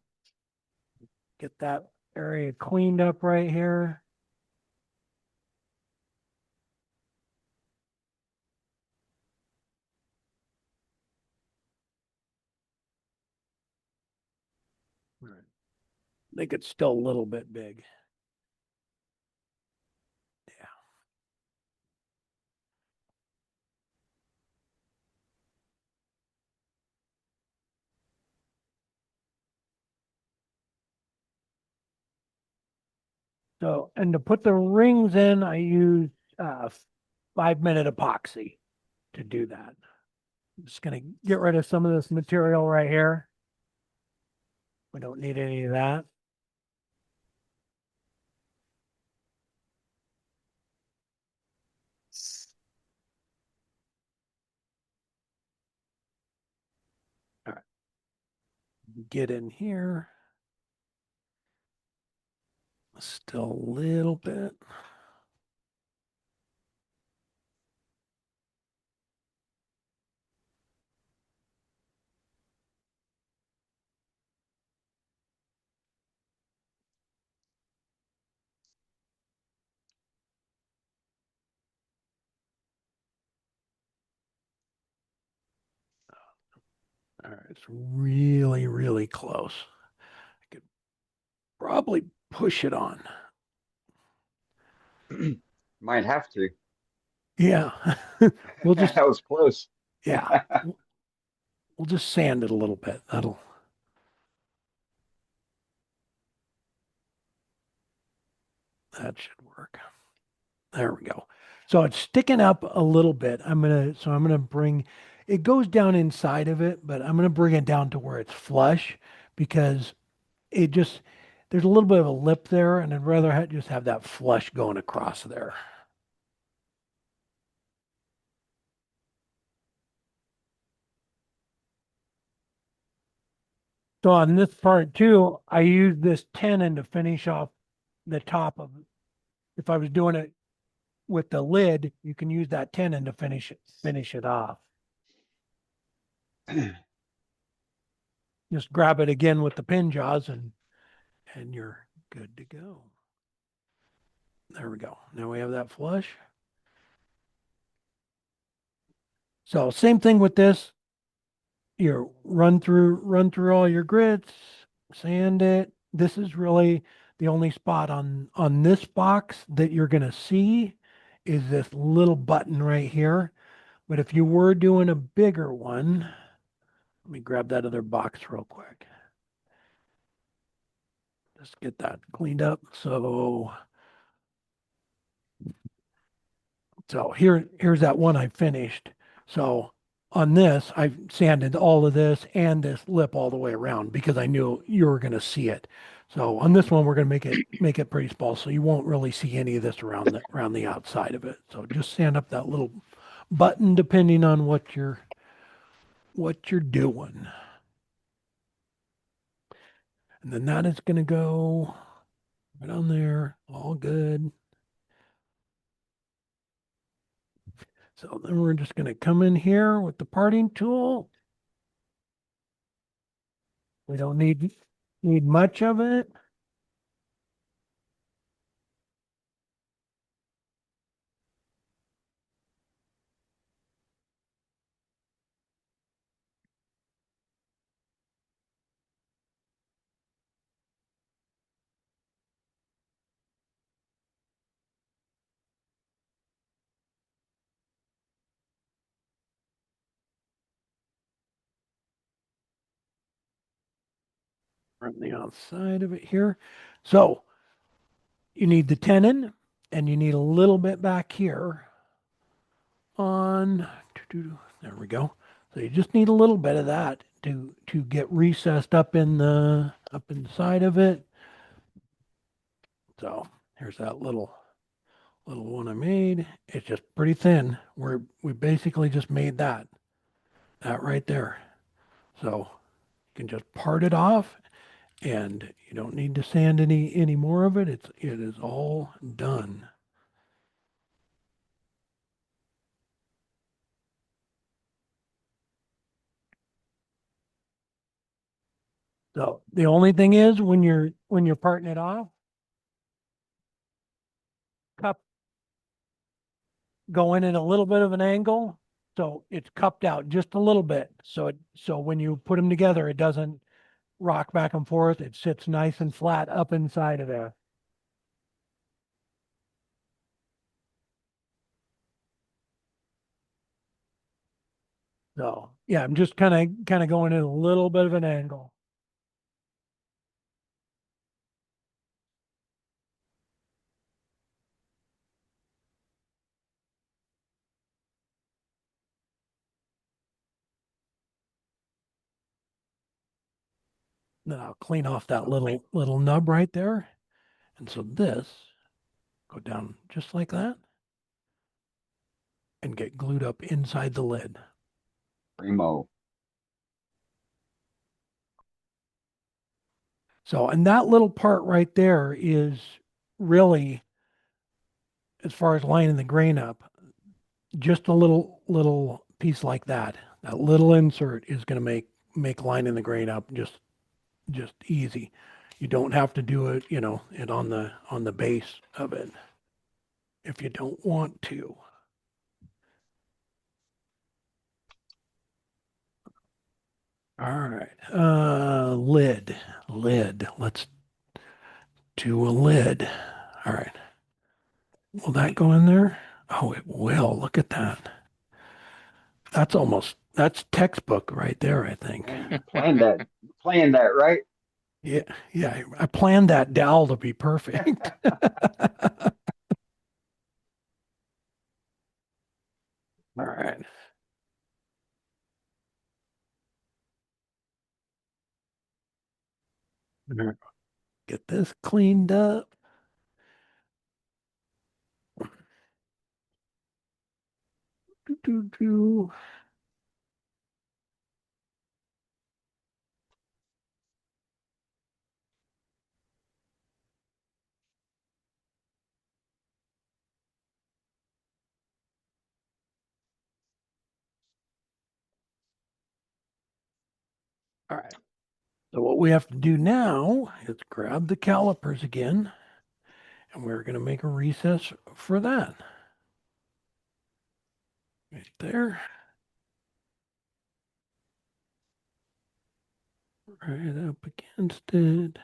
Get that area cleaned up right here. I think it's still a little bit big. Yeah. So, and to put the rings in, I use 5-minute epoxy to do that. I'm just gonna get rid of some of this material right here. We don't need any of that. All right. Get in here. Still a little bit. All right, it's really, really close. I could probably push it on. Might have to. Yeah. We'll just, That was close. yeah. We'll just sand it a little bit. That should work. There we go. So it's sticking up a little bit. I'm gonna bring, it goes down inside of it, but I'm gonna bring it down to where it's flush because it just, there's a little bit of a lip there, and I'd rather just have that flush going across there. So on this part too, I use this tenon to finish off the top of it. If I was doing it with the lid, you can use that tenon to finish it off. Just grab it again with the pin jaws and you're good to go. There we go. Now we have that flush. So same thing with this. You run through all your grits, sand it. This is really the only spot on this box that you're going to see is this little button right here. But if you were doing a bigger one, let me grab that other box real quick. Just get that cleaned up. So here's that one I finished. So on this, I've sanded all of this and this lip all the way around because I knew you were going to see it. So on this one, we're going to make it pretty small, so you won't really see any of this around the outside of it. So just sand up that little button depending on what you're doing. And then that is going to go right on there, all good. So then we're just going to come in here with the parting tool. We don't need much of it. From the outside of it here. So you need the tenon and you need a little bit back here on, there we go. So you just need a little bit of that to get recessed up inside of it. So here's that little one I made. It's just pretty thin. We basically just made that right there. So you can just part it off And you don't need to sand any more of it. It is all done. So the only thing is when you're parting it off, cup go in at a little bit of an angle, so it's cupped out just a little bit. So when you put them together, it doesn't rock back and forth. It sits nice and flat up inside of there. So yeah, I'm just kind of going in a little bit of an angle. Then I'll clean off that little nub right there. And so this go down just like that and get glued up inside the lid. Primo. So, and that little part right there is really, as far as lining the grain up, just a little piece like that. That little insert is going to make lining the grain up just easy. You don't have to do it, it on the base of it if you don't want to. All right. Lid. Let's do a lid. All right. Will that go in there? Oh, it will. Look at that. That's textbook right there, I think. Planned that, right? Yeah. I planned that dowel to be perfect. All right. Get this cleaned up. Do. All right. So what we have to do now is grab the calipers again, and we're going to make a recess for that. Right there. Right up against it.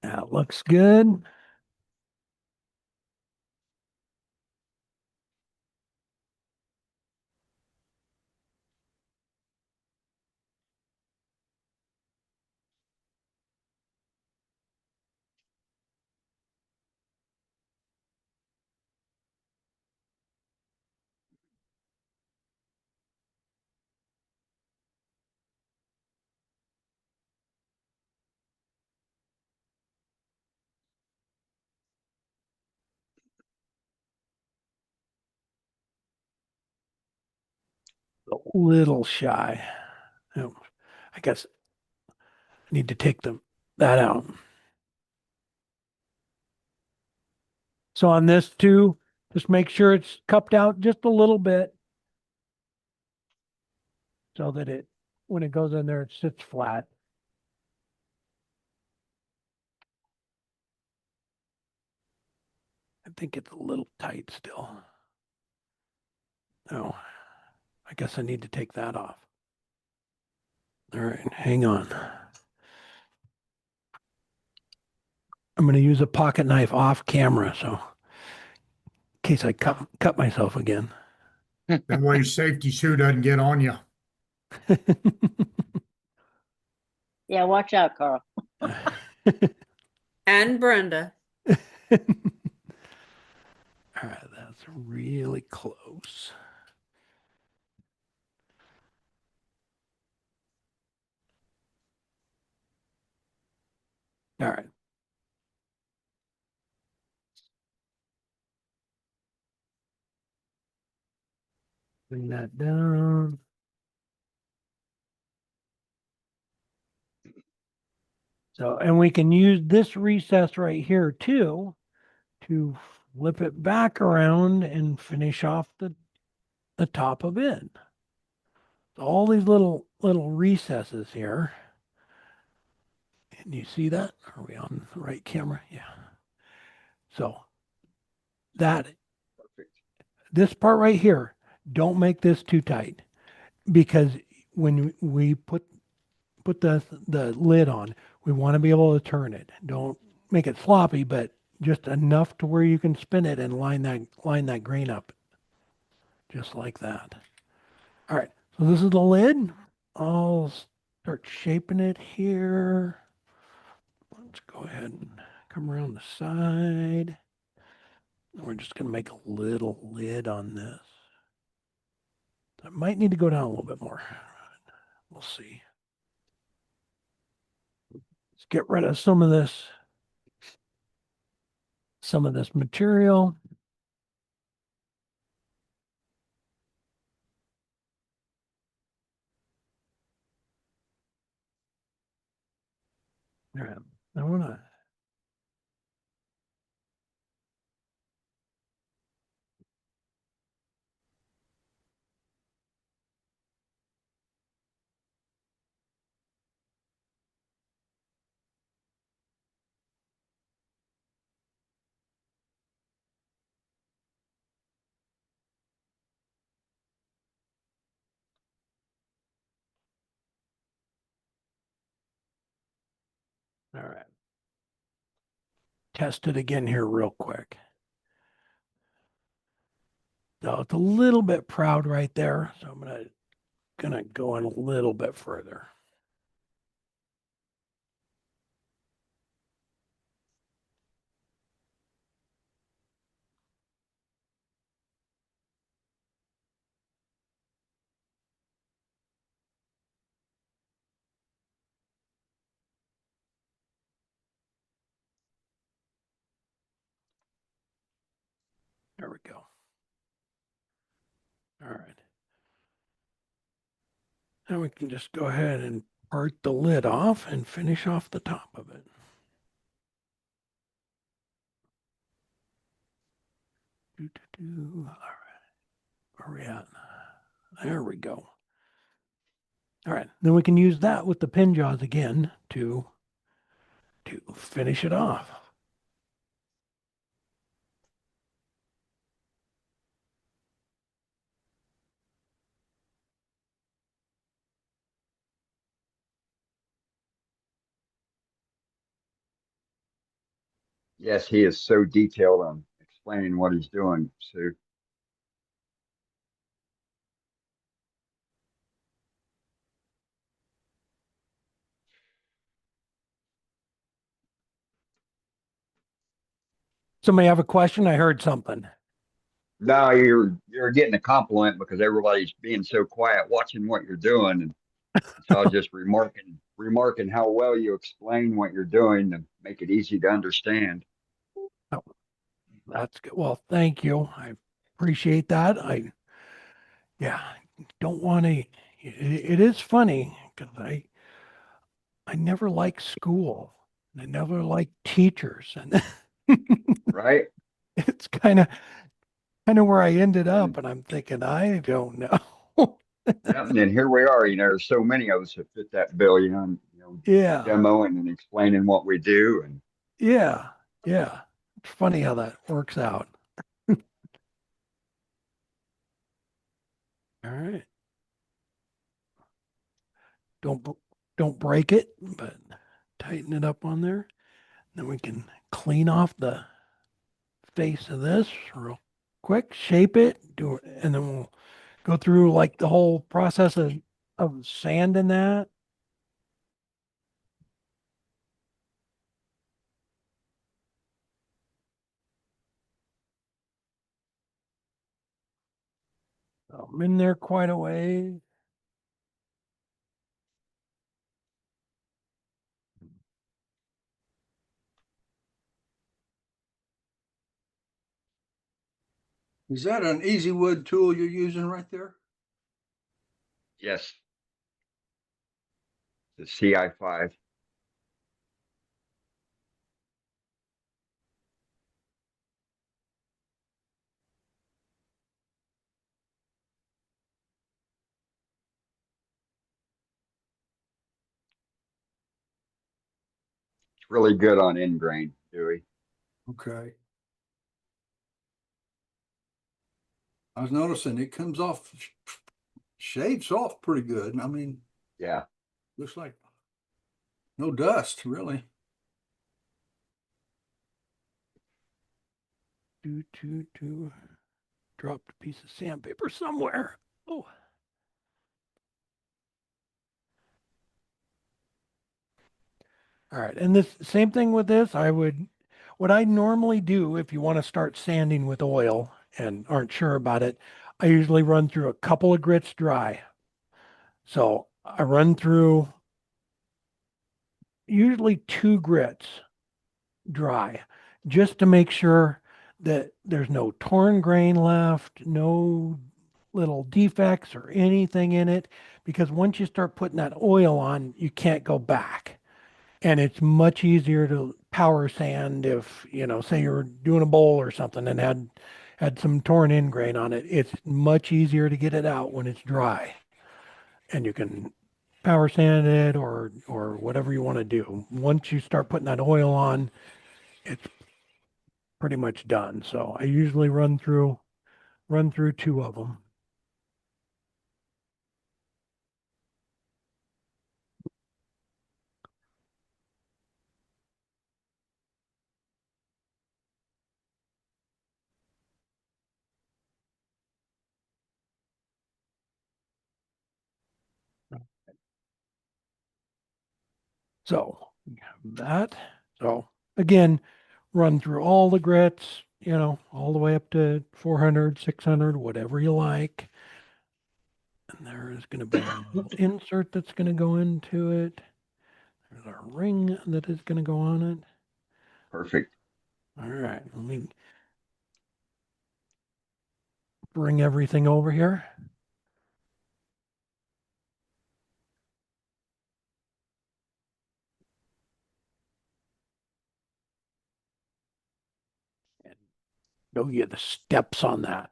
That looks good. A little shy. Oh, I guess I need to take that out. So on this too, just make sure it's cupped out just a little bit so that when it goes in there, it sits flat. I think it's a little tight still. Oh, I guess I need to take that off. All right, hang on. I'm going to use a pocket knife off camera, so in case I cut myself again. That way your safety shoe doesn't get on you. Yeah, watch out, Carl. And Brenda. All right, that's really close. All right. Bring that down. So, and we can use this recess right here too to flip it back around and finish off the top of it. All these little recesses here. Can you see that? Are we on the right camera? Yeah. So that this part right here, don't make this too tight, because when we put the lid on, we want to be able to turn it. Don't make it sloppy, but just enough to where you can spin it and line that grain up, just like that. All right, so this is the lid. I'll start shaping it here. Let's go ahead and come around the side. We're just going to make a little lid on this. I might need to go down a little bit more. We'll see. Let's get rid of some of this material. All right. I want to. All right. Test it again here real quick. So it's a little bit proud right there. So I'm gonna go in a little bit further. There we go. All right. Now we can just go ahead and part the lid off and finish off the top of it. All right. Where are we at? There we go. All right. Then we can use that with the pin jaws again to finish it off. Yes, he is so detailed on explaining what he's doing, Sue. Somebody have a question? I heard something. No, you're getting a compliment because everybody's being so quiet watching what you're doing, and so I was just remarking how well you explain what you're doing to make it easy to understand. Oh, that's good. Well, thank you. I appreciate that. Yeah, don't want to. It is funny because I never liked school. I never liked teachers, and Right? it's kind of where I ended up, and I'm thinking, I don't know. Yeah, and then here we are. There's so many of us that fit that bill. Yeah, demoing and explaining what we do, and yeah. It's funny how that works out. All right. Don't break it, but tighten it up on there. Then we can clean off the face of this real quick, shape it, do it, and then we'll go through like the whole process of sanding that. I'm in there quite a way. Is that an Easy Wood tool you're using right there? Yes. The CI5. It's really good on end grain, Dewey. Okay. I was noticing it comes off, shaves off pretty good. I mean, yeah, looks like no dust, really. Dropped a piece of sandpaper somewhere. Oh. All right, and this same thing with this, what I normally do if you want to start sanding with oil and aren't sure about it, I usually run through a couple of grits dry. So I run through usually 2 grits dry, just to make sure that there's no torn grain left, no little defects or anything in it, because once you start putting that oil on, you can't go back. And it's much easier to power sand if, say you're doing a bowl or something and had some torn end grain on it. It's much easier to get it out when it's dry. And you can power sand it or whatever you want to do. Once you start putting that oil on, it's pretty much done. So I usually run through 2 of them. So that, so again, run through all the grits, all the way up to 400, 600, whatever you like. And there is going to be a little insert that's going to go into it. There's a ring that is going to go on it. Perfect. All right, let me bring everything over here. And show you the steps on that.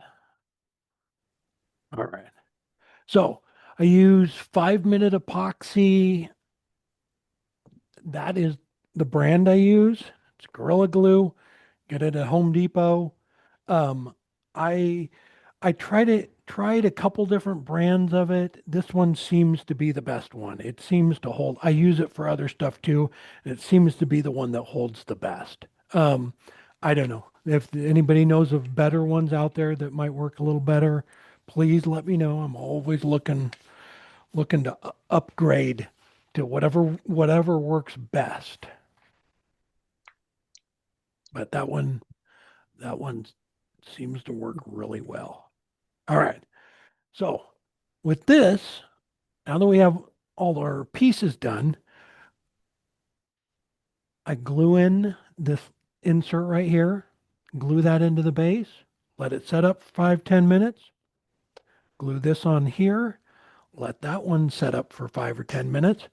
All right. So I use 5-minute epoxy. That is the brand I use. It's Gorilla Glue. Get it at Home Depot. I tried a couple different brands of it. This one seems to be the best one. It seems to hold. I use it for other stuff too, and it seems to be the one that holds the best. I don't know if anybody knows of better ones out there that might work a little better. Please let me know. I'm always looking to upgrade to whatever works best. But that one seems to work really well. All right. So with this, now that we have all our pieces done, I glue in this insert right here, glue that into the base, let it set up for 5-10 minutes, glue this on here, let that one set up for 5 or 10 minutes,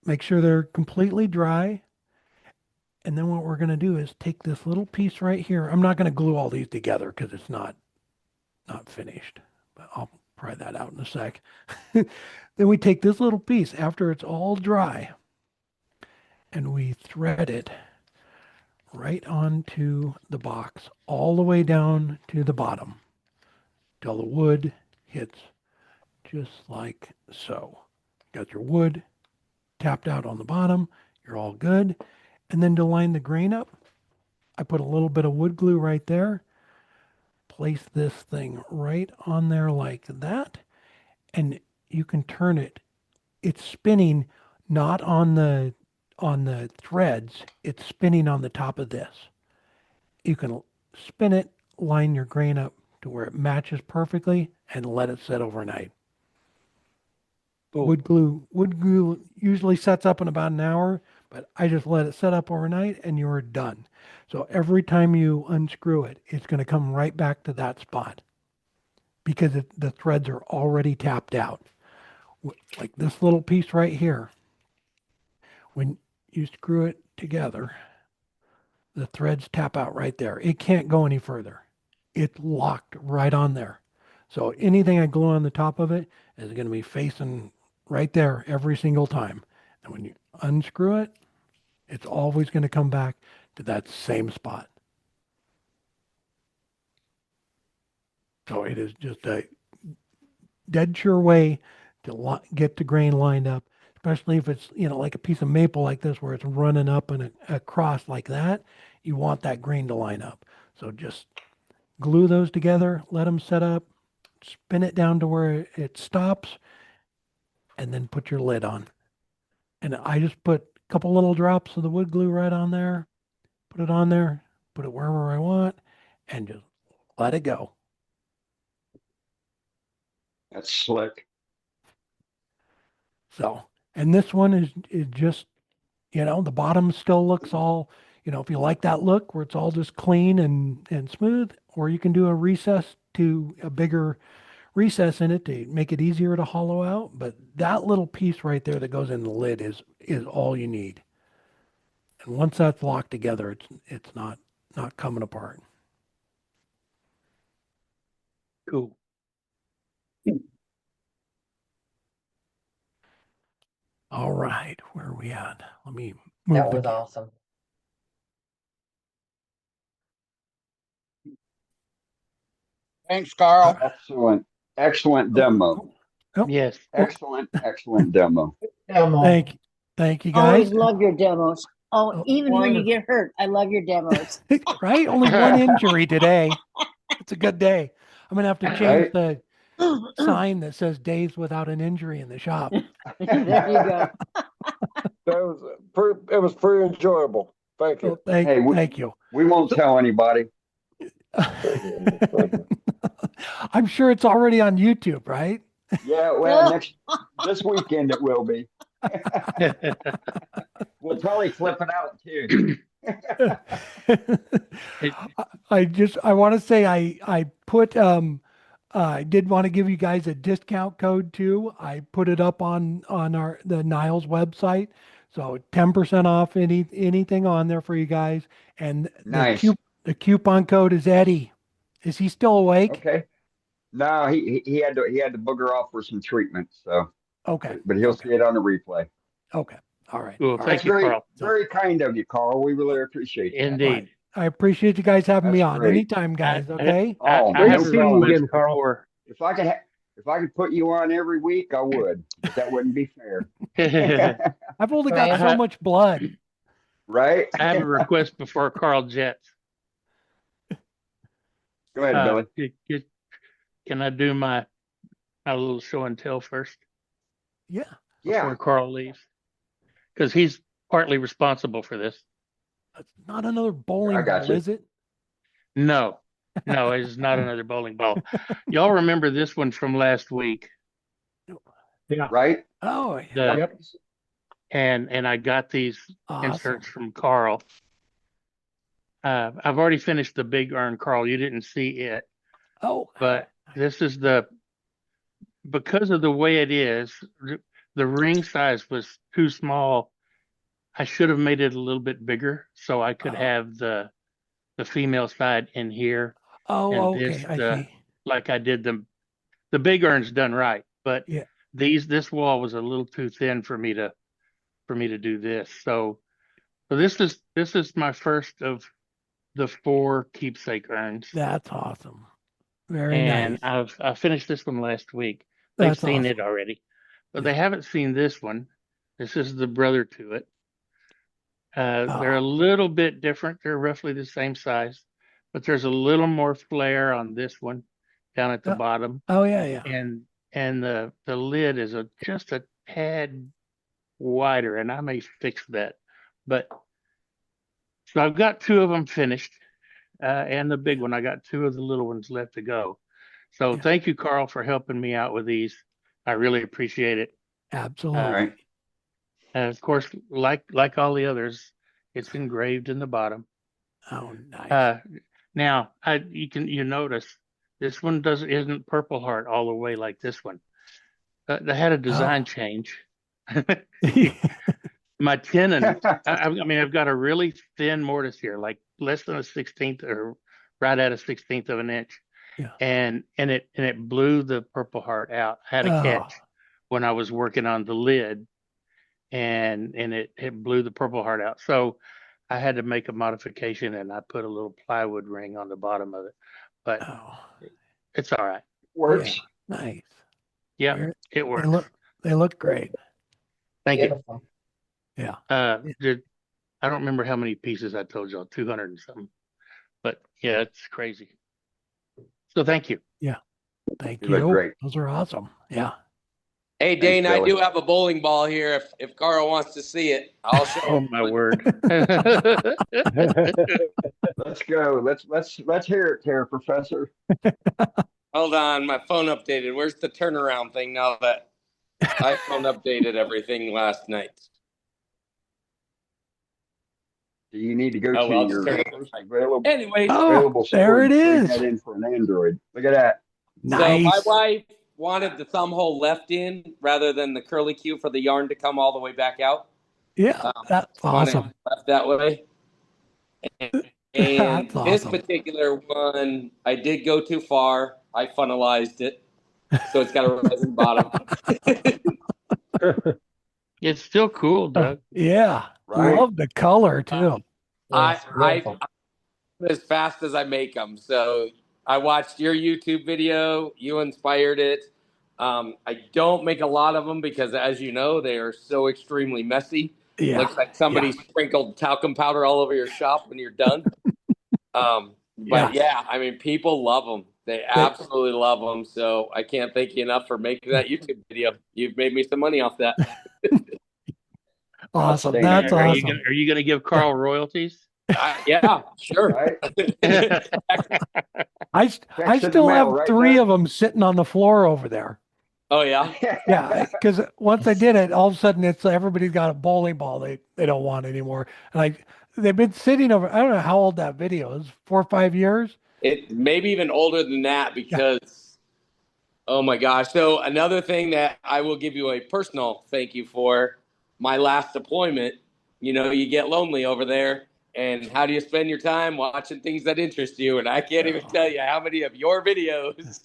make sure they're completely dry. And then what we're going to do is take this little piece right here. I'm not going to glue all these together because it's not finished, but I'll pry that out in a sec. Then we take this little piece after it's all dry and we thread it right onto the box all the way down to the bottom till the wood hits just like so. Got your wood tapped out on the bottom. You're all good. And then to line the grain up, I put a little bit of wood glue right there. Place this thing right on there like that. And you can turn it. It's spinning not on the threads. It's spinning on the top of this. You can spin it, line your grain up to where it matches perfectly, and let it sit overnight. Wood glue usually sets up in about an hour, but I just let it set up overnight and you're done. So every time you unscrew it, it's going to come right back to that spot because the threads are already tapped out. Like this little piece right here, when you screw it together, the threads tap out right there. It can't go any further. It's locked right on there. So anything I glue on the top of it is going to be facing right there every single time. And when you unscrew it, it's always going to come back to that same spot. So it is just a dead sure way to get the grain lined up, especially if it's, like a piece of maple like this where it's running up and across like that. You want that grain to line up. So just glue those together, let them set up, spin it down to where it stops, and then put your lid on. And I just put a couple little drops of the wood glue right on there, put it on there, put it wherever I want, and just let it go. That's slick. So, and this one is just, the bottom still looks all, if you like that look where it's all just clean and smooth, or you can do a bigger recess in it to make it easier to hollow out. But that little piece right there that goes in the lid is all you need. And once that's locked together, it's not coming apart. Cool. All right, where are we at? Let me move. That was awesome. Thanks, Carl. Excellent demo. Yes. Excellent demo. Thank you guys. Always love your demos. Oh, even when you get hurt, I love your demos. Right? Only one injury today. It's a good day. I'm gonna have to change the sign that says "Days without an injury" in the shop. There you go. It was pretty enjoyable. Thank you. Well, thank you. We won't tell anybody. I'm sure it's already on YouTube, right? Yeah, well, this weekend it will be. We'll probably flip it out too. I want to say I put I did want to give you guys a discount code too. I put it up on the Niles website, so 10% off anything on there for you guys. And nice. The coupon code is Eddie. Is he still awake? Okay. No, he had to booger off for some treatment. So okay, but he'll see it on the replay. Okay. All right. Cool. Thank you, Carl. Very kind of you, Carl. We really appreciate it. Indeed. Right. I appreciate you guys having me on great. anytime, guys. Okay. I Great seeing you again, Carl. If I could put you on every week, I would. But that wouldn't be fair. I've only got so much blood. Right. I have a request before Carl jets. Go ahead, Billy. Can I do my little show and tell first? Yeah. Before Carl leaves, because he's partly responsible for this. It's not another bowling ball, is it? No, it's not another bowling ball. Y'all remember this one from last week? Yeah. Right. Oh, yeah. Yep. And I got these inserts from Carl. I've already finished the big urn, Carl. You didn't see it. Oh. But this is because of the way it is, the ring size was too small. I should have made it a little bit bigger so I could have the female side in here. Oh, and okay. I see. Like I did the big urn's done right, but yeah. This wall was a little too thin for me to do this. So this is my first of the 4 keepsake urns. That's awesome. Very nice. And I finished this one last week. They've seen awesome. it already, but they haven't seen this one. This is the brother to it. They're a little bit different. They're roughly the same size, but there's a little more flare on this one down at the bottom. Oh yeah. And the lid is just a tad wider, and I may fix that. But so I've got 2 of them finished, and the big one. I got 2 of the little ones left to go. So thank you, Carl, for helping me out with these. I really appreciate it. Absolutely. All right. And of course, like all the others, it's engraved in the bottom. Oh, nice. Now you notice this one isn't Purple Heart all the way like this one. They had a design change. My tenon, I mean, I've got a really thin mortise here, like less than a 16th or right at a 16th of an inch. Yeah. And it blew the Purple Heart out. I had a catch when I was working on the lid, and it blew the Purple Heart out. So I had to make a modification, and I put a little plywood ring on the bottom of it. But it's all right. Works. Yeah, nice. Yeah, it works. They look great. Thank you. Yeah. I don't remember how many pieces I told y'all, 200 and something. But yeah, it's crazy. So thank you. Yeah. Thank You look you. great. Those are awesome. Yeah. Hey, Dane, I Billy. do have a bowling ball here. If Carl wants to see it, I'll show Oh him. my word. Let's go. Let's hear it, Tara Professor. Hold on, my phone updated. Where's the turnaround thing now that iPhone updated everything last night? Do you need to go Oh, to well, your just turn it first available Anyways, available store there and it bring is. that in for an Android? Look at that. so my Nice. wife wanted the thumb hole left in rather than the curly Q for the yarn to come all the way back out. Yeah, that's Want it awesome. left that way. And That's this awesome. particular one, I did go too far. I funnelized it, so it's got a resin bottom. It's still cool, Doug. Yeah. Right. Love the color too. I'm as fast as I make them. So I watched your YouTube video. You inspired it. I don't make a lot of them because, as you know, they are so extremely messy. Yeah. Looks like somebody sprinkled talcum powder all over your shop when you're done. But yeah, I mean, people love them. They absolutely love them. So I can't thank you enough for making that YouTube video. You've made me some money off that. Awesome. Outstanding. That's Are awesome. you gonna give Carl royalties? Yeah, sure. Right? I Checks in the still mail, have right, 3 Doug? of them sitting on the floor over there. Oh yeah. Yeah, because once I did it, all of a sudden it's everybody's got a bowling ball they don't want anymore. And they've been sitting over. I don't know how old that video is. 4 or 5 years. It maybe even older than that because, oh my gosh. So another thing that I will give you a personal thank you for, my last deployment, you know, you get lonely over there. And how do you spend your time watching things that interest you? And I can't even tell you how many of your videos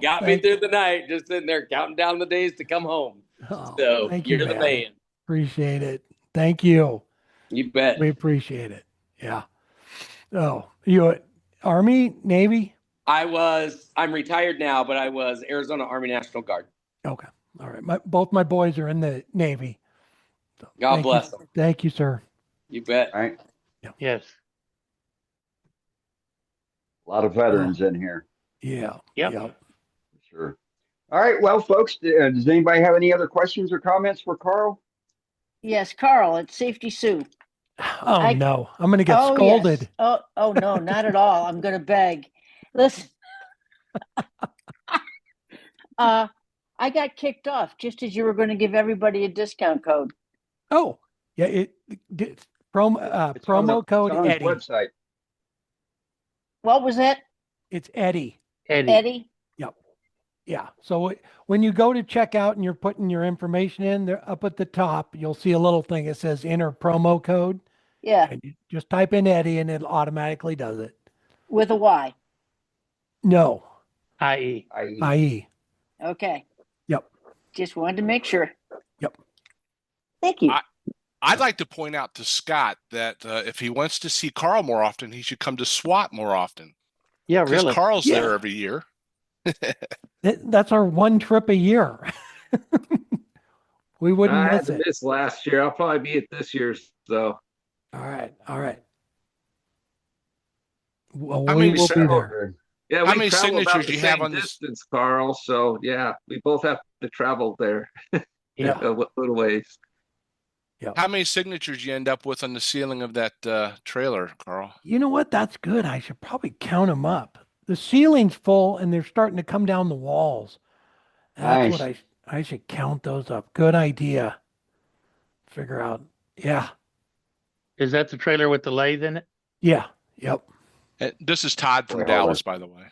got me through the night just sitting there counting down the days to come home. So thank you're you, the man. man. Appreciate it. Thank you. You bet. We appreciate it. Yeah. Oh, you Army, Navy? I'm retired now, but I was Arizona Army National Guard. Okay. All right. Both my boys are in the Navy. So God bless them. Thank you, sir. You bet. Right. Yes. A lot of veterans in here. Yeah. Yep. Sure. All right. Well, folks, does anybody have any other questions or comments for Carl? Yes, Carl, it's Safety Sue. Oh no, I'm going to get scolded. Yes. Oh no, not at all. I'm going to beg. Listen, I got kicked off just as you were going to give everybody a discount code. Oh, yeah. Promo code it's on his Eddie. website. What was that? It's Eddie. Eddie? Yep. Yeah. So when you go to checkout and you're putting your information in there up at the top, you'll see a little thing that says enter promo code. Yeah. And you just type in Eddie and it automatically does it. With a Y. No. IE. IE. Okay. Yep. Just wanted to make sure. Yep. Thank you. I'd like to point out to Scott that if he wants to see Carl more often, he should come to SWAT more often. Yeah, Because really. Carl's Yeah. there every year. That's our one trip a year. We wouldn't I had miss to it. miss last year. I'll probably be at this year's though. All right. All right. Well, How we many will be several- there. Yeah, How we many travel about signatures the do you have same on this? distance, Carl. So yeah, we both have to travel there. Yeah. A little ways. How many signatures you end up with on the ceiling of that trailer, Carl? You know what? That's good. I should probably count them up. The ceiling's full and they're starting to come down the walls. That's Nice. what I should count those up. Good idea. figure out. Yeah. Is that the trailer with the lathe in it? Yeah. Yep. This is Todd from Boy, Dallas, by the way.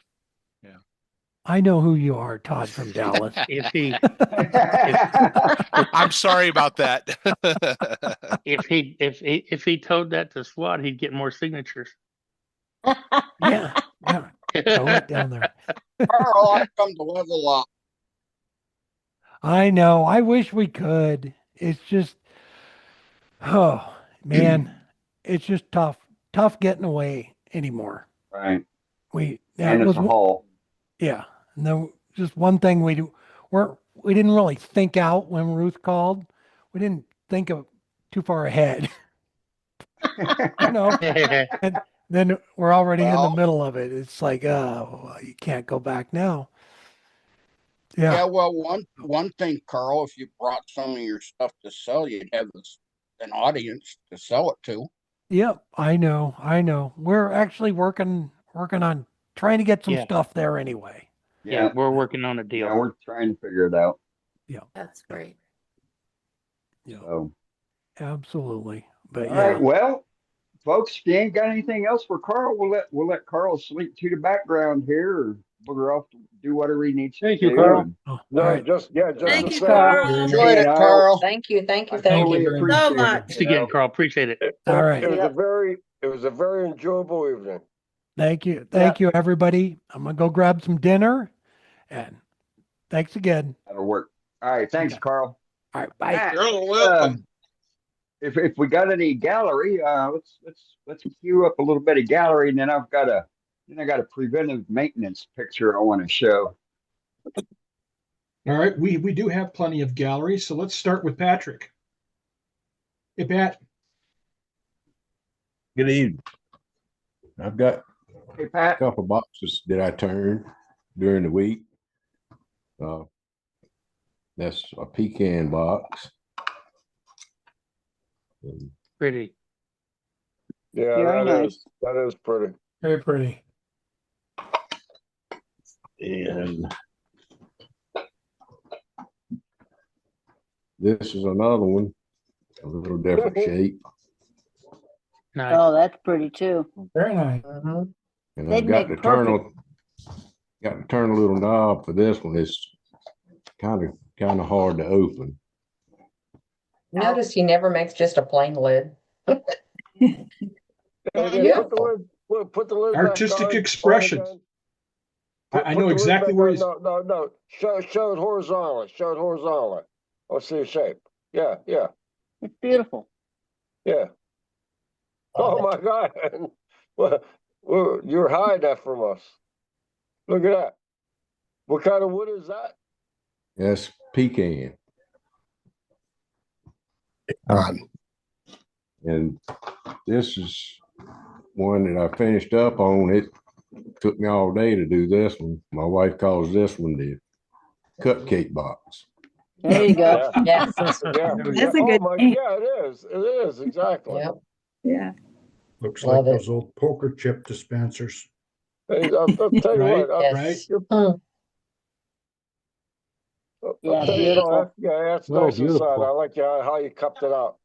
I know who you are, Todd from Dallas. If he I'm sorry about that. if he told that to SWAT, he'd get more signatures. Yeah. Yeah. Throw it down there. Carl, I've come to level up. I know. I wish we could. It's just, oh man, it's just tough. Tough getting away anymore. Right. We And it's a haul. Yeah. No, just one thing we didn't really think out when Ruth called. We didn't think of too far ahead. You know, and then we're already in the middle of it. It's like, well, you can't go back now. Yeah. Yeah, well, one thing, Carl, if you brought some of your stuff to sell, you'd have an audience to sell it to. Yep. I know. We're actually working on trying to get some stuff there anyway. Yeah, we're working on a deal. Yeah, we're trying to figure it out. Yeah. That's great. Yeah. So, absolutely. But all yeah. right. Well, folks, if you ain't got anything else for Carl, we'll let Carl sleep to the background here, or booger off to do whatever he needs to do. Thank you, Carl. And No, right. just Thank to you, say, Carl. Enjoyed it, Carl. Thank you. I Thank totally you. appreciate So it, much. Thanks again, Carl. Appreciate it. All right. It was a very enjoyable evening. Thank you. Thank you, everybody. I'm going to go grab some dinner. And thanks again. That'll work. All right. Thanks, Carl. All right. Bye. Matt, You're welcome. if we got any gallery, let's queue up a little bit of gallery, and then I got a preventive maintenance picture I want to show. All right, we do have plenty of galleries, so let's start with Patrick. Hey, Pat. Good evening. I've got Hey, Pat. a couple boxes that I turned during the week. That's a pecan box. Pretty. Yeah, Very nice. That is pretty. Very pretty. And this is another one, a little different shape. Nice. Oh, that's pretty too. Very nice. And They'd I've got make to turn perfect. a little knob for this one. It's kind of hard to open. Notice he never makes just a plain lid. Yeah, put the lid back Artistic on, expression. on again. I Put know the lid exactly back where on. he's. No. Show it horizontally. Show it horizontally. Let's see the shape. Yeah. It's beautiful. Yeah. Oh my God. Well, you're hiding that from us. Look at that. What kind of wood is that? That's pecan. And this is one that I finished up on. It took me all day to do this one. My wife calls this one the cupcake box. There you go. Yes. Yeah. That's a good name. Yeah, it is. It is, exactly. Yep. Yeah. Looks Love like it. those old poker chip dispensers. Hey, I'll tell you Right, what. Yes. right. Yeah, beautiful. Yeah, that's Oh, nice inside. beautiful. I like how you cupped it out.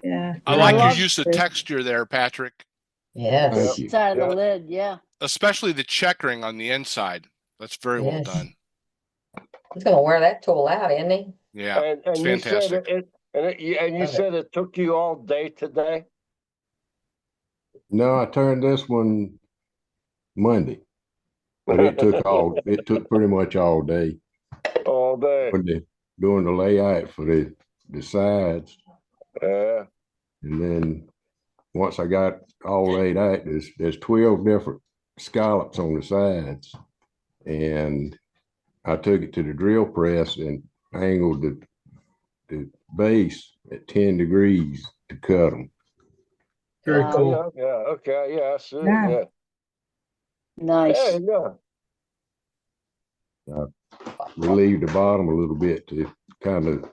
Yeah. I I like your love use of this. texture there, Patrick, Yes. Thank you. Inside Yeah. the lid, yeah. especially the checkering on the inside. That's very well Yes. done. He's gonna wear that tool out, isn't he? Yeah, And it's you said fantastic. you Love it. said it took you all day today. No, I turned this one Monday, but it took pretty much all day all day. doing the layout for the sides. Yeah. And then once I got all laid out, there's 12 different scallops on the sides. And I took it to the drill press and angled the base at 10 degrees to cut them. Very Wow. cool. Yeah. Okay. Yeah. I see. Yeah. Yeah. Nice. Yeah. Yeah. Relieved the bottom a little bit to kind of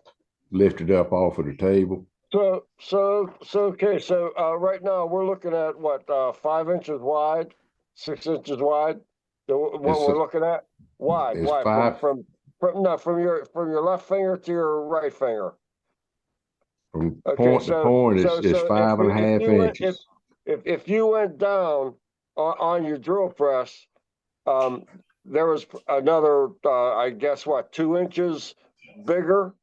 lift it up off of the table. So okay. So right now we're looking at what 5 inches wide, 6 inches wide. What we're looking at wide, it's wide five- from your left finger to your right finger. From Okay, point to so point so is so 5.5 you went inches. if you went down on your drill press, there was another I guess what 2 inches bigger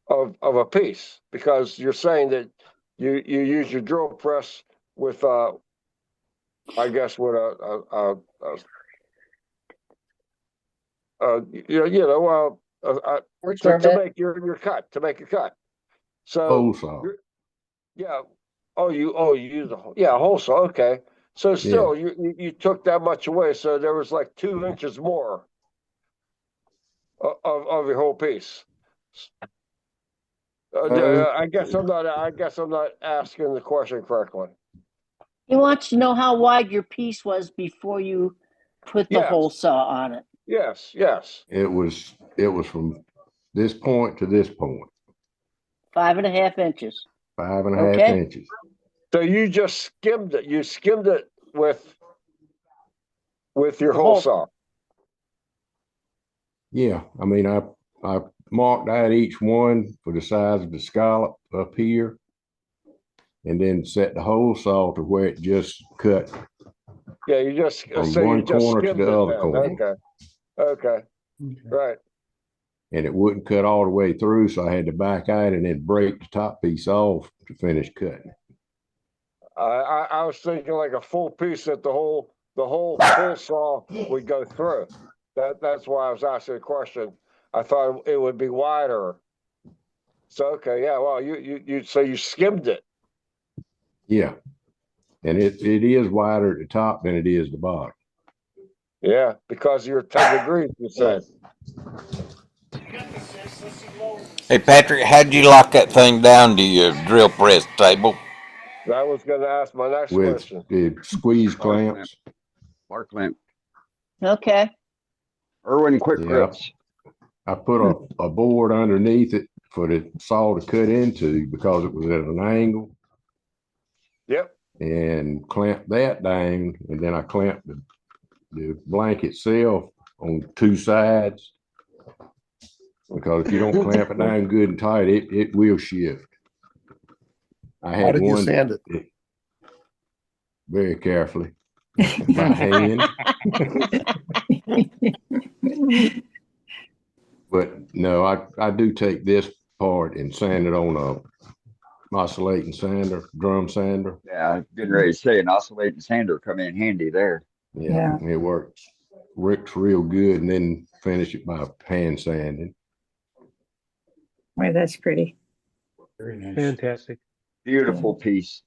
of a piece, because you're saying that you use your drill press with I guess with to make your cut, to make a cut. So Hole saw. yeah. You use a hole saw. Okay. So still, you took that much away. So there was like 2 inches more of your whole piece. I guess I'm not asking the question correctly. He wants to know how wide your piece was before you put the hole saw on it. Yes. It was from this point to this point. 5.5 inches. 5.5 inches. So you just skimmed it. You skimmed it with your hole saw. Yeah, I mean, I marked out each one for the size of the scallop up here, and then set the hole saw to where it just cut. Yeah, you just from one corner to the other corner. Okay, right. And it wouldn't cut all the way through, so I had to back out and then break the top piece off to finish cutting. I was thinking like a full piece that the whole saw would go through. That's why I was asking the question. I thought it would be wider. So okay, yeah. Well, you so you skimmed it. Yeah, and it is wider at the top than it is the bottom. Yeah, because you're 10 degrees. You said. Hey Patrick, how'd you lock that thing down to your drill press table? I was going to ask my next With question. the squeeze clamps. Bar clamp. Okay. Irwin quick grips. I put a board underneath it for the saw to cut into because it was at an angle. Yep. And clamped that down, and then I clamped the blank itself on 2 sides. Because if you don't clamp it down good and tight, it will shift. I had How did you one sand it? very carefully by hand. But no, I do take this part and sand it on a oscillating sander, drum sander. Yeah, I'm getting ready to say an oscillating sander come in handy there. Yeah. It works real good, and then finish it by hand sanding. Boy, that's pretty. Very nice. Fantastic. Beautiful piece.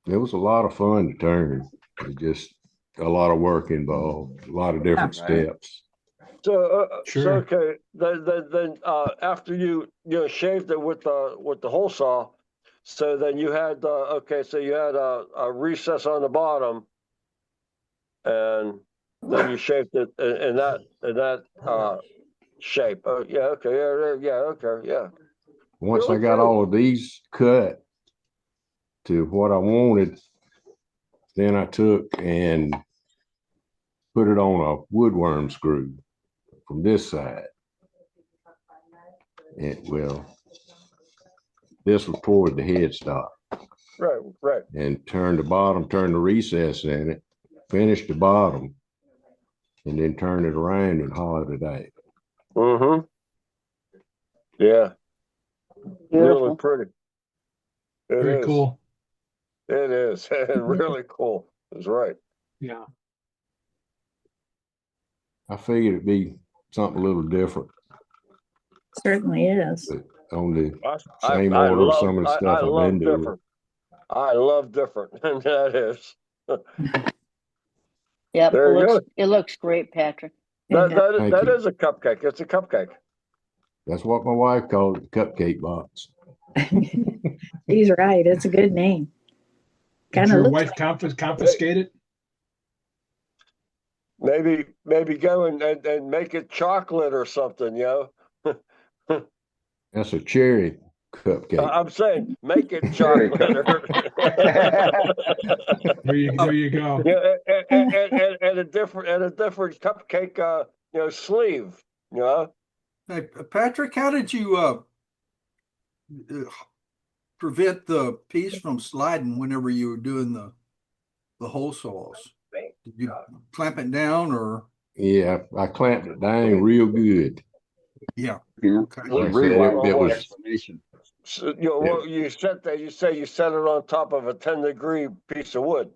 It was a lot of fun to turn. It just a lot of work involved, a lot of different steps. So, Sure. so okay, then after you shaved it with the hole saw, so then you had so you had a recess on the bottom, and then you shaped it in that shape. Yeah. Once I got all of these cut to what I wanted, then I took and put it on a woodworm screw from this side. This was toward the headstock. Right. And turn the recess in it, finish the bottom, and then turn it around and hollowed it out. Mm-hmm. Yeah. Really pretty. Very cool. It is. Really cool. That's right. Yeah. I figured it'd be something a little different. Certainly is. On the same order of some of the stuff I've been doing. Different. I love different, and that is. Yep, There you go. it looks great, Patrick. That is a cupcake. It's a cupcake. That's what my wife called it, the cupcake box. He's right. It's a good name. Did your wife confiscate it? Maybe go and make it chocolate or something, That's a cherry cupcake. I'm saying make it chocolate. There you go. Yeah, and a different cupcake, sleeve. Hey, Patrick, how did you prevent the piece from sliding whenever you were doing the hole saws? Did you clamp it down or? Yeah, I clamped it down real good. Yeah. Okay. Like I said, it was explanation. So, you know, what you set that, you say you set it on top of a 10-degree piece of wood.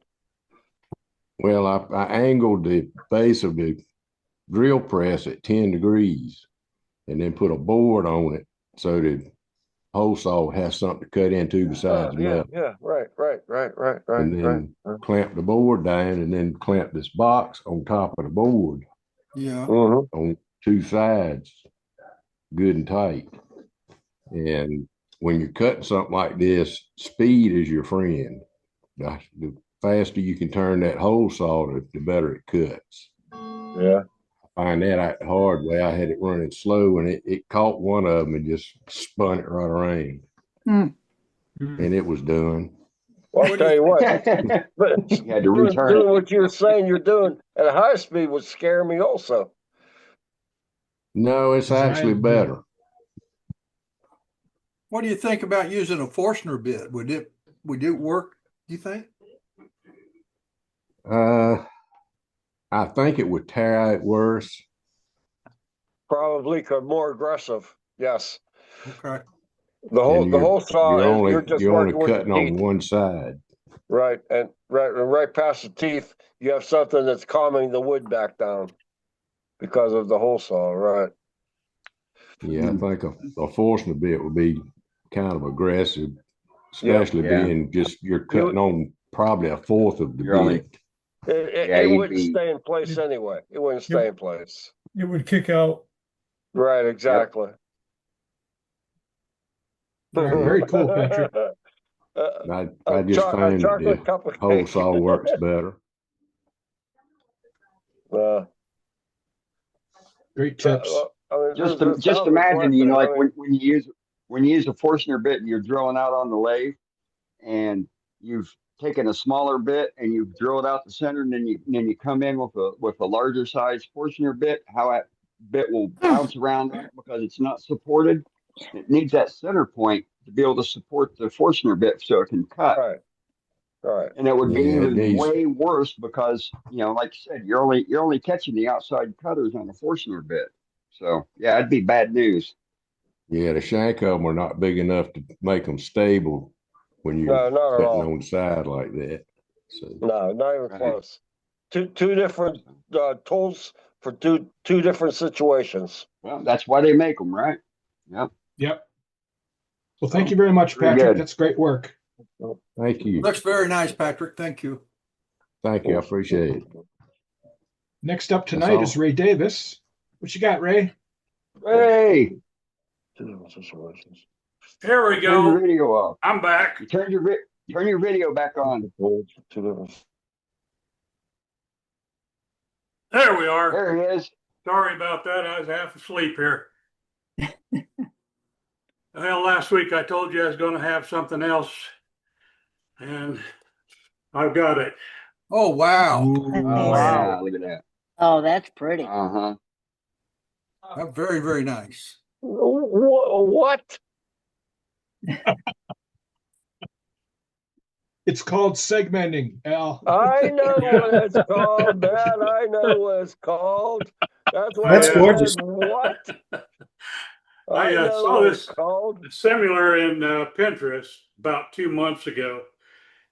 well, I angled the base of the drill press at 10 degrees and then put a board on it so the hole saw has something to cut into besides the metal. Yeah, right. And then clamp the board down and then clamp this box on top of the board. Yeah. On two sides, good and tight. And when you're cutting something like this, speed is your friend. The faster you can turn that hole saw, the better it cuts. Yeah. I find that out the hard way. I had it running slow and it caught one of them and just spun it right around. And it was done. Well, I'll tell you what, but You had to return doing it. what you were saying you're doing at a high speed would scare me also. No, it's actually better. What do you think about using a Forstner bit? Would it work, do you think? I think it would tear out worse. Probably more aggressive. Yes. Okay. The whole saw you're is just only working with cutting the on teeth. one side. Right, and right past the teeth, you have something that's calming the wood back down because of the hole saw. Right. Yeah, I think a Forstner bit would be kind of aggressive, especially being just you're cutting on probably a fourth of the bit. It wouldn't stay in place anyway. It wouldn't stay in place. It would kick out. Right, exactly. Very cool, Patrick. I just find that the hole saw works better. Great tips. Just imagine, you know, like when you use a Forstner bit and you're drilling out on the lathe, and you've taken a smaller bit and you drill it out the center, and then you come in with a larger size Forstner bit. How that bit will bounce around because it's not supported. It needs that center point to be able to support the Forstner bit so it can cut. Right. And it would be even way worse because, you know, like you said, you're only catching the outside cutters on a Forstner bit. So yeah, it'd be bad news. Yeah, the shank of them are not big enough to make them stable when you're not at cutting all. on the side like that. So No, not even close. Two different tools for two different situations. Well, that's why they make them, right? Yep. Well, thank you very much, Very Patrick. good. That's great work. thank you. Looks very nice, Patrick. Thank you. Thank you. I appreciate it. Next up tonight is Ray Davis. What you got, Ray? Hey, Here we turn your go. video off. I'm back. Turn your video back on. There we are. There he is. Sorry about that. I was half asleep here. Well, last week I told you I was going to have something else, and I've got it. Oh, wow. Oh, yeah, look at that. Oh, that's pretty. Uh-huh. Very, very nice. What? It's called segmenting, Al. I know what it's called, Dad. I know what it's called. That's why That's I gorgeous. said, what? I know saw what this it's called. similar in Pinterest about 2 months ago,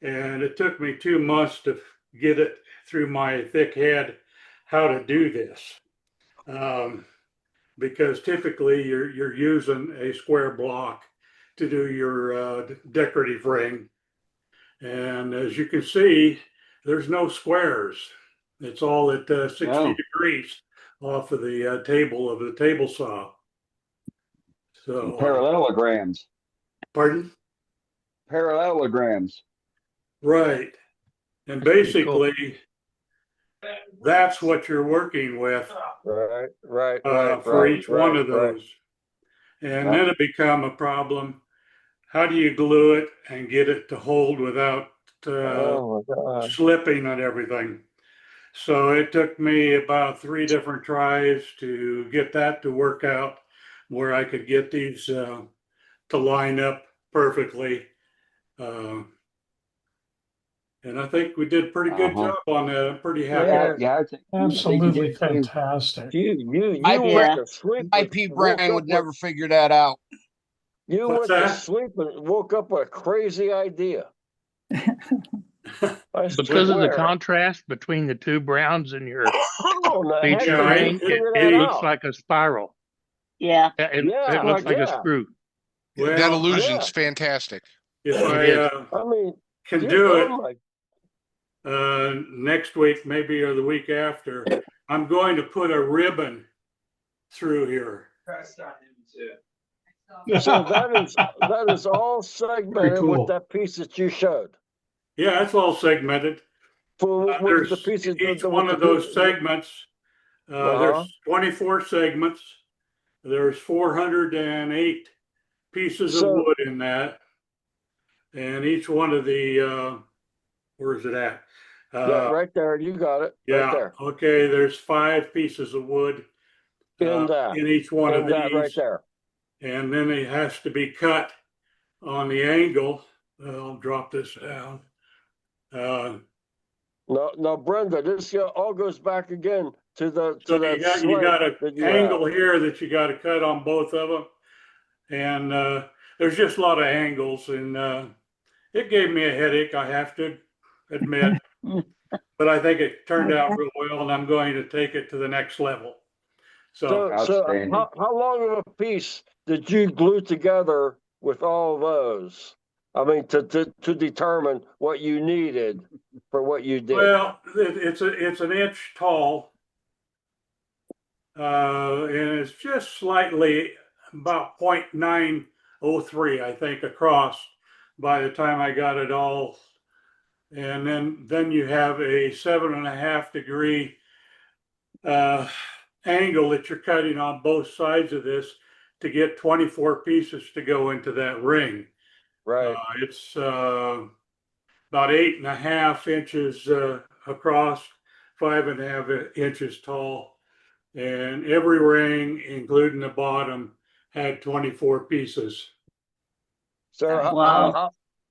and it took me 2 months to get it through my thick head how to do this. Because typically you're using a square block to do your decorative ring. And as you can see, there's no squares. It's all at 60 degrees off of the table of the table saw. So Parallelograms. Pardon? Parallelograms. Right. And basically, that's what you're working with Right. for each one of right. those. And then it become a problem. How do you glue it and get it to hold without Oh my God. slipping and everything? So it took me about 3 different tries to get that to work out where I could get these to line up perfectly. And I think we did a pretty good job on that. I'm pretty happy. Yeah, I think Absolutely you did too. fantastic. You My went to sleep. My pea brain would never figure that out. You What's went to that? sleep and woke up with a crazy idea. I Because of the swear. contrast between the two browns in your How in the heck feature did ring, you figure it that looks out? like a spiral. Yeah. It Yeah, looks like a yeah. screw. Well, That illusion's yeah. fantastic. if It is. I mean, can dude, do oh it my, next week, maybe, or the week after, I'm going to put a ribbon through here. so that is all segmented cool. with that piece that you showed. Yeah, it's all segmented. For with There's the pieces, each one of those segments. There's 24 segments. There's 408 pieces of wood in that, and each one of the where's it at? Yeah, right there. You got it. Yeah. Right there. Okay. There's 5 pieces of wood in each one of that these, right there. and then it has to be cut on the angle. I'll drop this down. No, Brenda, this all goes back again to the So that you got sled an that you angle have. here that you got to cut on both of them, and there's just a lot of angles, and it gave me a headache, I have to admit, but I think it turned out real well, and I'm going to take it to the next level. So How long of a piece did you glue together with all those? I mean, to determine what you needed for what you did. Well, it's an inch tall, and it's just slightly about 0.903, I think, across by the time I got it all. And then you have a 7.5 degree angle that you're cutting on both sides of this to get 24 pieces to go into that ring. Right. It's about 8.5 inches across, 5.5 inches tall, and every ring, including the bottom, had 24 pieces. So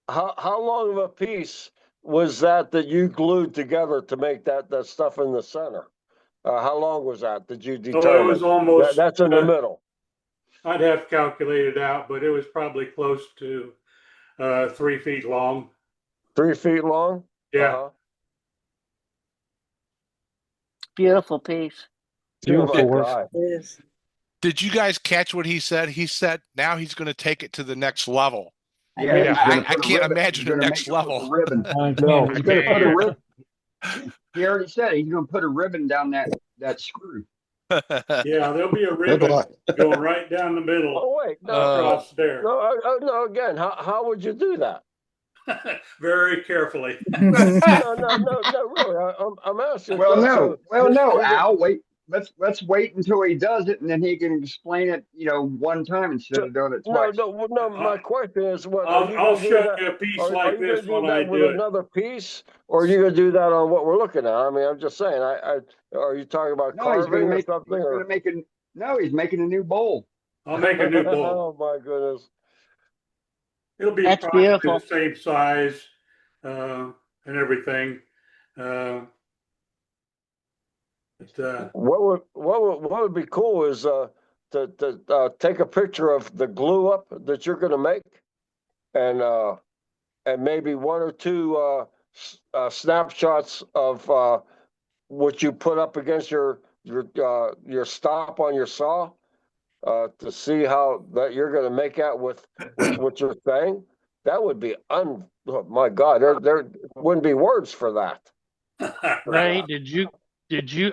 how long of a piece was that you glued together to make that stuff in the center? How long was that? Did you determine? Oh, it was almost. That's in the middle. I'd have to calculate it out, but it was probably close to 3 feet long. 3 feet long? Yeah. Beautiful piece. Beautiful work. It is. Did you guys catch what he said? He said now he's going to take it to the next level. Yeah, I can't imagine the next level. Ribbon. No, He's going to put a ribbon. He already said he's going to put a ribbon down that screw. Yeah, there'll be a ribbon going right down the middle. Oh wait, no, across there. no. Again, how would you do that? Very carefully. No, really. I'm asking. No, Al. Wait, let's wait until he does it, and then he can explain it. One time instead of doing it twice. No. My question is, what? I'll show you a piece like this when I do it. Another piece, or are you gonna do that on what we're looking at? I mean, I'm just saying. Are you talking about carving or something? He's making a new bowl. I'll make a new bowl. Oh my goodness. It'll be probably the same size and everything. What would be cool is to take a picture of the glue up that you're going to make, and maybe 1 or 2 snapshots of what you put up against your stop on your saw. To see how that you're going to make out with what you're saying, that would be oh my God, there wouldn't be words for that. Ray, did you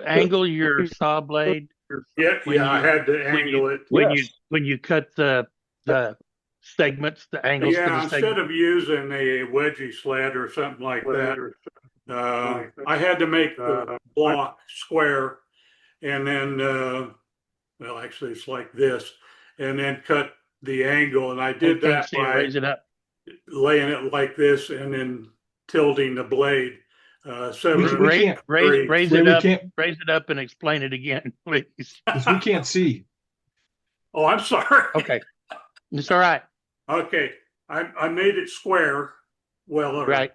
angle your saw blade? I had to angle it when you cut the segments, the angles. Yeah, to the instead segments. of using a wedgie sled or something like that, I had to make the block square, and then. Well, actually, it's like this, and then cut the angle. And I did that by raise it up, laying it like this, and then tilting the blade. Raise it up, and explain it again, please. Because we can't see. Oh, I'm sorry. Okay, it's all right. Okay, I made it square, well, Right.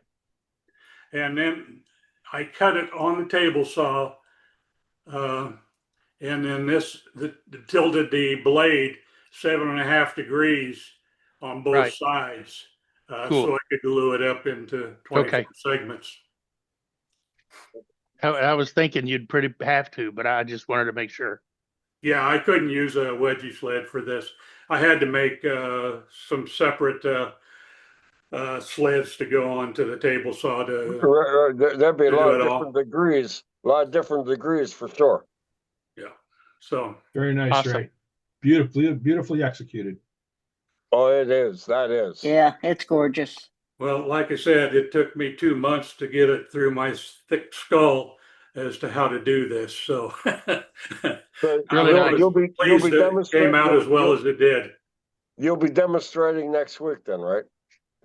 and then I cut it on the table saw, and then tilted the blade 7.5 degrees on both Right. sides, Cool. so I could glue it up into 24 Okay. segments. I was thinking you'd pretty have to, but I just wanted to make sure. Yeah, I couldn't use a wedgie sled for this. I had to make some separate sleds to go onto the table saw to There'd be a to lot do of it all. different degrees, for sure. Yeah. So Very nice, Awesome. Ray. Beautifully executed. Oh, it is. That is. Yeah, it's gorgeous. well, like I said, it took me 2 months to get it through my thick skull as to how to do this. So So Really nice. you'll be pleased it came demonstrating. out as well as it did. You'll be demonstrating next week, then, right?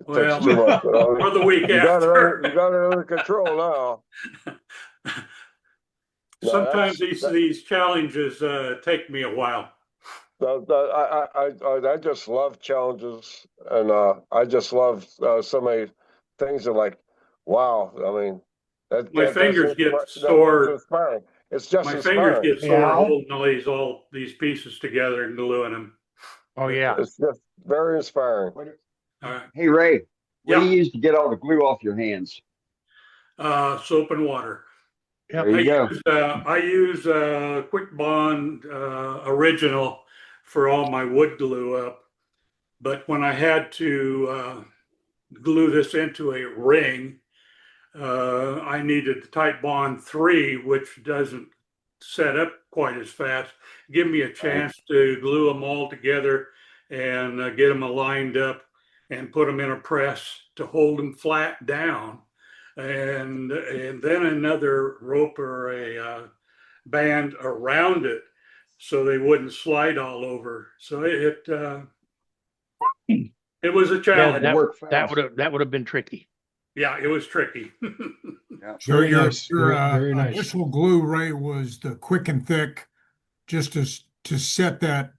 It Well, takes 2 months. or the week You got it after. you got it under control now. No, Sometimes that's- these challenges take me a while. I just love challenges, and I just love so many things. Are like, wow. I mean, My fingers that's get that's sore. inspiring. It's just My inspiring. fingers get sore Yeah. holding all these pieces together and gluing them. Oh yeah. It's just very inspiring. All right. Hey, Ray, what do Yeah. you use to get all the glue off your hands? Soap and water. Yep. There you go. I use Quick Bond Original for all my wood glue up. But when I had to glue this into a ring, I needed the Type Bond 3, which doesn't set up quite as fast. Give me a chance to glue them all together and get them aligned up and put them in a press to hold them flat down. And then another rope or a band around it so they wouldn't slide all over. So it was a Yeah, challenge. that would have been tricky. Yeah, it was tricky. So Very your, nice. your Very nice. initial glue, Ray, was the quick and thick, just to set that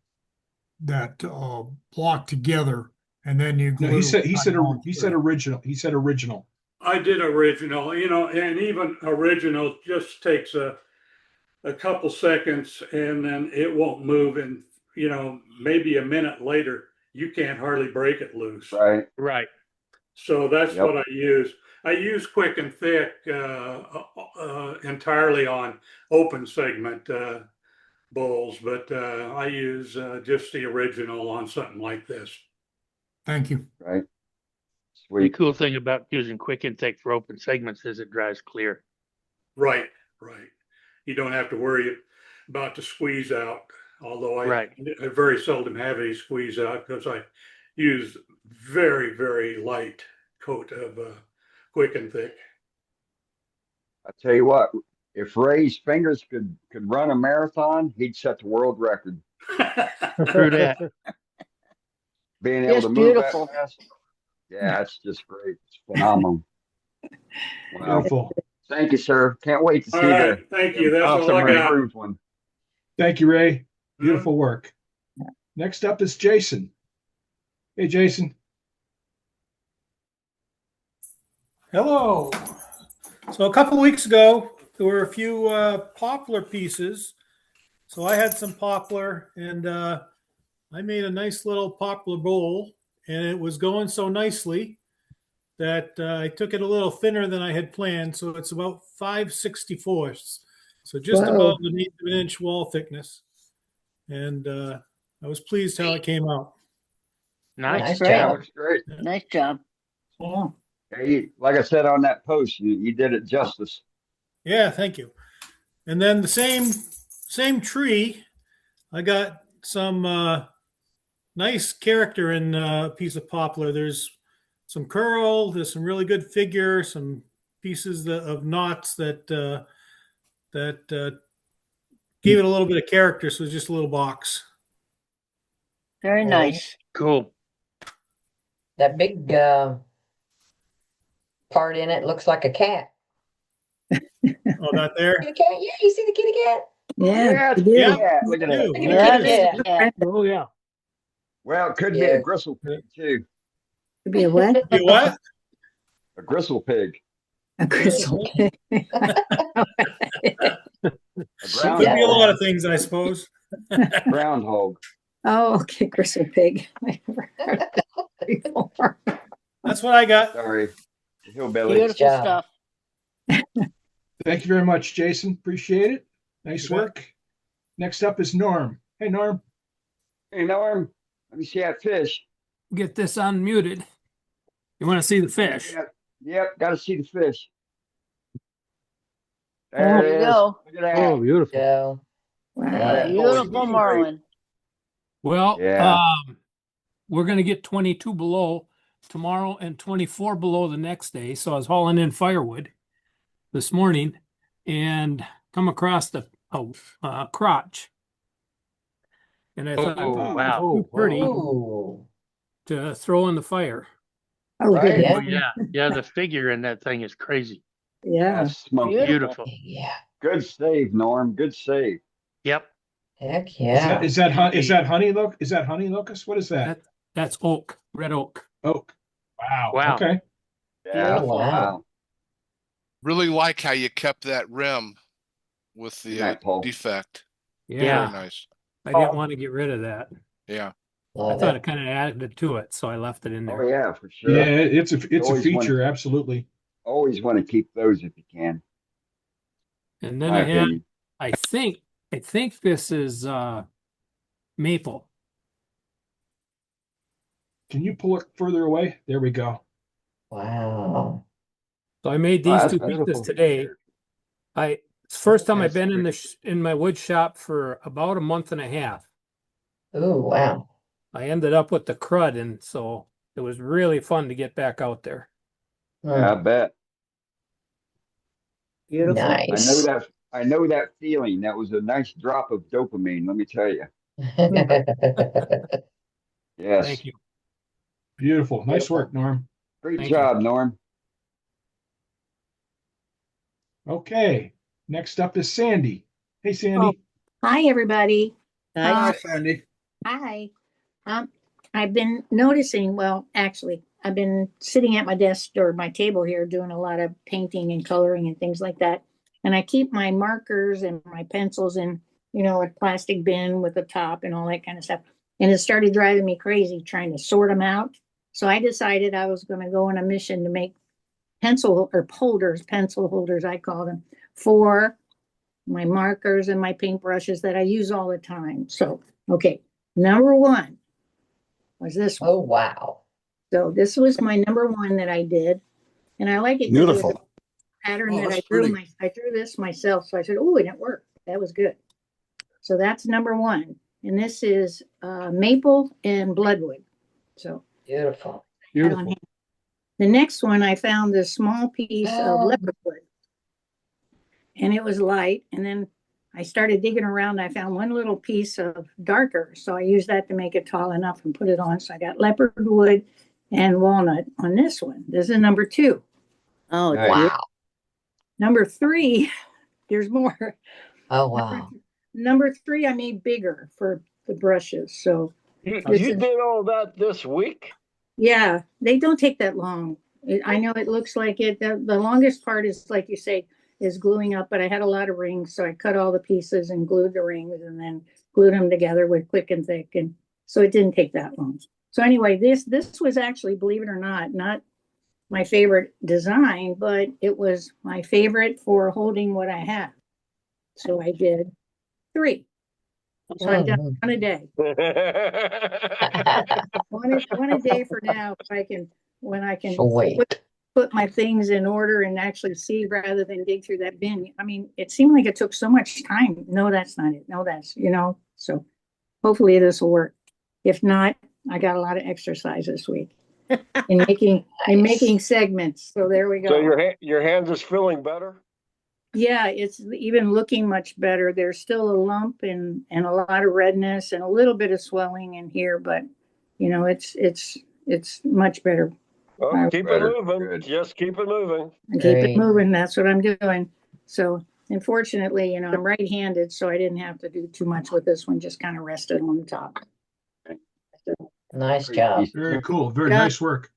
block together, and then you glue. No, he said Type-on original. He said original. I did original, and even original just takes a couple seconds and then it won't move. And, maybe a minute later, you can't hardly break it loose. Right. Right. So that's Yep. what I use. I use quick and thick entirely on open segment bowls, but I use just the original on something like this. Thank you. Right. The Sweet. cool thing about using quick and thick for open segments is it dries clear. Right. You don't have to worry about the squeeze out, although I very seldom have any squeeze out because I use very, very light coat of quick and thick. I tell you what, if Ray's fingers could run a marathon, he'd set the world record. True that. Being able Just to move beautiful. that fast. Yeah, it's just great. It's phenomenal. Wow. Beautiful. Thank you, sir. Can't wait to see All right, thank you. That's all I got. improved one. Thank you, Ray. Beautiful work. Next up is Jason. Hey, Jason. Hello. So a couple of weeks ago, there were a few poplar pieces. So I had some poplar, and I made a nice little poplar bowl, and it was going so nicely that I took it a little thinner than I had planned. So it's about 5/64. So just Whoa. about an 1/8 of an inch wall thickness. And I was pleased how it came out. Nice. Great. That looks great. Nice job. Yeah. Hey, like I said on that post, you did it justice. Yeah, thank you. And then the same tree, I got some nice character in a piece of poplar. There's some curl, there's some really good figure, some pieces of knots that gave it a little bit of character. So it's just a little box. Very nice. Cool. That big part in it looks like a cat. Oh, that there? Kitty cat? Yeah, you see the kitty cat? Yeah. Yeah, you do. yeah, look at that. Look at the kitty cat. Yeah. Oh, yeah. Well, it could be a gristle pig too. Could be a what? You what? A gristle pig. A gristle pig. A It could be a lot of things, I suppose. groundhog. Oh, okay, gristle pig. I never heard of that before. That's what I got. Sorry. Hillbilly. Beautiful stuff. Thank you very much, Jason. Appreciate it. Nice work. Next up is Norm. Hey, Norm. Hey, Norm. Let me see that fish. Get this unmuted. You want to see the fish? Yep, got to see the fish. There you go. Look at that. Oh, beautiful. Yeah. Wow. Beautiful marlin. Well, Yeah. we're going to get 22 below tomorrow and 24 below the next day. So I was hauling in firewood this morning and come across the crotch. And I thought, wow. too pretty Ooh. to throw in the fire. Oh, Right. goodness. Oh yeah, yeah. The figure in that thing is crazy. Yeah. That's smoky. Beautiful. Yeah. Good save, Norm. Good save. Yep. Heck yeah. Is that honey locust? What is that? That's oak, red oak. Oak. Wow. Wow. Okay. Yeah. Oh, wow. Really like how you kept that rim with the Right, Paul. defect. Yeah. Very nice. I didn't want to get rid of that. Yeah. I Love thought it. it kind of added to it, so I left it in Oh there. yeah, for sure. Yeah, it's a always feature. Absolutely. Always want to keep those if you can. And then My I had, opinion. I think this is maple. Can you pull it further away? There we go. Wow. So I made Oh, these that's two pieces beautiful. today. It's the first time I've That's been great. in my wood shop for about a month and a half. Ooh, wow. I ended up with the crud, and so it was really fun to get back out there. Yeah, I bet. Beautiful. Nice. I know that feeling. That was a nice drop of dopamine, let me tell you. Yes. Thank you. Beautiful. Nice work, Norm. Great Thank job, Norm. Okay. Next up is Sandy. Hey, Sandy. Oh, hi, everybody. Hi, Sandy. Hi. I've been noticing, well, actually, I've been sitting at my desk or my table here doing a lot of painting and coloring and things like that. And I keep my markers and my pencils in, a plastic bin with a top and all that kind of stuff. And it started driving me crazy trying to sort them out. So I decided I was going to go on a mission to make pencil holders, I call them, for my markers and my paintbrushes that I use all the time. So, okay, number one was this one. Oh, wow. So this was my number one that I did. And I like it. 'cause it was a pattern Oh, that that's I drew. pretty. I drew this myself. So I said, oh, and it worked. That was good. So that's number one. And this is maple and bloodwood. So Beautiful. Beautiful. the next one, I found this small piece of Oh. leopard wood. And it was light. And then I started digging around. I found one little piece of darker. So I used that to make it tall enough and put it on. So I got leopard wood and walnut on this one. This is number two. Oh, Nice. Wow. Number three, there's more. Oh, wow. Number three, I made bigger for the brushes. So You This you is- did all that this week? yeah, they don't take that long. I know it looks like it. The longest part is, like you say, is gluing up, but I had a lot of rings. So I cut all the pieces and glued the rings and then glued them together with quick and thick. And so it didn't take that long. So anyway, this was actually, believe it or not my favorite design, but it was my favorite for holding what I have. So I did 3. So I've done one a day. One a day for now. When I can Sweet. put my things in order and actually see rather than dig through that bin. I mean, it seemed like it took so much time. No, that's not it. No, that's, so hopefully this will work. If not, I got a lot of exercise this week in making segments. So there we go. So your hands is feeling better? Yeah, it's even looking much better. There's still a lump and a lot of redness and a little bit of swelling in here, but it's much better. Well, keep Better. it moving. Good. Just keep it moving. And keep Great. it moving. That's what I'm doing. So unfortunately, I'm right-handed, so I didn't have to do too much with this one, just kind of rested on the top. So Nice Great job. piece. Very cool. Very God, nice work.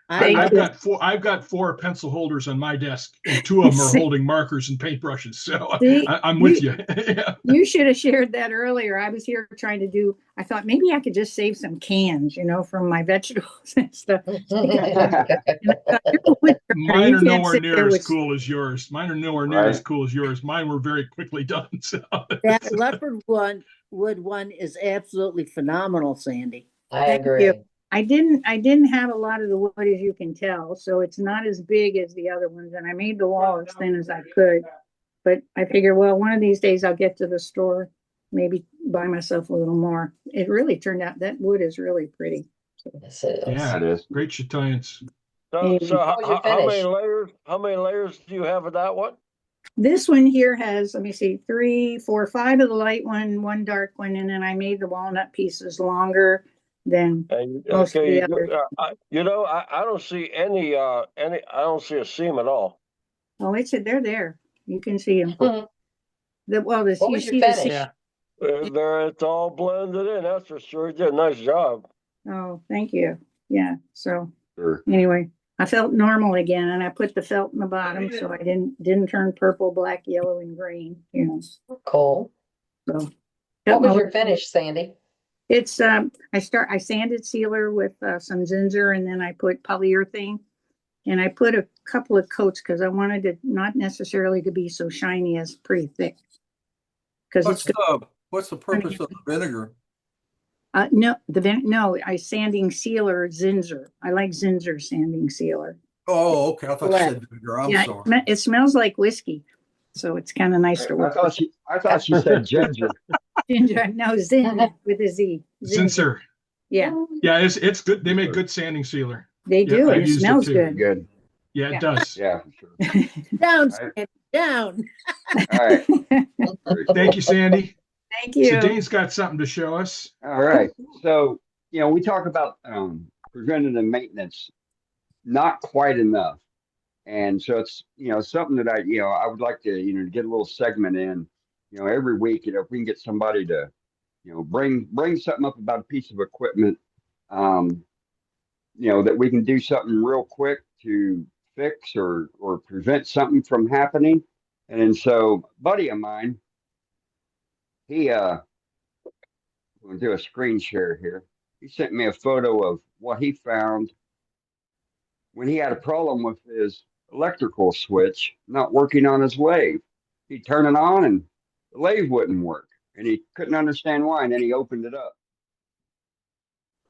thank I've you. got four pencil holders on my desk, and two of them are See- holding markers and paintbrushes. So See, I'm with you. Yeah. You should have shared that earlier. I was here trying to do, I thought maybe I could just save some cans, from my vegetables and stuff. And I thought, "You're a woodworker, Mine you are can't nowhere sit near there as with cool as yours. Mine are nowhere near as Right. cool as yours. Mine were very quickly done. So That leopard wood one is absolutely phenomenal, Sandy. I Thank agree. you. I didn't have a lot of the wood, as you can tell, so it's not as big as the other ones, and I made the wall as thin as I could. But I figure, well, one of these days I'll get to the store, maybe buy myself a little more. It really turned out that wood is really pretty. Yes, it is. yeah, That is. great chatoyance. So, Anyway, so How was your how many finish? layers? How many layers do you have of that one? this one here has, let me see, 3, 4, 5 of the light one dark one, and then I made the walnut pieces longer than And most of okay, the others. I don't see any. I don't see a seam at all. Oh, they're there. You can see them. Mhm. Well, What you was your see the seam. finish? Yeah. There, it's all blended in. That's for sure. You did a nice job. Oh, thank you. Yeah. So Sure. anyway, I felt normal again, and I put the felt in the bottom, so I didn't turn purple, black, yellow, and green. Cool. So What was your finish, Sandy? It's I sanded sealer with some Zinsser, and then I put polyurethane, and I put a couple of coats because I wanted it not necessarily to be so shiny as pretty thick. Because What's the purpose of the vinegar? no, I sanding sealer Zinsser. I like Zinsser sanding sealer. Oh, okay. I thought you said vinegar. I'm Yeah, sorry. it smells like whiskey, so it's kind of nice to I work. thought she said ginger. Ginger, no, Zin with a Z. Zinsser. Yeah, Yeah, it's good. They make good sanding sealer. they Yeah, do, I've and it used it smells too. good. Good. Yeah, it Yeah. does. Yeah, for sure. Down, Right. Sandy, down. All right. Very cool. Thank you, Sandy. Thank So you. Dane's got something to show us. All right. So, we talk about preventative maintenance, not quite enough. And so it's, something that I would like to, get a little segment in, every week, if we can get somebody to, bring something up about a piece of equipment, that we can do something real quick to fix or prevent something from happening. And so a buddy of mine, I'm going to do a screen share here. He sent me a photo of what he found when he had a problem with his electrical switch not working on his lathe. He'd turn it on and the lathe wouldn't work, and he couldn't understand why. And then he opened it up,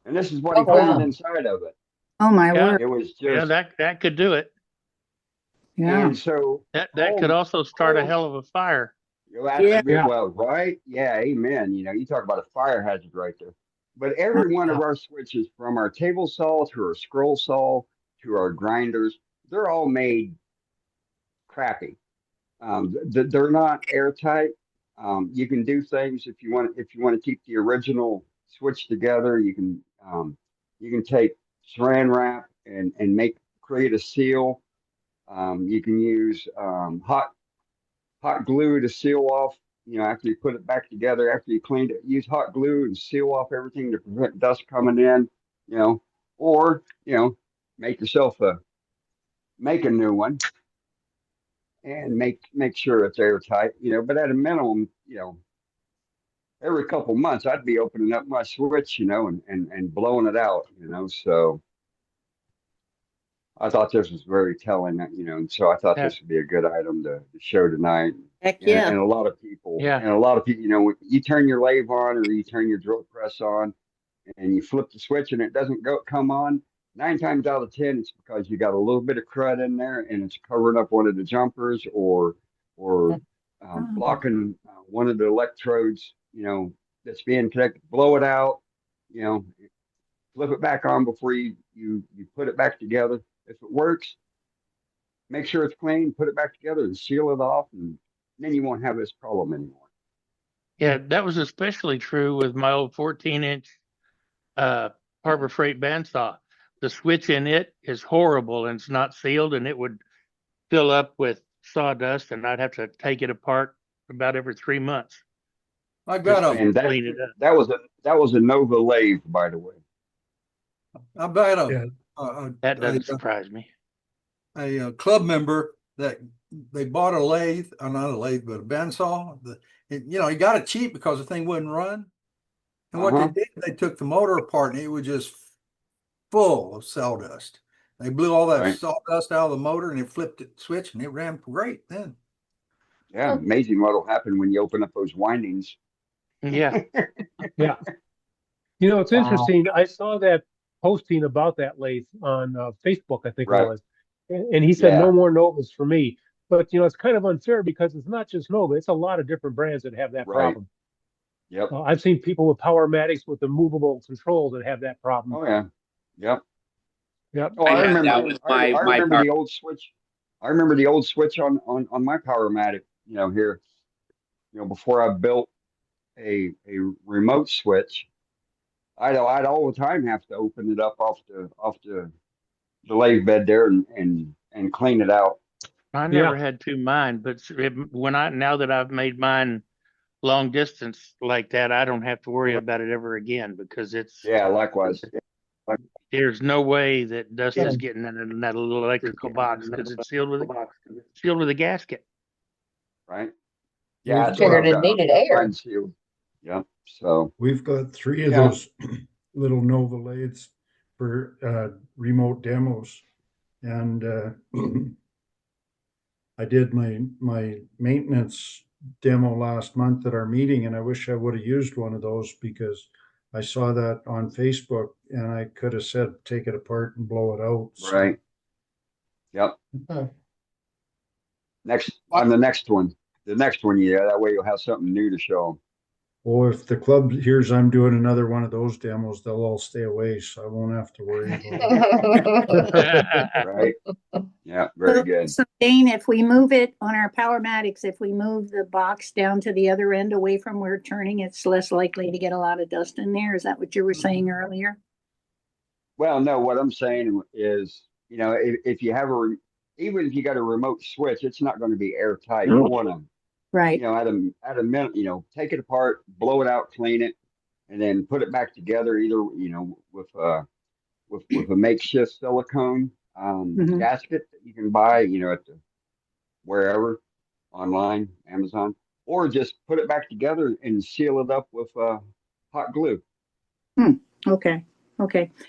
and this is what he Oh, found wow. inside of it. Oh my Yeah. word! It was just, Yeah, that could do it. Yeah. and so That could also start a hell of a fire. absolutely, well, right? Yeah, amen. You talk about a fire hazard right there. But every one of our switches, from our table saw to our scroll saw to our grinders, they're all made crappy. They're not airtight. You can do things if you want to keep the original switch together. You can take saran wrap and create a seal. You can use hot glue to seal off. After you put it back together, after you cleaned it, use hot glue and seal off everything to prevent dust coming in. Or make a new one and make sure it's airtight. But at a minimum, every couple months I'd be opening up my switch, and blowing it out. So I thought this was very telling, and so I thought this would be a good item to show tonight. Heck yeah. And a lot of people, when you turn your lathe on or you turn your drill press on and you flip the switch and it doesn't come on, 9 times out of 10, it's because you got a little bit of crud in there and it's covering up one of the jumpers or blocking one of the electrodes, that's being connected. Blow it out, flip it back on before you put it back together. If it works, make sure it's clean, put it back together and seal it off, and then you won't have this problem anymore. Yeah, that was especially true with my old 14-inch Harbor Freight bandsaw. The switch in it is horrible and it's not sealed, and it would fill up with sawdust, and I'd have to take it apart about every 3 months. I got And clean it up. that was a Nova lathe, by the way. I bet That doesn't surprise me. a club member that they bought a lathe, not a lathe, but a bandsaw. He got it cheap because the thing wouldn't run. And what they did, they took the motor apart and it was just full of sawdust. They blew all that sawdust out of the motor and it flipped it switch and it ran great then. Yeah, amazing what'll happen when you open up those windings. Yeah. Yeah. It's interesting. I saw that posting about that lathe on Facebook, I think it was. And he said, no more Novas for me. But, it's kind of unfair because it's not just Nova. It's a lot of different brands that have that problem. Yep. I've seen people with Powermatics with the movable controls that have that problem. Oh, yeah. Yep. Yep. Oh, I remember. That was I remember power- the old switch. I remember the old switch on my Powermatic. Here. Before I built a remote switch, I'd all the time have to open it up off the lathe bed there and clean it out. I never had two mine, but now that I've made mine long distance like that, I don't have to worry about it ever again because it's likewise. There's no way that dust is getting in that little electrical box because it's sealed with a gasket. Right. Yeah, I figured it needed air. Yep. So we've got 3 of those little Nova lathes for remote demos, and I did my maintenance demo last month at our meeting, and I wish I would have used one of those because I saw that on Facebook and I could have said take it apart and blow it out. So. Right. Yep. On the next one. The next one, that way you'll have something new to show them. Well, if the club hears I'm doing another one of those demos, they'll all stay away, so I won't have to worry about it. Right. Yeah, very good. So Dane, if we move it on our Powermatics, if we move the box down to the other end away from where it's turning, it's less likely to get a lot of dust in there. Is that what you were saying earlier? Well, no, what I'm saying is, if you have even if you got a remote switch, it's not going to be airtight. You want to, at a minute, take it apart, blow it out, clean it, and then put it back together either, with a makeshift silicone gasket that you can buy, at the wherever, online, Amazon, or just put it back together and seal it up with hot glue. Okay.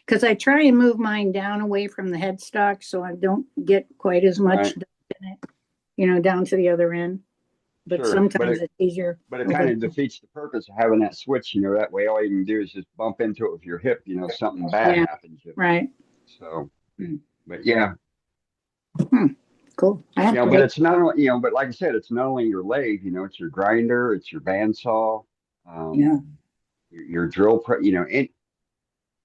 Because I try and move mine down away from the headstock so I don't get quite as much dust in it, down to the other end. But sometimes it's easier. But it kind of defeats the purpose of having that switch, that way all you can do is just bump into it with your hip, something bad happens. Right. So, but yeah. Cool. But it's not only, but like I said, it's not only your lathe, it's your grinder, it's your bandsaw, your drill press,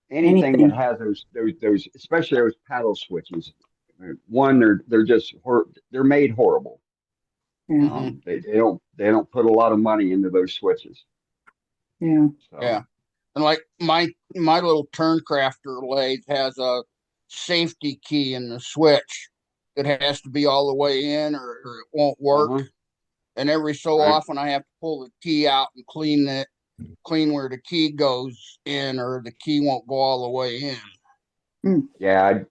anything that has those, especially those paddle switches. One, they're made horrible. They don't put a lot of money into those switches. Yeah. So. Yeah. And like my little Turncrafter lathe has a safety key in the switch that has to be all the way in or it won't work. And every so often I have to pull the key out and clean where the key goes in or the key won't go all the way in. Yeah.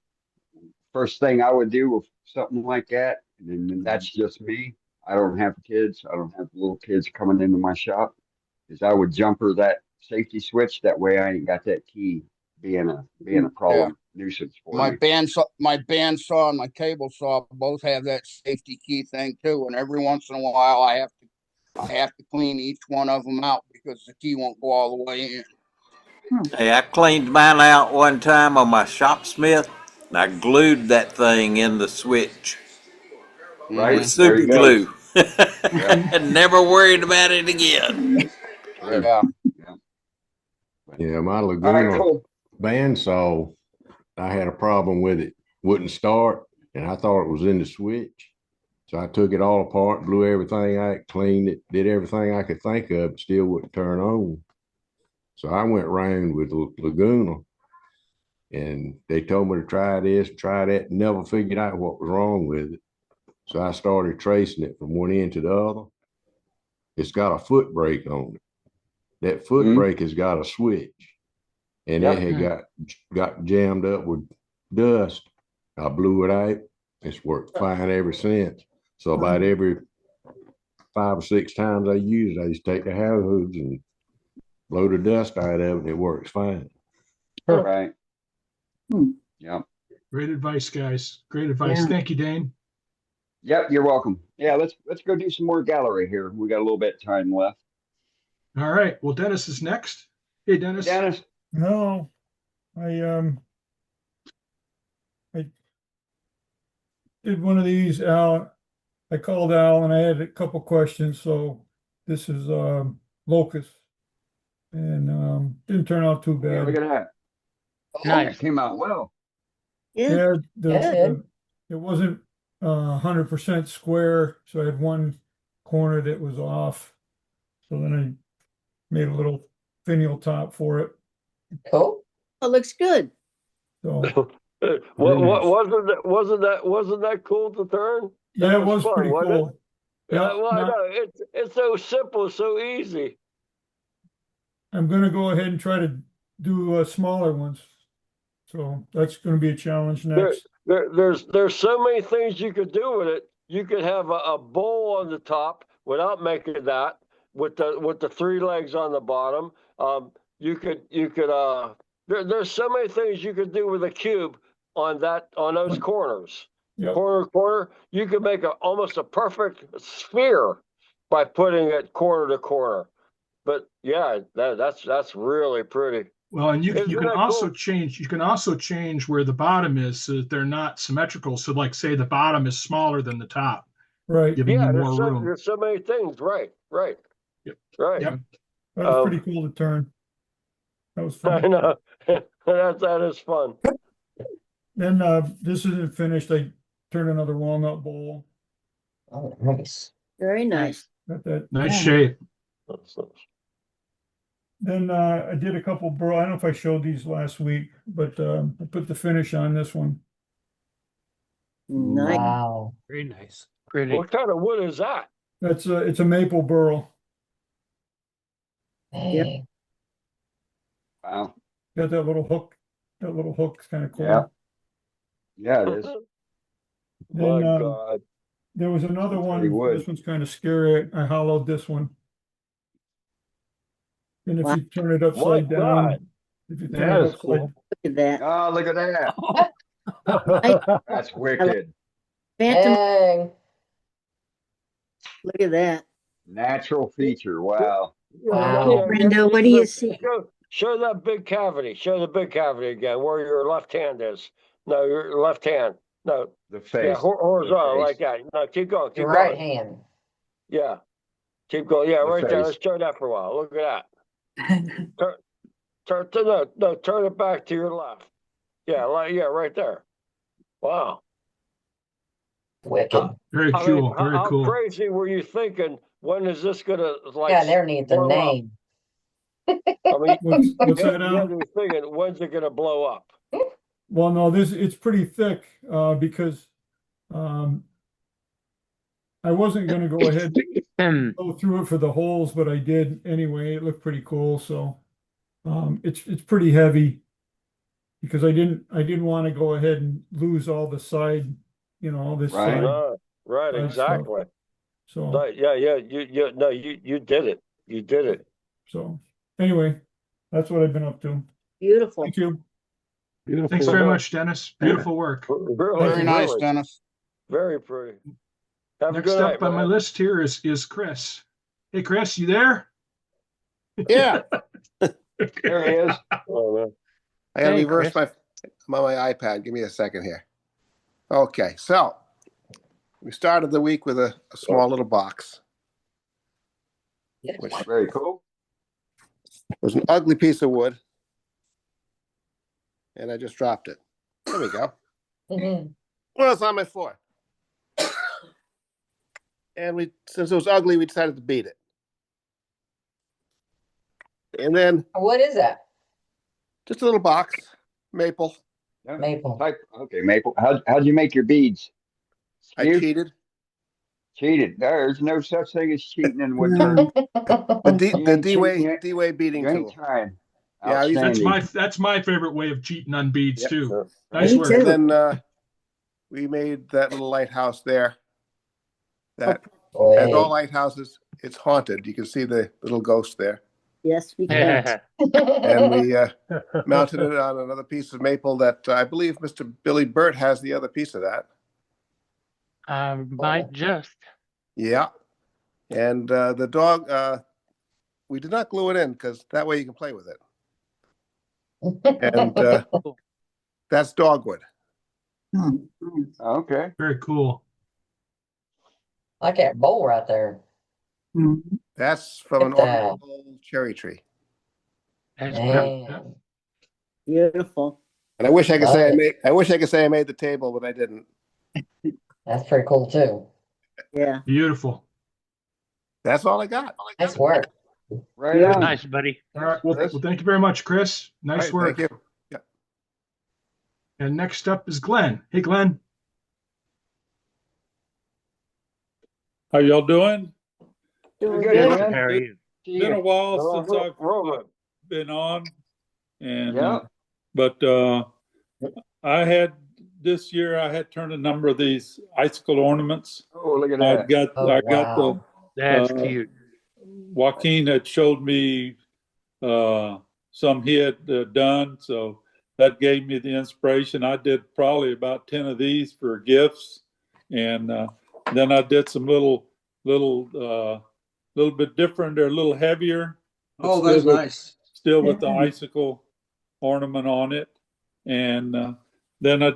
First thing I would do with something like that, and that's just me. I don't have kids. I don't have little kids coming into my shop. Is I would jumper that safety switch. That way I ain't got that key being a problem nuisance for my me. bandsaw and my cable saw both have that safety key thing too. And every once in a while I have to clean each one of them out because the key won't go all the way in. Hey, I cleaned mine out one time on my Shopsmith, and I glued that thing in the switch. Right. With super glue. And never worried about it again. Yeah, my Laguna bandsaw, I had a problem with it. Wouldn't start, and I thought it was in the switch. So I took it all apart, blew everything out, cleaned it, did everything I could think of, but still wouldn't turn on. So I went round with Laguna, and they told me to try this, try that, never figured out what was wrong with it. So I started tracing it from one end to the other. It's got a foot brake on it. That foot brake has got a switch. and Yep. it had got jammed up with dust. I blew it out. It's worked fine ever since. So about every 5 or 6 times I use it, I just take the hose and blow the dust out of it, and it works fine. Right. Yep. Great advice, guys. Great advice. Yeah. Thank you, Dane. Yep, you're welcome. Yeah, let's go do some more gallery here. We got a little bit of time left. All right. Well, Dennis is next. Hey, Dennis. Dennis. No, I did one of these, Al. I called Al and I had a couple questions. So this is locust, and didn't turn out too Yeah, bad. look at that. Nice. That came out well. Yeah, Good. it wasn't 100% square, so I had one corner that was off. So then I made a little finial top for it. Cool. It looks good. So Wasn't that cool to turn? yeah, That it was fun, pretty wasn't it? cool. Yeah, well, now no, it's so simple, so easy. I'm gonna go ahead and try to do smaller ones. So that's gonna be a challenge next. There's so many things you could do with it. You could have a bowl on the top without making that with the 3 legs on the bottom. There's so many things you could do with a cube on those corners. Yep. Corner. You could make almost a perfect sphere by putting it corner to corner. But yeah, that's really pretty. Well, and you Isn't can that also cool? change. You can also change where the bottom is so that they're not symmetrical. So, like, say the bottom is smaller than the top, Right. giving Yeah, you more room. there's so many things. Right. Yep. Right. Yep. That was pretty cool to turn. That was I fun. know. that is fun. Then this isn't finished. I turned another walnut bowl. Oh, nice. Very nice. Got that. Nice shape. Then I did a couple I don't know if I showed these last week, but I put the finish on this one. Nice. Wow. Very nice. Pretty. What kind of wood is that? It's a maple burl. Hey. Wow. Got that little hook. That little hook's kind of cool. Yeah. Yeah, it is. Then My God. there was another Pretty one. wood. This one's kind of scary. I hollowed this one. And if Wow. you turn it upside My down, God. if you turn That it is upside, cool. Look at that. Oh, look at that. That's wicked. Phantom, Dang. look at that. Natural feature. Wow. Wow. Brenda, what do you see? Show that big cavity. Show the big cavity again, where your left hand is. No, your left hand. No, The yeah, face. horizontal The like face. that. No, keep going. Keep Your right going. hand. Yeah, keep going. Yeah, The right there. face. Let's show that for a while. Look at that. Turn it back to your left. Yeah, right there. Wow. Wicked. Very I mean, cool. Very how cool. crazy were you thinking? When is this gonna like? Yeah, there needs a blow up? name. I mean, what's that you now? had to be thinking, when's it gonna blow up? Well, no, it's pretty thick because I wasn't gonna go ahead and go through it for the holes, but I did anyway. It looked pretty cool. So it's pretty heavy because I didn't want to go ahead and lose all the side, all this Right. side. Right, side exactly. stuff. So No, yeah, you did it. You did it. so anyway, that's what I've been up to. Beautiful. Thank you. Beautiful. Thanks very much, Dennis. Beautiful work. Really, Very nice, really. Dennis. Very pretty. Have Next a good up night, on my man. list here is Chris. Hey, Chris, you there? Yeah. There he is. Oh, man. I gotta Hey, reverse Chris. I'm on my iPad. Give me a second here. Okay, so we started the week with a small little box, which Very cool. was an ugly piece of wood, and I just dropped it. There we go. Well, it's on my floor. And since it was ugly, we decided to beat it. And then What is that? just a little box, maple. Yeah. Maple. Okay, Maple. How'd you make your beads? I You cheated. cheated. There's no such thing as cheating in woodwork. The You ain't cheating. D-Way beating You ain't tool. trying. Yeah, these are- That's my favorite way of cheating on beads Yep. too. Nice Me work. too. And then we made that little lighthouse there. That, as all lighthouses, it's haunted. You can see the little ghost there. Yes, we can. And we mounted it on another piece of maple that I believe Mr. Billy Burt has the other piece of that. Might just. Yeah. And the dog, we did not glue it in because that way you can play with it. And that's dogwood. Okay. Very cool. Like that bowl right there. That's from an Look at that. old cherry tree. Man. Beautiful. And I wish I could say I Love made. I wish I could say I made the table, but I didn't. That's pretty cool too. Yeah. Beautiful. That's all I got. Nice work. Right on. Nice, buddy. All right. Well, thank you very much, Chris. Nice All right, work. thank you. Yeah. And next up is Glenn. Hey, Glenn. How y'all doing? Doing Good, good. Glenn. How are you? See Been a ya. while since I've Robert. been on, and Yeah. but I had this year. I had turned a number of these icicle ornaments. Oh, look at I that. got Oh, I got wow. That's the cute. Joaquin had showed me some he had done, so that gave me the inspiration. I did probably about 10 of these for gifts, and then I did some little bit different. They're a little heavier. but Oh, that's still with- nice. Still with the icicle ornament on it, and then I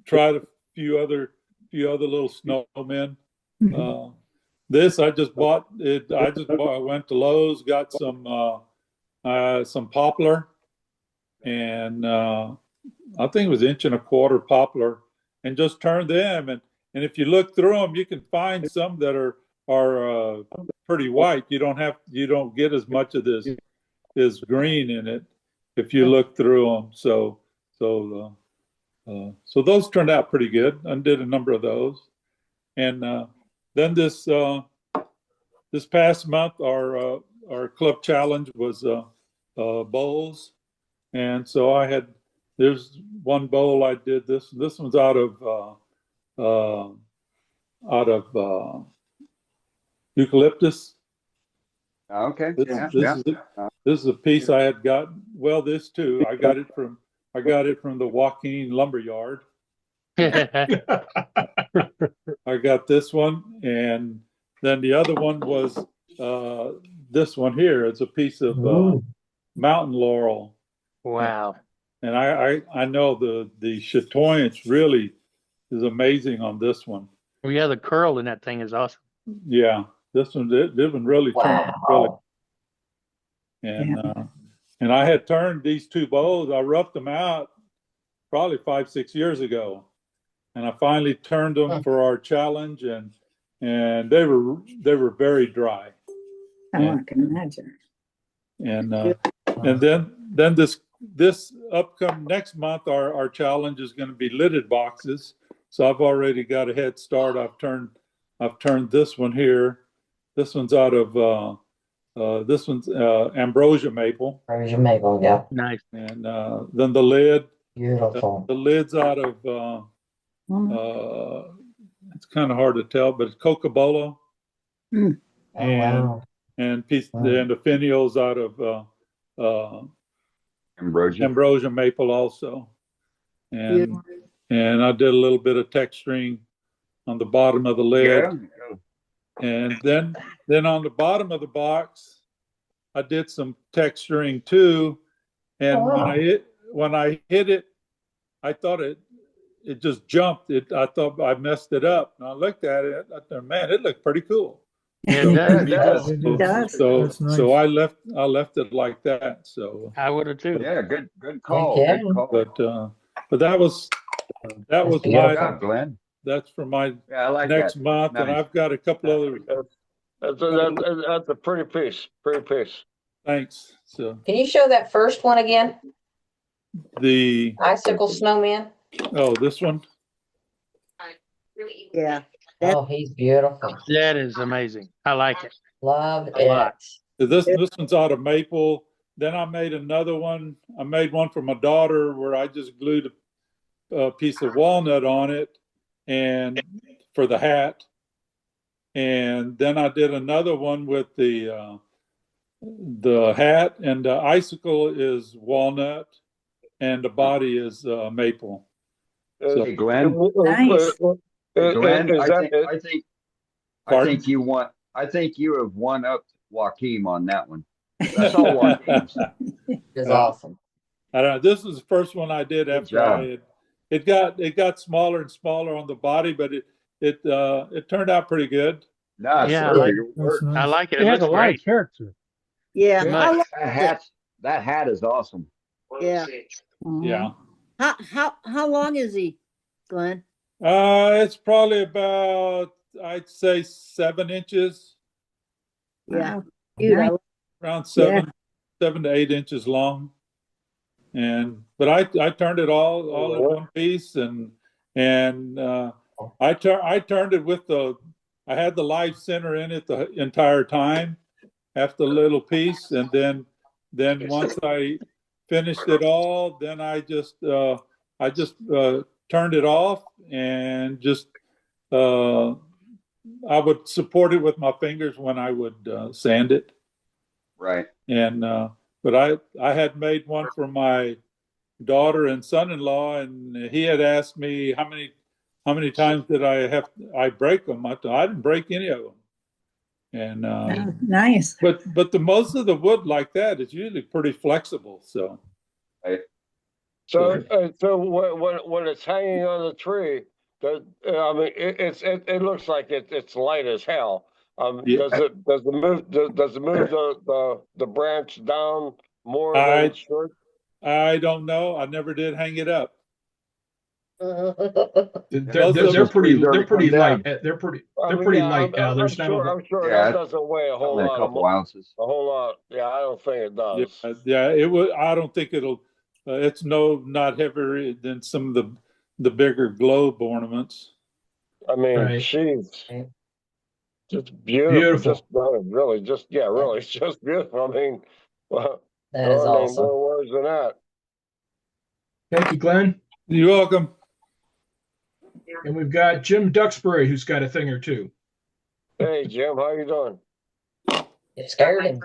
tried a few other little snowmen. This I just bought it. I went to Lowe's, got some poplar, and I think it was 1.25 inch poplar, and just turned them. And if you look through them, you can find some that are pretty white. You don't get as much of this green in it if you look through them. So those turned out pretty good. I did a number of those, and then this past month our club challenge was bowls, and so there's one bowl I did. This one's out of eucalyptus. Okay. This is a piece I had gotten. Well, this too. I got it from the Joaquin Lumber Yard. I got this one, and then the other one was this one here. It's a piece of mountain laurel. Wow. And I know the chatoyance really is amazing on this one. Well, yeah, the curl in that thing is awesome. Yeah, this one really turned out really. And I had turned these two bowls. I roughed them out probably 5-6 years ago, and I finally turned them for our challenge, and they were very dry. I can imagine. And then this upcoming next month, our challenge is going to be lidded boxes. So I've already got a head start. I've turned this one here. This one's out of ambrosia maple. Ambrosia maple, yeah. Nice. And then the lid. Beautiful. The lid's out of it's kind of hard to tell, but it's cocobolo. Oh, wow. And the finial's out of ambrosia maple also. And I did a little bit of texturing on the bottom of the lid. Yeah. And then on the bottom of the box, I did some texturing too. And when I hit it, I thought it just jumped. I thought I messed it up. And I looked at it. I thought, man, it looked pretty cool. It does. It does. So I left it like that. So I would have too. Yeah, good call. Yeah. Good call. But that was Good, Glenn. that's for my Yeah, I like next that. month, and Nice. I've got a couple other. That's a pretty piece. Pretty piece. Thanks. So Can you show that first one again? the Icicle snowman? this one. Yeah. Oh, he's beautiful. That is amazing. I like it. Love A lot. it. This one's out of maple. then I made another one. I made one for my daughter where I just glued a piece of walnut on it and for the hat. And then I did another one with the hat, and the icicle is walnut and the body is maple. So, Hey, Glenn. Nice. Hey, Glenn, Is that it? I think you have one up Joaquin on that one. That's all Joaquin's. It's awesome. I don't know. This was the first one I did after job. it got smaller and smaller on the body, but it turned out pretty good. No, Yeah, I really, like- it works. I like it. It It has looks a lot of great. character. Yeah. Much. How long, That hat is awesome. yeah. Yeah. How long is he, Glenn? It's probably about, I'd say 7 inches, Yeah. Dude, I- around Yeah. 7 to 8 inches long. But I turned it all in one piece, and I turned it with I had the live center in it the entire time after the little piece, and then once I finished it all, then I just turned it off and just I would support it with my fingers when I would sand it. Right. And but I had made one for my daughter and son-in-law, and he had asked me how many times did I break them. I didn't break any of them. And Oh, nice. but the most of the wood like that is usually pretty flexible. So So when it's hanging on the tree, I mean, it looks like it's light as hell. Yeah. Does it move the branch down more than I it should? I don't know. I never did hang it up. They're Those pretty trees already light. come down. They're pretty light, Al. There's none of them. I'm sure Yeah, that doesn't weigh a whole Only a lot. couple ounces. A whole lot. Yeah, I don't think it does. Yeah, it would. I don't think it'll. It's not heavier than some of the bigger globe ornaments. I mean, Right. she's just beautiful. Beautiful. Just really, just it's just beautiful. I mean, well, That is I mean, awesome. more words than that. Thank you, Glenn. You're welcome. And we've got Jim Duxbury, who's got a thing or two. Hey, Jim, how you doing? It scared him.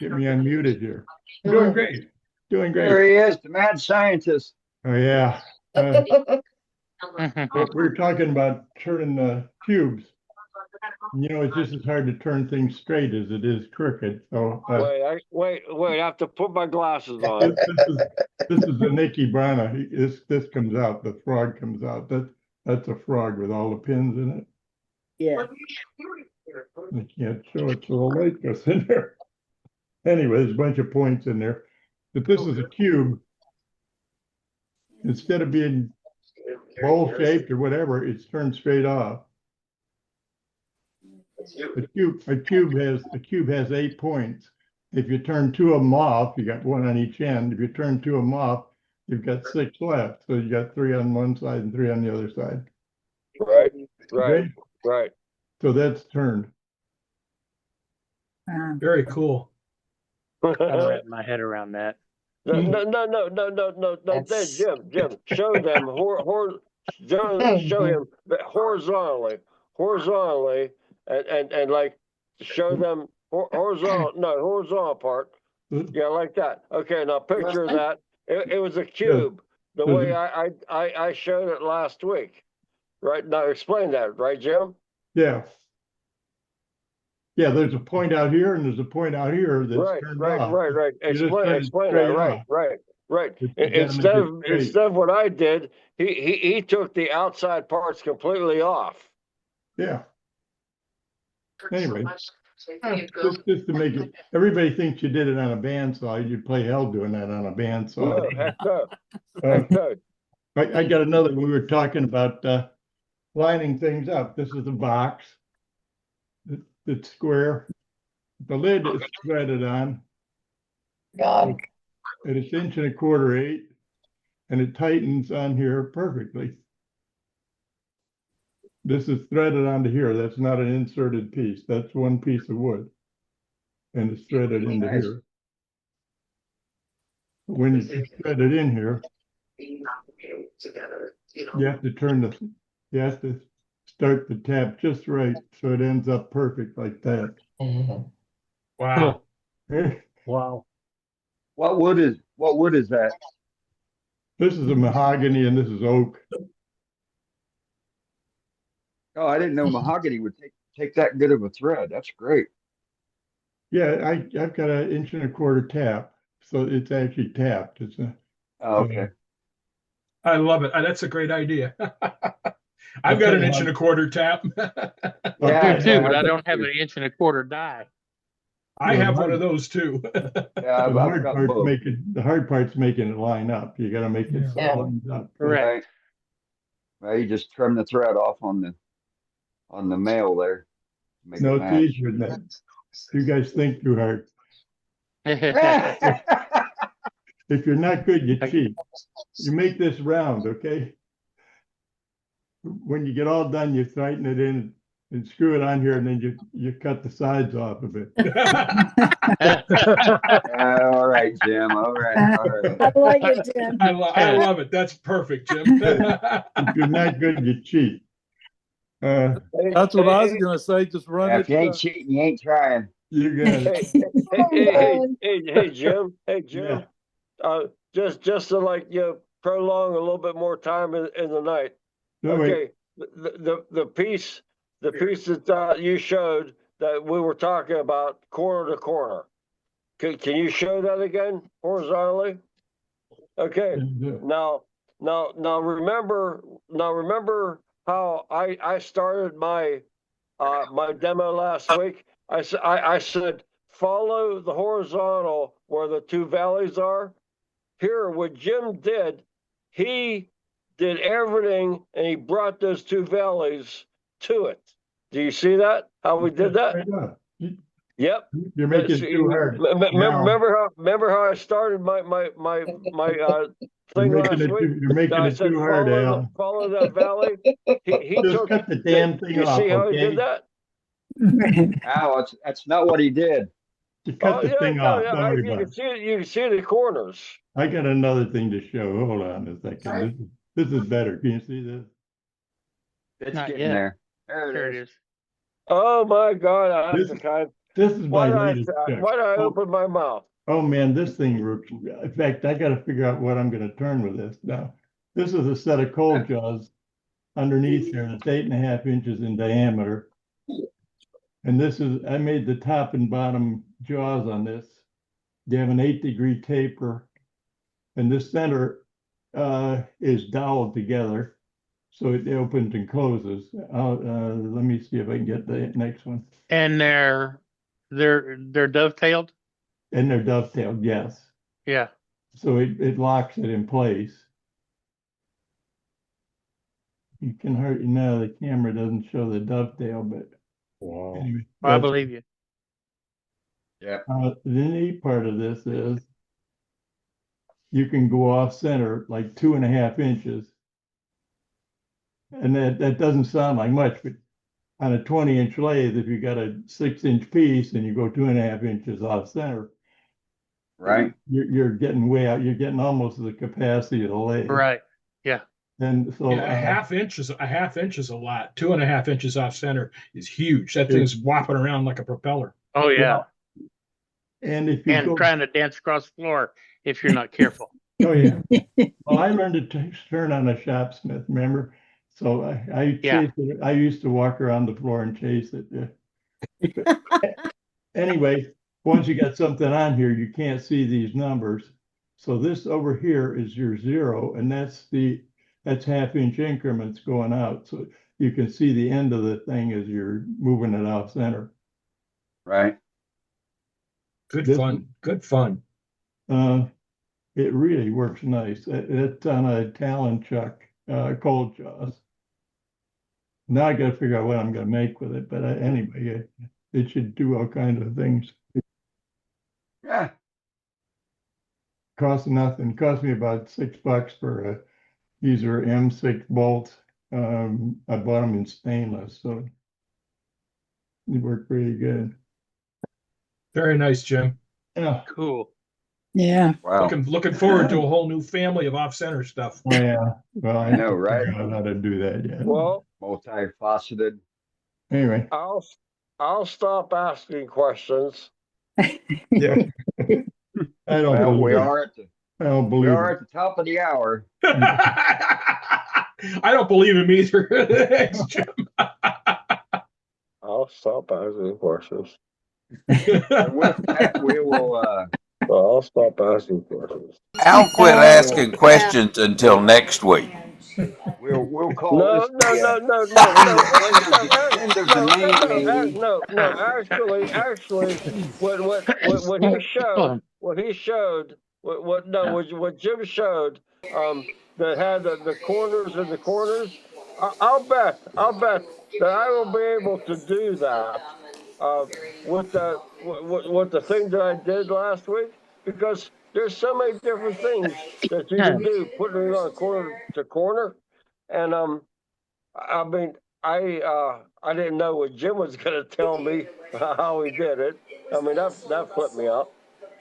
Get me unmuted here. Doing great. Doing great. There he is, the mad scientist. Oh, yeah. We were talking about turning the cubes. You know, it's just as hard to turn things straight as it is crooked. So Wait, I have to put my glasses on. this is the Nicky Brana. This comes out. The frog comes out. That's a frog with all the pins in it. Yeah. I can't show it so the light goes in there. Anyway, there's a bunch of points in there. But this is a cube. Instead of being bowl shaped or whatever, it's turned straight off. A cube has 8 points. If you turn 2 of them off, you got 1 on each end. If you turn 2 of them off, you've got 6 left. So you got 3 on one side and 3 on the other side. Right. So that's turned. Very cool. I wrap my head around that. No, Jim, show them show him that horizontally, and like show them horizontal part. Yeah, like that. Okay, now picture that. It was a cube, the way I showed it last week. Right now, explain that, right, Jim? Yeah. Yeah, there's a point out here and there's a point out here that's turned off. Right. You just turn it Explain straight that. off. Right. You gotta Instead make it straight. of what I did, he took the outside parts completely off. Yeah. Anyway, just to make it, everybody thinks you did it on a bandsaw. You'd play hell doing that on a bandsaw. No, heck no. I got another. We were talking about lining things up. This is a box. It's square. The lid is threaded on. God. And it's 1 1/4 8, and it tightens on here perfectly. This is threaded onto here. That's not an inserted piece. That's one piece of wood. And it's threaded into here. when you thread it in here, you have to you have to start the tap just right so it ends up perfect like that. Wow. Wow. What wood is that? This is a mahogany and this is oak. Oh, I didn't know mahogany would take that good of a thread. That's great. Yeah, I've got an 1.25 tap, so it's actually tapped. It's a Oh, okay. I love it. That's a great idea. I've got an 1.25 tap. I do too, but I don't have an 1.25 die. I have one of those too. Yeah, the hard part's making it line up. You got to make it so it lines up. Correct. Right. Well, you just trim the thread off on the male there. Make No, it it's match. easier than that. You guys think too hard. If you're not good, you cheat. You make this round, okay? When you get all done, you tighten it in and screw it on here, and then you cut the sides off of it. All right, Jim. All right. I like it, Jim. I love it. That's perfect, Jim. If you're not good, you cheat. That's what I was gonna say. Just run Yeah, it. if you ain't cheating, you ain't trying. You got it. Hey, Jim. Hey, Jim. Just to prolong a little bit more time in the night. No, Okay, the piece that you showed that we were talking about corner to corner. Can you show that again horizontally? Okay. Now remember how I started my my demo last week. I said follow the horizontal where the two valleys are. Here, what Jim did, he did everything and he brought those two valleys to it. Do you see that? How we did that? Yep. You're making it too hard. Remember how I started my thing last week? You're making it too hard, Al. Follow that valley. He Just took, cut the damn thing you off. see how okay? he did that? Al, that's not what he did. You cut the thing off. Don't worry about it. You can see the corners. I got another thing to show. Hold on a second. This is better. Can you see this? It's Not getting yet. there. There it is. Oh my God! I have to kind. This is Why my did latest check. I open my mouth? Oh man, this thing works. In fact, I got to figure out what I'm going to turn with this now. This is a set of cold jaws underneath here that's 8.5 inches in diameter. And this is, I made the top and bottom jaws on this. You have an 8-degree taper. And this center is doweled together. So it opens and closes. Let me see if I can get the next one. And they're dovetailed? And they're dovetailed, yes. Yeah. So it locks it in place. You can hardly know the camera doesn't show the dovetail, but anyway, I believe you. Yeah. the neat part of this is you can go off center like 2.5 inches. And that doesn't sound like much, but on a 20-inch lathe, if you got a 6-inch piece and you go 2.5 inches off center, right, you're getting way out. You're getting almost the capacity of the lathe. Right. Yeah. And so a half inch is a lot. 2.5 inches off center is huge. That thing's whopping around like a propeller. Oh yeah. And if you trying to dance across the floor if you're not careful. Oh yeah. Well, I learned to turn on a shop smith. Remember? So I chased it. I used to walk around the floor and chase it. Anyway, once you got something on here, you can't see these numbers. So this over here is your 0, and that's 1/2-inch increments going out. So you can see the end of the thing as you're moving it off center. Right. Good fun. It really works nice. It's on a Talon Chuck cold jaws. Now I got to figure out what I'm going to make with it. But anyway, it should do all kinds of things. Yeah. Cost nothing. Cost me about $6 for these are M6 bolts. I bought them in stainless, so they work pretty good. Very nice, Jim. Yeah. Cool. Yeah. Wow. Looking forward to a whole new family of off-center stuff. Oh, yeah. Well, I I know, right? don't know how to do that yet. Well, Multifaceted. Anyway, I'll stop asking questions. yeah. I don't Well, believe it. I don't we believe are it. at the top of the hour. I don't believe him either. Thanks, Jim. I'll stop asking questions. And with that, we will. Well, I'll stop asking questions. I'll quit asking questions until next week. We'll call No, this no, the, no, no, end of the main meeting. no. Actually, what he showed, what Jim showed, that had the corners and the corners. I'll bet that I will be able to do that with the thing that I did last week, because there's so many different things that you can do, putting it on corner to corner, and I mean, I didn't know what Jim was going to tell me how he did it. I mean, that flipped me out.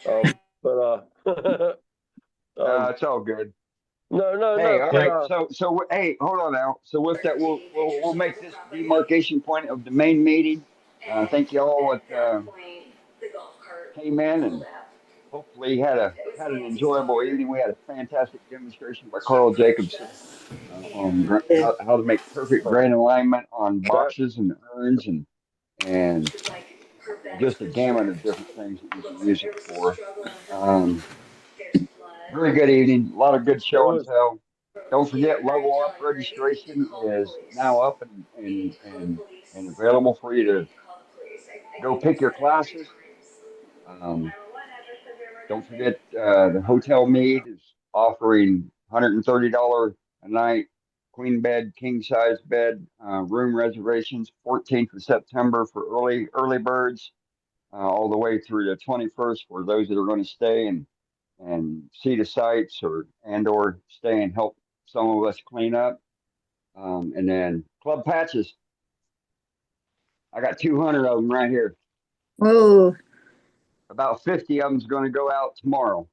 It's all good. No. Hey, all but, right. So hey, hold on now. So with that, we'll make this demarcation point of the main meeting. Thank you all that came in, and hopefully had an enjoyable evening. We had a fantastic demonstration by Carl Jacobson on how to make perfect grain alignment on boxes and urns and just a gamut of different things that you can use it for. Very good evening. A lot of good show and tell. Don't forget, level up registration is now up and available for you to go pick your classes. Don't forget, the Hotel Mead is offering $130 a night queen bed, king size bed, room reservations, 14th of September for early birds, all the way through the 21st for those that are going to stay and see the sites or stay and help some of us clean up. And then club patches. I got 200 of them right here. Oh, About 50 of them's going to go out tomorrow.